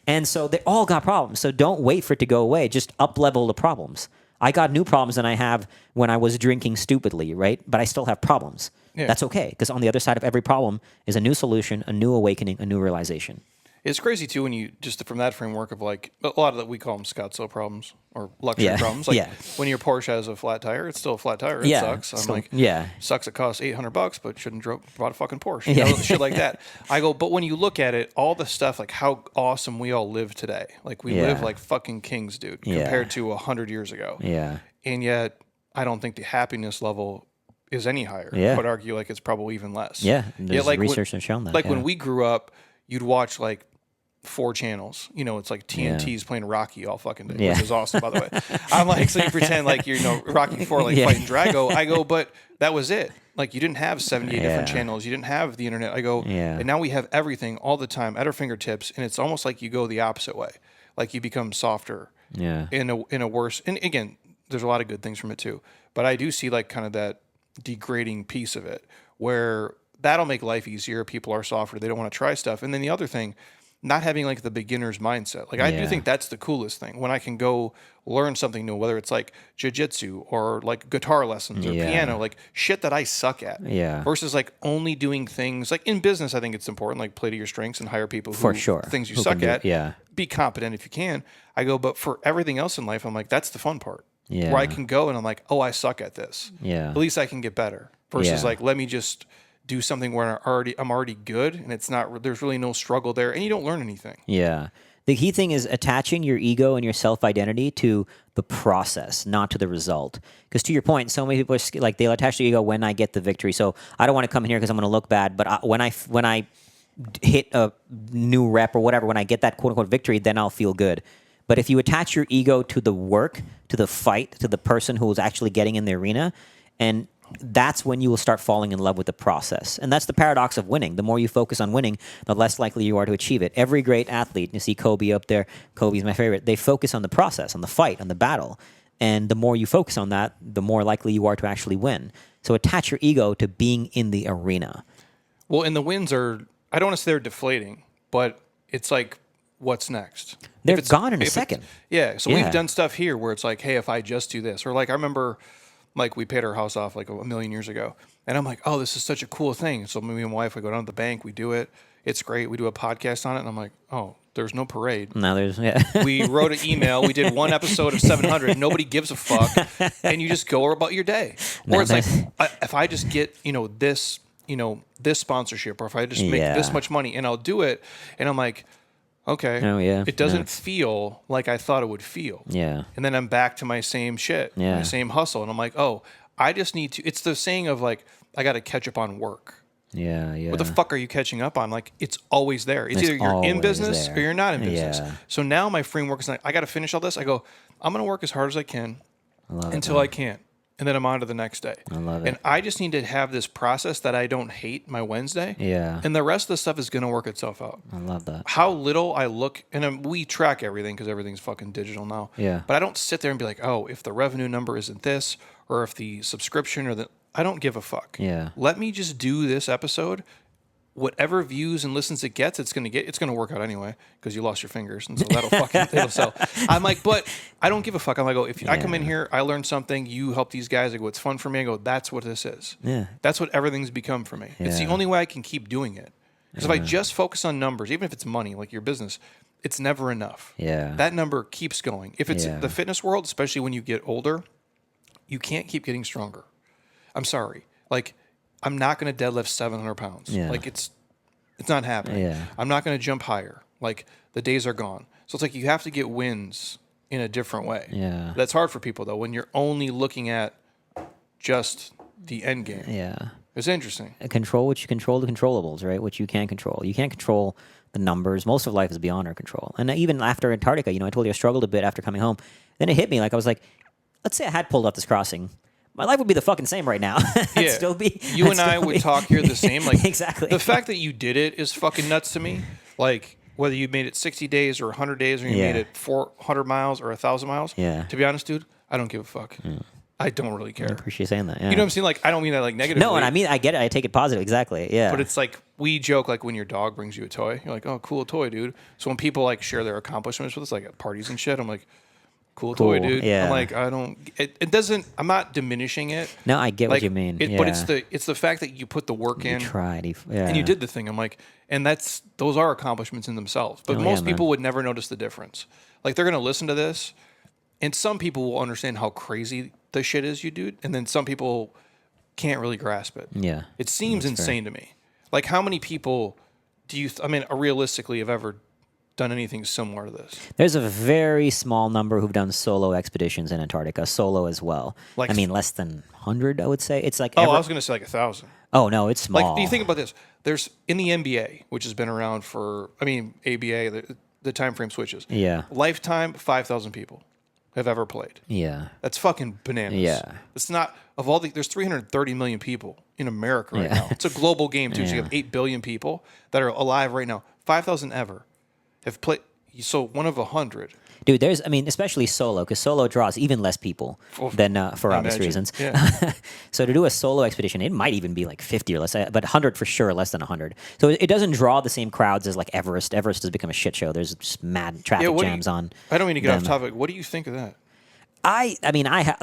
B: And so they all got problems. So don't wait for it to go away. Just up-level the problems. I got new problems than I have when I was drinking stupidly, right? But I still have problems. Yeah. That's okay, because on the other side of every problem is a new solution, a new awakening, a new realization.
A: It's crazy, too, when you, just from that framework of like, a lot of that we call them Scottsdale problems or luxury problems. Like when your Porsche has a flat tire, it's still a flat tire. It sucks. I'm like, sucks it costs $800, but shouldn't have bought a fucking Porsche. You know, shit like that. I go, but when you look at it, all the stuff, like how awesome we all live today. Like we live like fucking kings, dude, compared to 100 years ago.
B: Yeah.
A: And yet, I don't think the happiness level is any higher. I would argue like it's probably even less.
B: Yeah, there's research has shown that.
A: Like when we grew up, you'd watch like 4 channels. You know, it's like TNT's playing Rocky all fucking day, which is awesome, by the way. I'm like, so you pretend like you're, Rocky 4, like fighting Drago. I go, but that was it. Like you didn't have 78 different channels. You didn't have the internet. I go, and now we have everything all the time at our fingertips. And it's almost like you go the opposite way. Like you become softer in a worse, and again, there's a lot of good things from it too. But I do see like kind of that degrading piece of it where that'll make life easier. People are softer. They don't want to try stuff. And then the other thing, not having like the beginner's mindset. Like I do think that's the coolest thing when I can go learn something new, whether it's like jiu-jitsu or like guitar lessons or piano, like shit that I suck at versus like only doing things like in business. I think it's important, like play to your strengths and hire people who things you suck at, be competent if you can. I go, but for everything else in life, I'm like, that's the fun part where I can go and I'm like, oh, I suck at this. At least I can get better. versus
B: Yeah.
A: like, let me just do something where I'm already good, and it's not. There's really no struggle there, and you don't learn anything.
B: Yeah. The key thing is attaching your ego and your self-identity to the process, not to the result. Because to your point, so many people are like they'll attach their ego when I get the victory. So I don't want to come in here because I'm going to look bad. But when I hit a new rep or whatever, when I get that quote unquote victory, then I'll feel good. But if you attach your ego to the work, to the fight, to the person who is actually getting in the arena, and that's when you will start falling in love with the process. And that's the paradox of winning. The more you focus on winning, the less likely you are to achieve it. Every great athlete, you see Kobe up there, Kobe's my favorite, they focus on the process, on the fight, on the battle. And the more you focus on that, the more likely you are to actually win. So attach your ego to being in the arena.
A: Well, and the wins are, I don't want to say they're deflating, but it's like, what's next?
B: They're gone in a second.
A: Yeah. So we've done stuff here where it's like, hey, if I just do this, or like I remember, like we paid our house off like a million years ago, and I'm like, oh, this is such a cool thing. So me and my wife, we go down to the bank, we do it. It's great. We do a podcast on it, and I'm like, oh, there's no parade.
B: Now there's
A: We wrote an email. We did one episode of 700. Nobody gives a fuck, and you just go about your day. Or it's like, if I just get this sponsorship, or if I just make this much money, and I'll do it, and I'm like, okay.
B: Oh, yeah.
A: It doesn't feel like I thought it would feel.
B: Yeah.
A: And then I'm back to my same shit,
B: Yeah.
A: my same hustle. And I'm like, oh, I just need to. It's the saying of like, I got to catch up on work.
B: Yeah.
A: What the fuck are you catching up on? Like, it's always there. It's either you're in business or you're not in business.
B: Yeah.
A: So now my framework is like, I got to finish all this. I go, I'm going to work as hard as I can until I can't. And then I'm on to the next day.
B: I love it.
A: And I just need to have this process that I don't hate my Wednesday.
B: Yeah.
A: And the rest of the stuff is going to work itself out.
B: I love that.
A: How little I look, and we track everything because everything's fucking digital now.
B: Yeah.
A: But I don't sit there and be like, oh, if the revenue number isn't this, or if the subscription or I don't give a fuck.
B: Yeah.
A: Let me just do this episode. Whatever views and listens it gets, it's going to work out anyway because you lost your fingers, and so it'll sell. I'm like, but I don't give a fuck. I'm like, oh, if I come in here, I learn something, you help these guys. I go, it's fun for me. I go, that's what this is.
B: Yeah.
A: That's what everything's become for me. It's the only way I can keep doing it. Because if I just focus on numbers, even if it's money, like your business, it's never enough.
B: Yeah.
A: That number keeps going. If it's the fitness world, especially when you get older, you can't keep getting stronger. I'm sorry. Like, I'm not going to deadlift 700 pounds.
B: Yeah.
A: Like, it's not happening.
B: Yeah.
A: I'm not going to jump higher. Like, the days are gone. So it's like you have to get wins in a different way.
B: Yeah.
A: That's hard for people, though, when you're only looking at just the end game.
B: Yeah.
A: It's interesting.
B: Control what you control, the controllables, right? What you can control. You can't control the numbers. Most of life is beyond our control. And even after Antarctica, I told you I struggled a bit after coming home. Then it hit me. Like, I was like, let's say I had pulled up this crossing. My life would be the fucking same right now.
A: Yeah.
B: Still be.
A: You and I would talk here the same. Like,
B: exactly.
A: The fact that you did it is fucking nuts to me. Like, whether you made it 60 days or 100 days, or you made it 400 miles or 1,000 miles.
B: Yeah.
A: To be honest, dude, I don't give a fuck. I don't really care.
B: I appreciate saying that. Yeah.
A: You know what I'm saying? Like, I don't mean that like negatively.
B: No, and I get it. I take it positive. Exactly. Yeah.
A: But it's like, we joke like when your dog brings you a toy, you're like, oh, cool toy, dude. So when people like share their accomplishments with us, like at parties and shit, I'm like, cool toy, dude.
B: Yeah.
A: I'm like, it doesn't, I'm not diminishing it.
B: No, I get
A: like,
B: what you mean.
A: But it's the fact that you put the work in.
B: You tried.
A: And you did the thing. I'm like, and those are accomplishments in themselves. But most people would never notice the difference. Like, they're going to listen to this, and some people will understand how crazy the shit is you do, and then some people can't really grasp it.
B: Yeah.
A: It seems insane to me. Like, how many people do you, realistically have ever done anything similar to this?
B: There's a very small number who've done solo expeditions in Antarctica, solo as well.
A: Like,
B: less than 100, I would say. It's like...
A: I was going to say like 1,000.
B: Oh, no, it's small.
A: Like, do you think about this? There's, in the NBA, which has been around for, ABA, the time frame switches.
B: Yeah.
A: Lifetime, 5,000 people have ever played.
B: Yeah.
A: That's fucking bananas.
B: Yeah.
A: It's not, there's 330 million people in America right now. It's a global game, too. So you have 8 billion people that are alive right now. 5,000 ever have played. So one of 100.
B: Dude, there's, especially solo, because solo draws even less people than for obvious reasons.
A: Yeah.
B: So to do a solo expedition, it might even be like 50 or less, but 100 for sure, less than 100. So it doesn't draw the same crowds as like Everest. Everest has become a shit show. There's just mad traffic jams on.
A: I don't mean to get off topic. What do you think of that?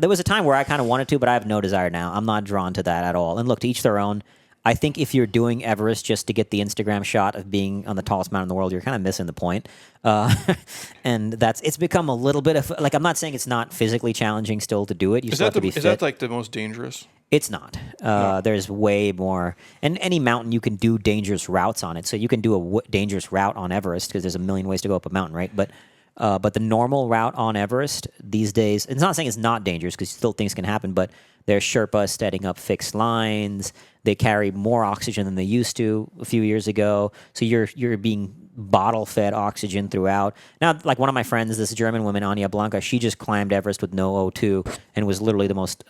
B: There was a time where I kind of wanted to, but I have no desire now. I'm not drawn to that at all. And look, to each their own. I think if you're doing Everest just to get the Instagram shot of being on the tallest mountain in the world, you're kind of missing the point. And it's become a little bit of, like, I'm not saying it's not physically challenging still to do it. You still have to be fit.
A: Is that like the most dangerous?
B: It's not. There's way more. And any mountain, you can do dangerous routes on it. So you can do a dangerous route on Everest because there's a million ways to go up a mountain, right? But the normal route on Everest these days, it's not saying it's not dangerous because still things can happen, but there's Sherpas setting up fixed lines. They carry more oxygen than they used to a few years ago. So you're being bottle-fed oxygen throughout. Now, like one of my friends, this German woman, Anya Blanca, she just climbed Everest with no O2 and was literally the most,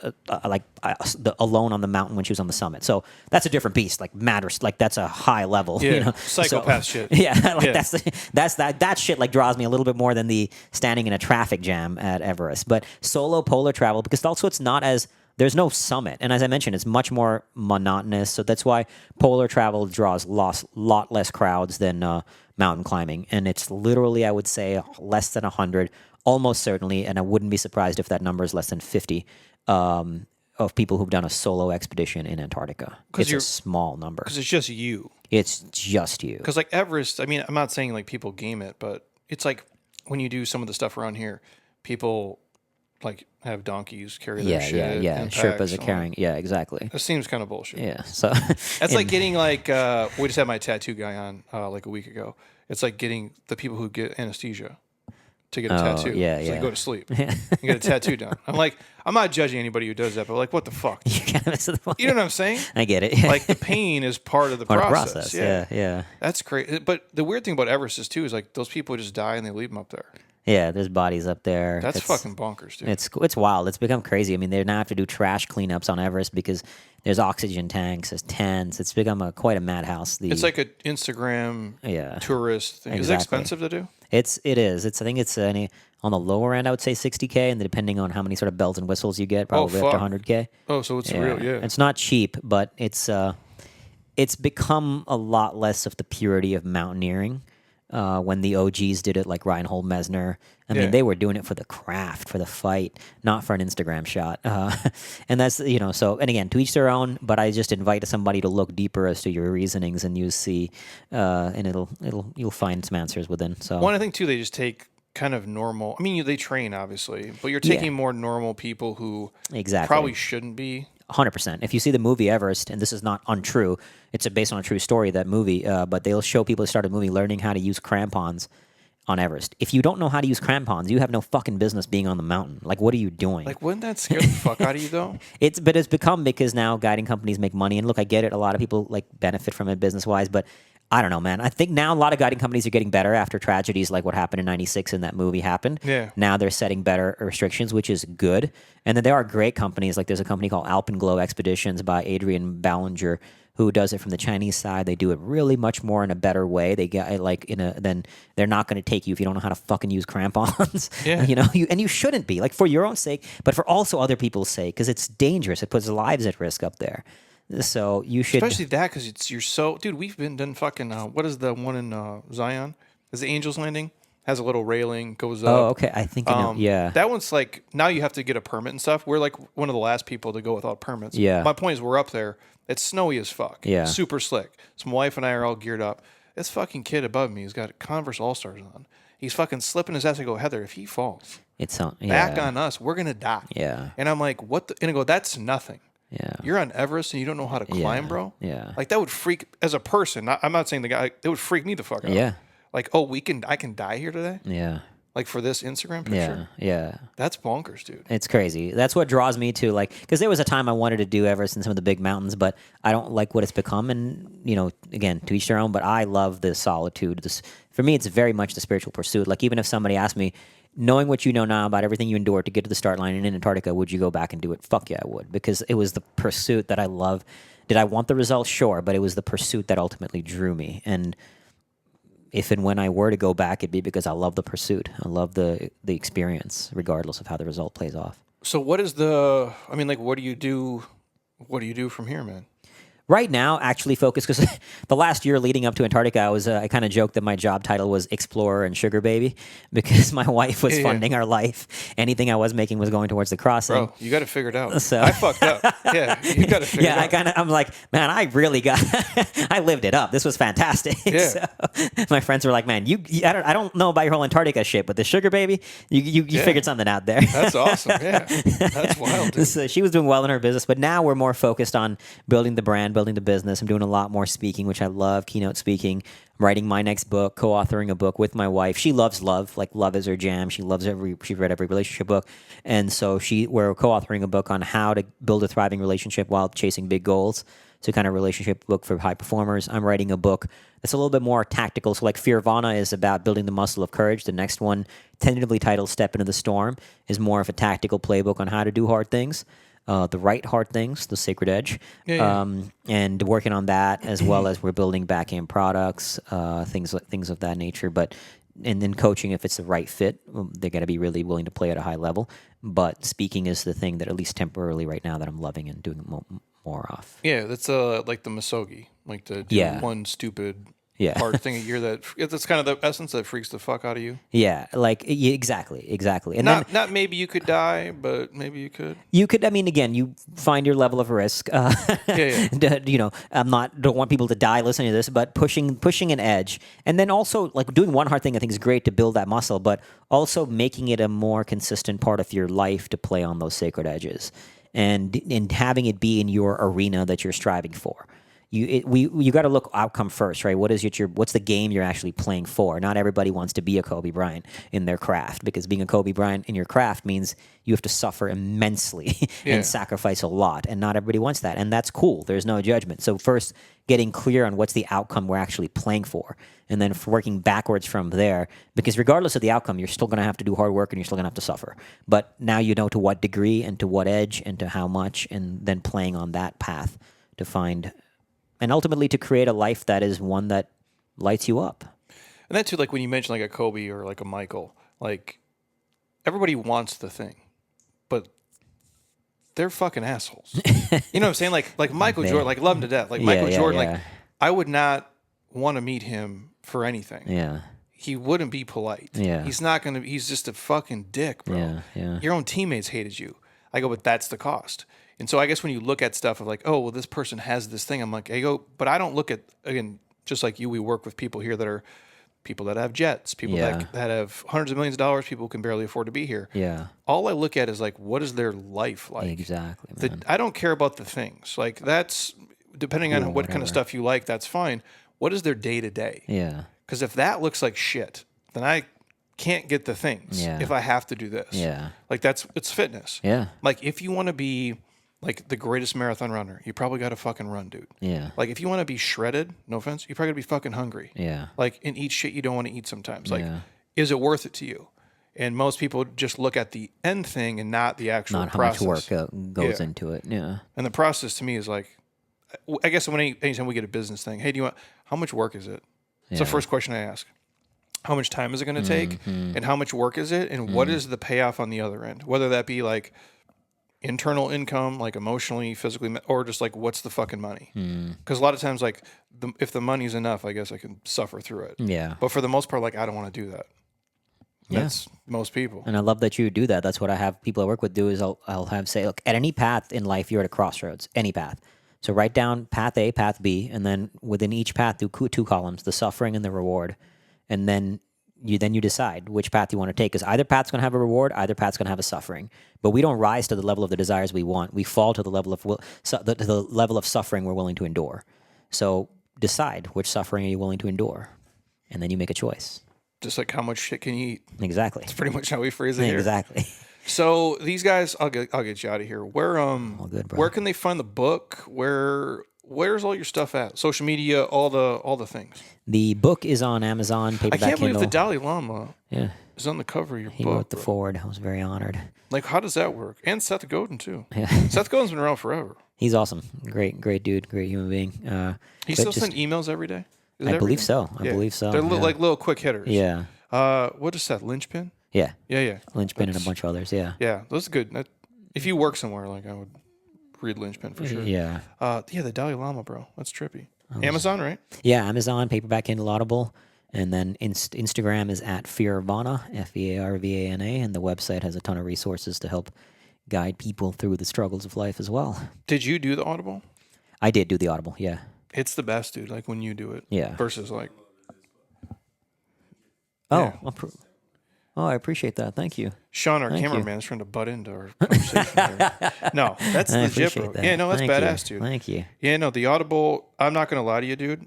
B: alone on the mountain when she was on the summit. So that's a different beast. Like matters, like that's a high level.
A: Yeah,
B: you know?
A: psychopath shit.
B: Yeah, like that shit like draws me a little bit more than the standing in a traffic jam at Everest. But solo polar travel, because also it's not as there's no summit, and as I mentioned, it's much more monotonous. So that's why polar travel draws lot less crowds than mountain climbing, and it's literally, I would say, less than 100, almost certainly, and I wouldn't be surprised if that number is less than 50 of people who've done a solo expedition in Antarctica. It's a small number.
A: Because it's just you.
B: It's just you.
A: Because like Everest, I mean, I'm not saying like people game it, but it's like when you do some of the stuff around here, people like have donkeys carry their shit.
B: Yeah. Sherpas are carrying. Yeah, exactly.
A: It seems kind of bullshit.
B: Yeah. So
A: that's like getting like we just had my tattoo guy on like a week ago. It's like getting the people who get anesthesia to get a tattoo.
B: Yeah,
A: so they go to sleep. You get a tattoo done. I'm like, I'm not judging anybody who does that, but like, what the fuck? You know what I'm saying?
B: I get it.
A: Like the pain is part of the process.
B: Yeah.
A: That's great. But the weird thing about Everest is too is like those people just die and they leave them up there.
B: Yeah, there's bodies up there.
A: That's fucking bonkers, dude.
B: It's wild. It's become crazy. I mean, they now have to do trash cleanups on Everest because there's oxygen tanks, there's tents. It's become quite a madhouse.
A: It's like an Instagram tourist thing. Exactly. Is it expensive to do?
B: It is. I think it's on the lower end, I would say $60K, and depending on how many sort of bells and whistles you get, probably up to $100K.
A: Oh, so it's real, yeah.
B: It's not cheap, but it's become a lot less of the purity of mountaineering. When the OGs did it, like Reinhold Messner, I mean, they were doing it for the craft, for the fight, not for an Instagram shot. And that's, so, and again, to each their own, but I just invite somebody to look deeper as to your reasonings, and you see, and you'll find some answers within. So
A: one, I think too, they just take kind of normal, I mean, they train obviously, but you're taking more normal people who probably shouldn't be.
B: 100%. If you see the movie Everest, and this is not untrue, it's based on a true story, that movie, but they'll show people who start a movie learning how to use crampons on Everest. If you don't know how to use crampons, you have no fucking business being on the mountain. Like, what are you doing?
A: Like, wouldn't that scare the fuck out of you, though?
B: But it's become because now guiding companies make money, and look, I get it. A lot of people like benefit from it business-wise, but I don't know, man. I think now a lot of guiding companies are getting better after tragedies like what happened in '96 and that movie happened.
A: Yeah.
B: Now they're setting better restrictions, which is good. And then there are great companies. Like there's a company called Alpenglow Expeditions by Adrian Ballinger, who does it from the Chinese side. They do it really much more in a better way. They get then they're not going to take you if you don't know how to fucking use crampons.
A: Yeah.
B: And you shouldn't be, like, for your own sake, but for also other people's sake, because it's dangerous. It puts lives at risk up there. So you should,
A: especially that, because you're so, dude. We've been done fucking. What is the one in Zion? Is the Angels Landing? Has a little railing, goes up.
B: Oh, okay. I think I know. Yeah,
A: that one's like now you have to get a permit and stuff. We're like one of the last people to go without permits.
B: Yeah.
A: My point is, we're up there. It's snowy as fuck.
B: Yeah.
A: Super slick. So my wife and I are all geared up. This fucking kid above me has got Converse All Stars on. He's fucking slipping his ass. I go, Heather, if he falls, back on us, we're gonna die.
B: Yeah.
A: And I'm like, what? And I go, that's nothing.
B: Yeah.
A: You're on Everest and you don't know how to climb, bro?
B: Yeah.
A: Like, that would freak, as a person, I'm not saying the guy, it would freak me the fuck out.
B: Yeah.
A: Like, oh, I can die here today?
B: Yeah.
A: Like, for this Instagram picture?
B: Yeah.
A: That's bonkers, dude.
B: It's crazy. That's what draws me to, like, because there was a time I wanted to do Everest and some of the big mountains, but I don't like what it's become. And, again, to each their own, but I love the solitude. For me, it's very much the spiritual pursuit. Like, even if somebody asked me, knowing what you know now about everything you endured to get to the start line in Antarctica, would you go back and do it? Fuck yeah, I would, because it was the pursuit that I love. Did I want the results? Sure, but it was the pursuit that ultimately drew me. And if and when I were to go back, it'd be because I love the pursuit. I love the experience, regardless of how the result plays off.
A: So what is what do you do? What do you do from here, man?
B: Right now, actually focused because the last year leading up to Antarctica, I kind of joked that my job title was Explorer and Sugar Baby because my wife was funding our life. Anything I was making was going towards the crossing.
A: Bro, you got to figure it out.
B: So
A: I fucked up. Yeah, you got to figure it out.
B: I'm like, man, I really got, I lived it up. This was fantastic.
A: Yeah.
B: So my friends were like, man, I don't know about your whole Antarctica shit, but the Sugar Baby, you figured something out there.
A: That's awesome. Yeah, that's wild. Dude.
B: So she was doing well in her business, but now we're more focused on building the brand, building the business. I'm doing a lot more speaking, which I love, keynote speaking. I'm writing my next book, co-authoring a book with my wife. She loves love, like love is her jam. She's read every relationship book. And so we're co-authoring a book on how to build a thriving relationship while chasing big goals. So kind of relationship book for high performers. I'm writing a book that's a little bit more tactical. So like Fearvana is about building the muscle of courage. The next one, tentatively titled Step Into the Storm, is more of a tactical playbook on how to do hard things. The right hard things, the sacred edge, and working on that as well as we're building back-end products, things of that nature. And then coaching, if it's the right fit, they got to be really willing to play at a high level. But speaking is the thing that at least temporarily right now that I'm loving and doing more of.
A: Yeah, that's like the misogi, like to do one stupid hard thing a year that's kind of the essence that freaks the fuck out of you.
B: Yeah, exactly. And
A: not maybe you could die, but maybe you could.
B: You could. I mean, again, you find your level of risk. You know, don't want people to die listening to this, but pushing an edge, and then also like doing one hard thing. I think is great to build that muscle, but also making it a more consistent part of your life to play on those sacred edges, and having it be in your arena that you're striving for. You got to look outcome first, right? What's the game you're actually playing for? Not everybody wants to be a Kobe Bryant in their craft, because being a Kobe Bryant in your craft means you have to suffer immensely and sacrifice a lot, and not everybody wants that, and that's cool. There's no judgment. So first, getting clear on what's the outcome we're actually playing for, and then working backwards from there, because regardless of the outcome, you're still going to have to do hard work and you're still going to have to suffer. But now you know to what degree and to what edge and to how much, and then playing on that path to find... and ultimately to create a life that is one that lights you up.
A: And that too, like when you mention like a Kobe or like a Michael, like everybody wants the thing, but they're fucking assholes. You know what I'm saying? Like Michael Jordan, like love him to death. Like Michael Jordan, like I would not want to meet him for anything.
B: Yeah.
A: He wouldn't be polite.
B: Yeah.
A: He's just a fucking dick, bro.
B: Yeah.
A: Your own teammates hated you. I go, but that's the cost. And so I guess when you look at stuff of like, oh, well, this person has this thing, I'm like, but I don't look at, again, just like you, we work with people here that are people that have jets, people that have hundreds of millions of dollars, people who can barely afford to be here.
B: Yeah.
A: All I look at is like, what is their life like?
B: Exactly, man.
A: I don't care about the things. Like that's, depending on what kind of stuff you like, that's fine. What is their day to day?
B: Yeah.
A: Because if that looks like shit, then I can't get the things if I have to do this.
B: Yeah.
A: Like it's fitness.
B: Yeah.
A: Like if you want to be like the greatest marathon runner, you probably got to fucking run, dude.
B: Yeah.
A: Like if you want to be shredded, no offense, you probably got to be fucking hungry.
B: Yeah.
A: Like and eat shit you don't want to eat sometimes. Like, is it worth it to you? And most people just look at the end thing and not the actual process.
B: Not how much work goes into it. Yeah.
A: And the process to me is like, I guess anytime we get a business thing, hey, how much work is it? It's the first question I ask. How much time is it going to take? And how much work is it? And what is the payoff on the other end? Whether that be like internal income, like emotionally, physically, or just like what's the fucking money? Because a lot of times, like if the money's enough, I guess I can suffer through it.
B: Yeah.
A: But for the most part, like I don't want to do that. That's most people.
B: And I love that you do that. That's what I have people I work with do is I'll have say, look, at any path in life, you're at a crossroads, any path. So write down path A, path B, and then within each path, do two columns, the suffering and the reward. And then you decide which path you want to take, because either path's going to have a reward, either path's going to have a suffering. But we don't rise to the level of the desires we want. We fall to the level of the level of suffering we're willing to endure. So decide which suffering are you willing to endure, and then you make a choice.
A: Just like how much shit can you eat?
B: Exactly.
A: That's pretty much how we phrase it here.
B: Exactly.
A: So these guys, I'll get you out of here. Where
B: All good, bro.
A: where can they find the book? Where's all your stuff at? Social media, all the things.
B: The book is on Amazon, paperback,
A: I can't believe
B: Kindle.
A: the Dalai Lama
B: Yeah.
A: is on the cover of your
B: He
A: book.
B: wrote the foreword. I was very honored.
A: Like, how does that work? And Seth Godin, too.
B: Yeah.
A: Seth Godin's been around forever.
B: He's awesome. Great dude. Great human being.
A: He still send emails every day?
B: I believe so. I believe so.
A: They're like little quick hitters.
B: Yeah.
A: What is Seth? Linchpin?
B: Yeah.
A: Yeah.
B: Lynchpin and a bunch of others. Yeah.
A: Yeah, those are good. If you work somewhere, like I would read linchpin for sure.
B: Yeah.
A: Yeah, the Dalai Lama, bro. That's trippy. Amazon, right?
B: Yeah, Amazon, paperback, Kindle, Audible. And then Instagram is at Fearvana, Fearvana, and the website has a ton of resources to help guide people through the struggles of life as well.
A: Did you do the Audible?
B: I did do the Audible, yeah.
A: It's the best, dude. Like when you do it.
B: Yeah.
A: Versus like.
B: Oh,
A: Yeah.
B: I appreciate that. Thank you.
A: Sean, our cameraman, is trying to butt into our conversation here. No, that's
B: I
A: legit, bro.
B: appreciate that.
A: Yeah, no, that's
B: Thank
A: badass,
B: you.
A: dude.
B: Thank you.
A: Yeah, no, the Audible, I'm not going to lie to you, dude.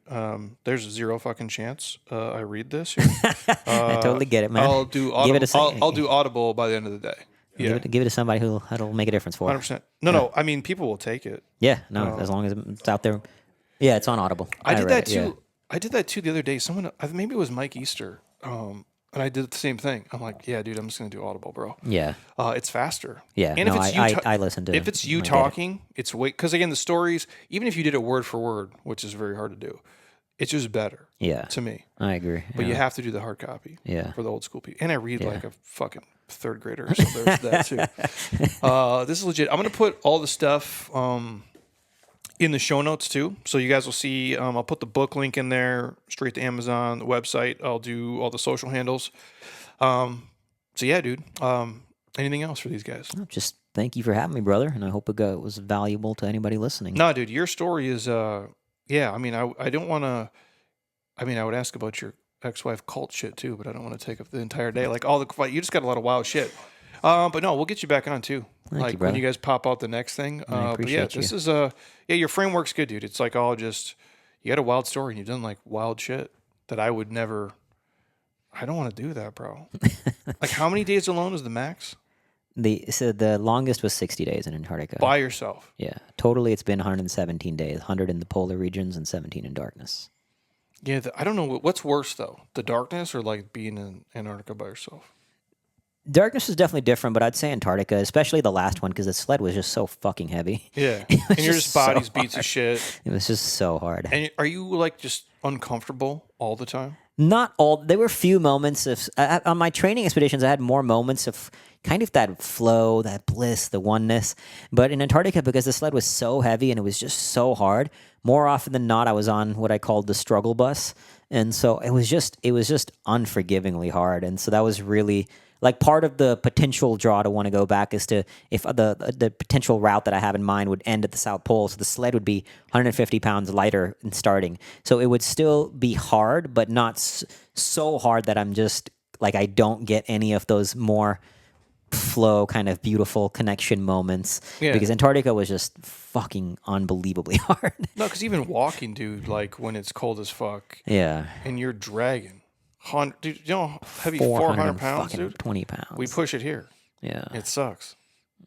A: There's zero fucking chance I read this here.
B: I totally get it, man.
A: I'll do Audible. I'll do Audible by the end of the day. Yeah.
B: Give it to somebody that'll make a difference for.
A: 100%. No, I mean, people will take it.
B: Yeah, no, as long as it's out there. Yeah, it's on Audible.
A: I did
B: read
A: that
B: it,
A: too.
B: yeah.
A: I did that too the other day. Maybe it was Mike Easter. And I did the same thing. I'm like, yeah, dude, I'm just going to do Audible, bro.
B: Yeah.
A: It's faster.
B: Yeah,
A: and
B: no,
A: if it's
B: I listen to
A: if it's you talking, it's way, because again, the stories, even if you did it word for word, which is very hard to do, it's just better.
B: Yeah.
A: To me.
B: I agree.
A: But you have to do the hard copy.
B: Yeah.
A: For the old school people. And I read like a fucking third grader, so there's that too. This is legit. I'm going to put all the stuff in the show notes too, so you guys will see. I'll put the book link in there, straight to Amazon, the website. I'll do all the social handles. So yeah, dude. Anything else for these guys?
B: Just thank you for having me, brother, and I hope it was valuable to anybody listening.
A: No, dude, your story is yeah. I mean, I don't want to. I mean, I would ask about your ex-wife cult shit too, but I don't want to take up the entire day. Like you just got a lot of wild shit. But no, we'll get you back on too.
B: Thank you,
A: when
B: brother.
A: you guys pop out the next thing.
B: I
A: But yeah,
B: appreciate you.
A: this is your framework's good, dude. It's like all just you had a wild story and you've done like wild shit that I would never. I don't want to do that, bro. Like, how many days alone is the max?
B: The longest was 60 days in Antarctica.
A: By yourself.
B: Yeah. Totally, it's been 117 days, 100 in the polar regions and 17 in darkness.
A: Yeah, I don't know what's worse though, the darkness or like being in Antarctica by yourself.
B: Darkness is definitely different, but I'd say Antarctica, especially the last one, because the sled was just so fucking heavy.
A: Yeah, and your just body's beats of shit.
B: It was just so hard.
A: And are you like just uncomfortable all the time?
B: Not all. There were few moments of on my training expeditions. I had more moments of kind of that flow, that bliss, the oneness. But in Antarctica, because the sled was so heavy and it was just so hard, more often than not, I was on what I called the struggle bus, and so it was just unforgivingly hard. And so that was really like part of the potential draw to want to go back is to if the potential route that I have in mind would end at the South Pole, so the sled would be 150 pounds lighter in starting. So it would still be hard, but not so hard that I'm just like I don't get any of those more flow kind of beautiful connection moments.
A: Yeah.
B: Because Antarctica was just fucking unbelievably hard.
A: No, because even walking, dude, like when it's cold as fuck,
B: Yeah.
A: and you're dragging, dude, you know how heavy 400 pounds, dude.
B: 20 pounds.
A: We push it here.
B: Yeah.
A: It sucks.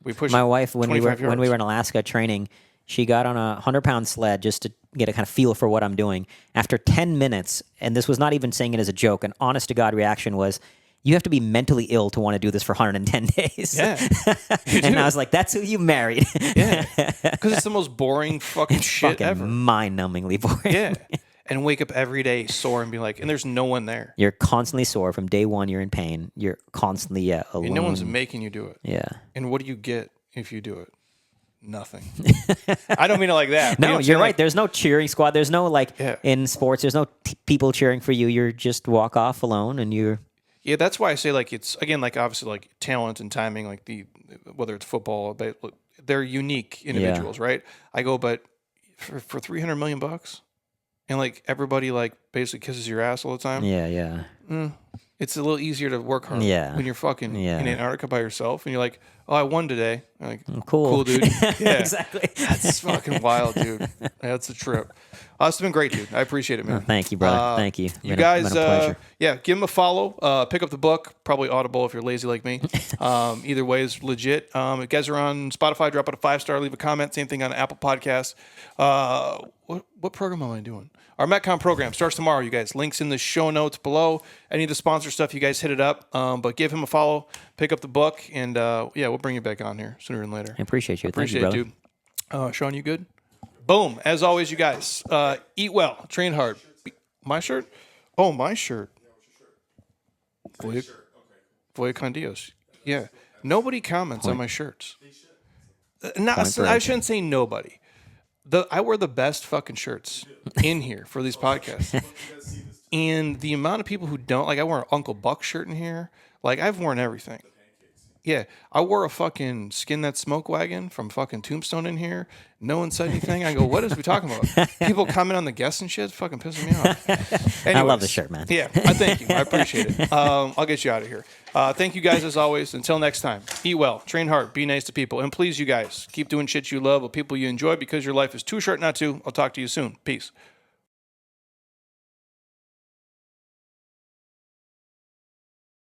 A: We push.
B: My
A: it
B: wife, when we
A: 25
B: were
A: yards.
B: in Alaska training, she got on a 100-pound sled just to get a kind of feel for what I'm doing. After 10 minutes, and this was not even saying it as a joke, an honest to God reaction was, you have to be mentally ill to want to do this for 110 days.
A: Yeah.
B: And I was like, that's who you married.
A: Yeah, because it's the most boring fucking shit
B: Fucking
A: ever.
B: mind-numbingly boring.
A: Yeah, and wake up every day sore and be like, and there's no one there.
B: You're constantly sore. From day one, you're in pain. You're constantly alone.
A: And no one's making you do it.
B: Yeah.
A: And what do you get if you do it? Nothing. I don't mean it like that.
B: No,
A: You know what I'm
B: you're
A: saying?
B: right.
A: Like,
B: There's no cheering squad. There's no
A: Yeah.
B: in sports. There's no people cheering for you. You're just walk off alone, and you're.
A: yeah, that's why I say like it's again like obviously like talent and timing, like whether it's football, they're unique individuals, right? I go, but for $300 million, and like everybody like basically kisses your ass all the time.
B: Yeah, yeah.
A: It's a little easier to work hard.
B: Yeah.
A: When you're fucking
B: Yeah.
A: in Antarctica by yourself and you're like, oh, I won today. I'm like,
B: Cool.
A: dude. Yeah.
B: Exactly.
A: That's fucking wild, dude. That's a trip. It's been great, dude. I appreciate it, man.
B: Thank you, brother. Thank you.
A: You
B: Been
A: guys,
B: been a pleasure.
A: yeah, give them a follow. Pick up the book, probably Audible if you're lazy like me. Either way is legit. If you guys are on Spotify, drop it a 5-star, leave a comment. Same thing on Apple Podcasts. What program am I doing? Our Metcon program starts tomorrow, you guys. Links in the show notes below. Any of the sponsor stuff, you guys hit it up. But give him a follow, pick up the book, and yeah, we'll bring you back on here sooner than later.
B: I appreciate you.
A: Appreciate
B: Thank
A: it,
B: you, brother.
A: dude. Sean, you good? Boom. As always, you guys, eat well, train hard. My shirt? Oh, my shirt. Voy con Dios. Yeah. Nobody comments on my shirts. I shouldn't say nobody. I wear the best fucking shirts in here for these podcasts. And the amount of people who don't, like, I wore an Uncle Buck shirt in here. Like, I've worn everything. Yeah, I wore a fucking Skin That Smoke Wagon from fucking Tombstone in here. No one said anything. I go, what is we talking about? People comment on the guests and shit. It's fucking pissing me off. Anyways,
B: I love the shirt, man.
A: Yeah, I thank you. I appreciate it. I'll get you out of here. Thank you guys as always. Until next time, eat well, train hard, be nice to people. And please, you guys, keep doing shit you love with people you enjoy because your life is too short not to. I'll talk to you soon. Peace.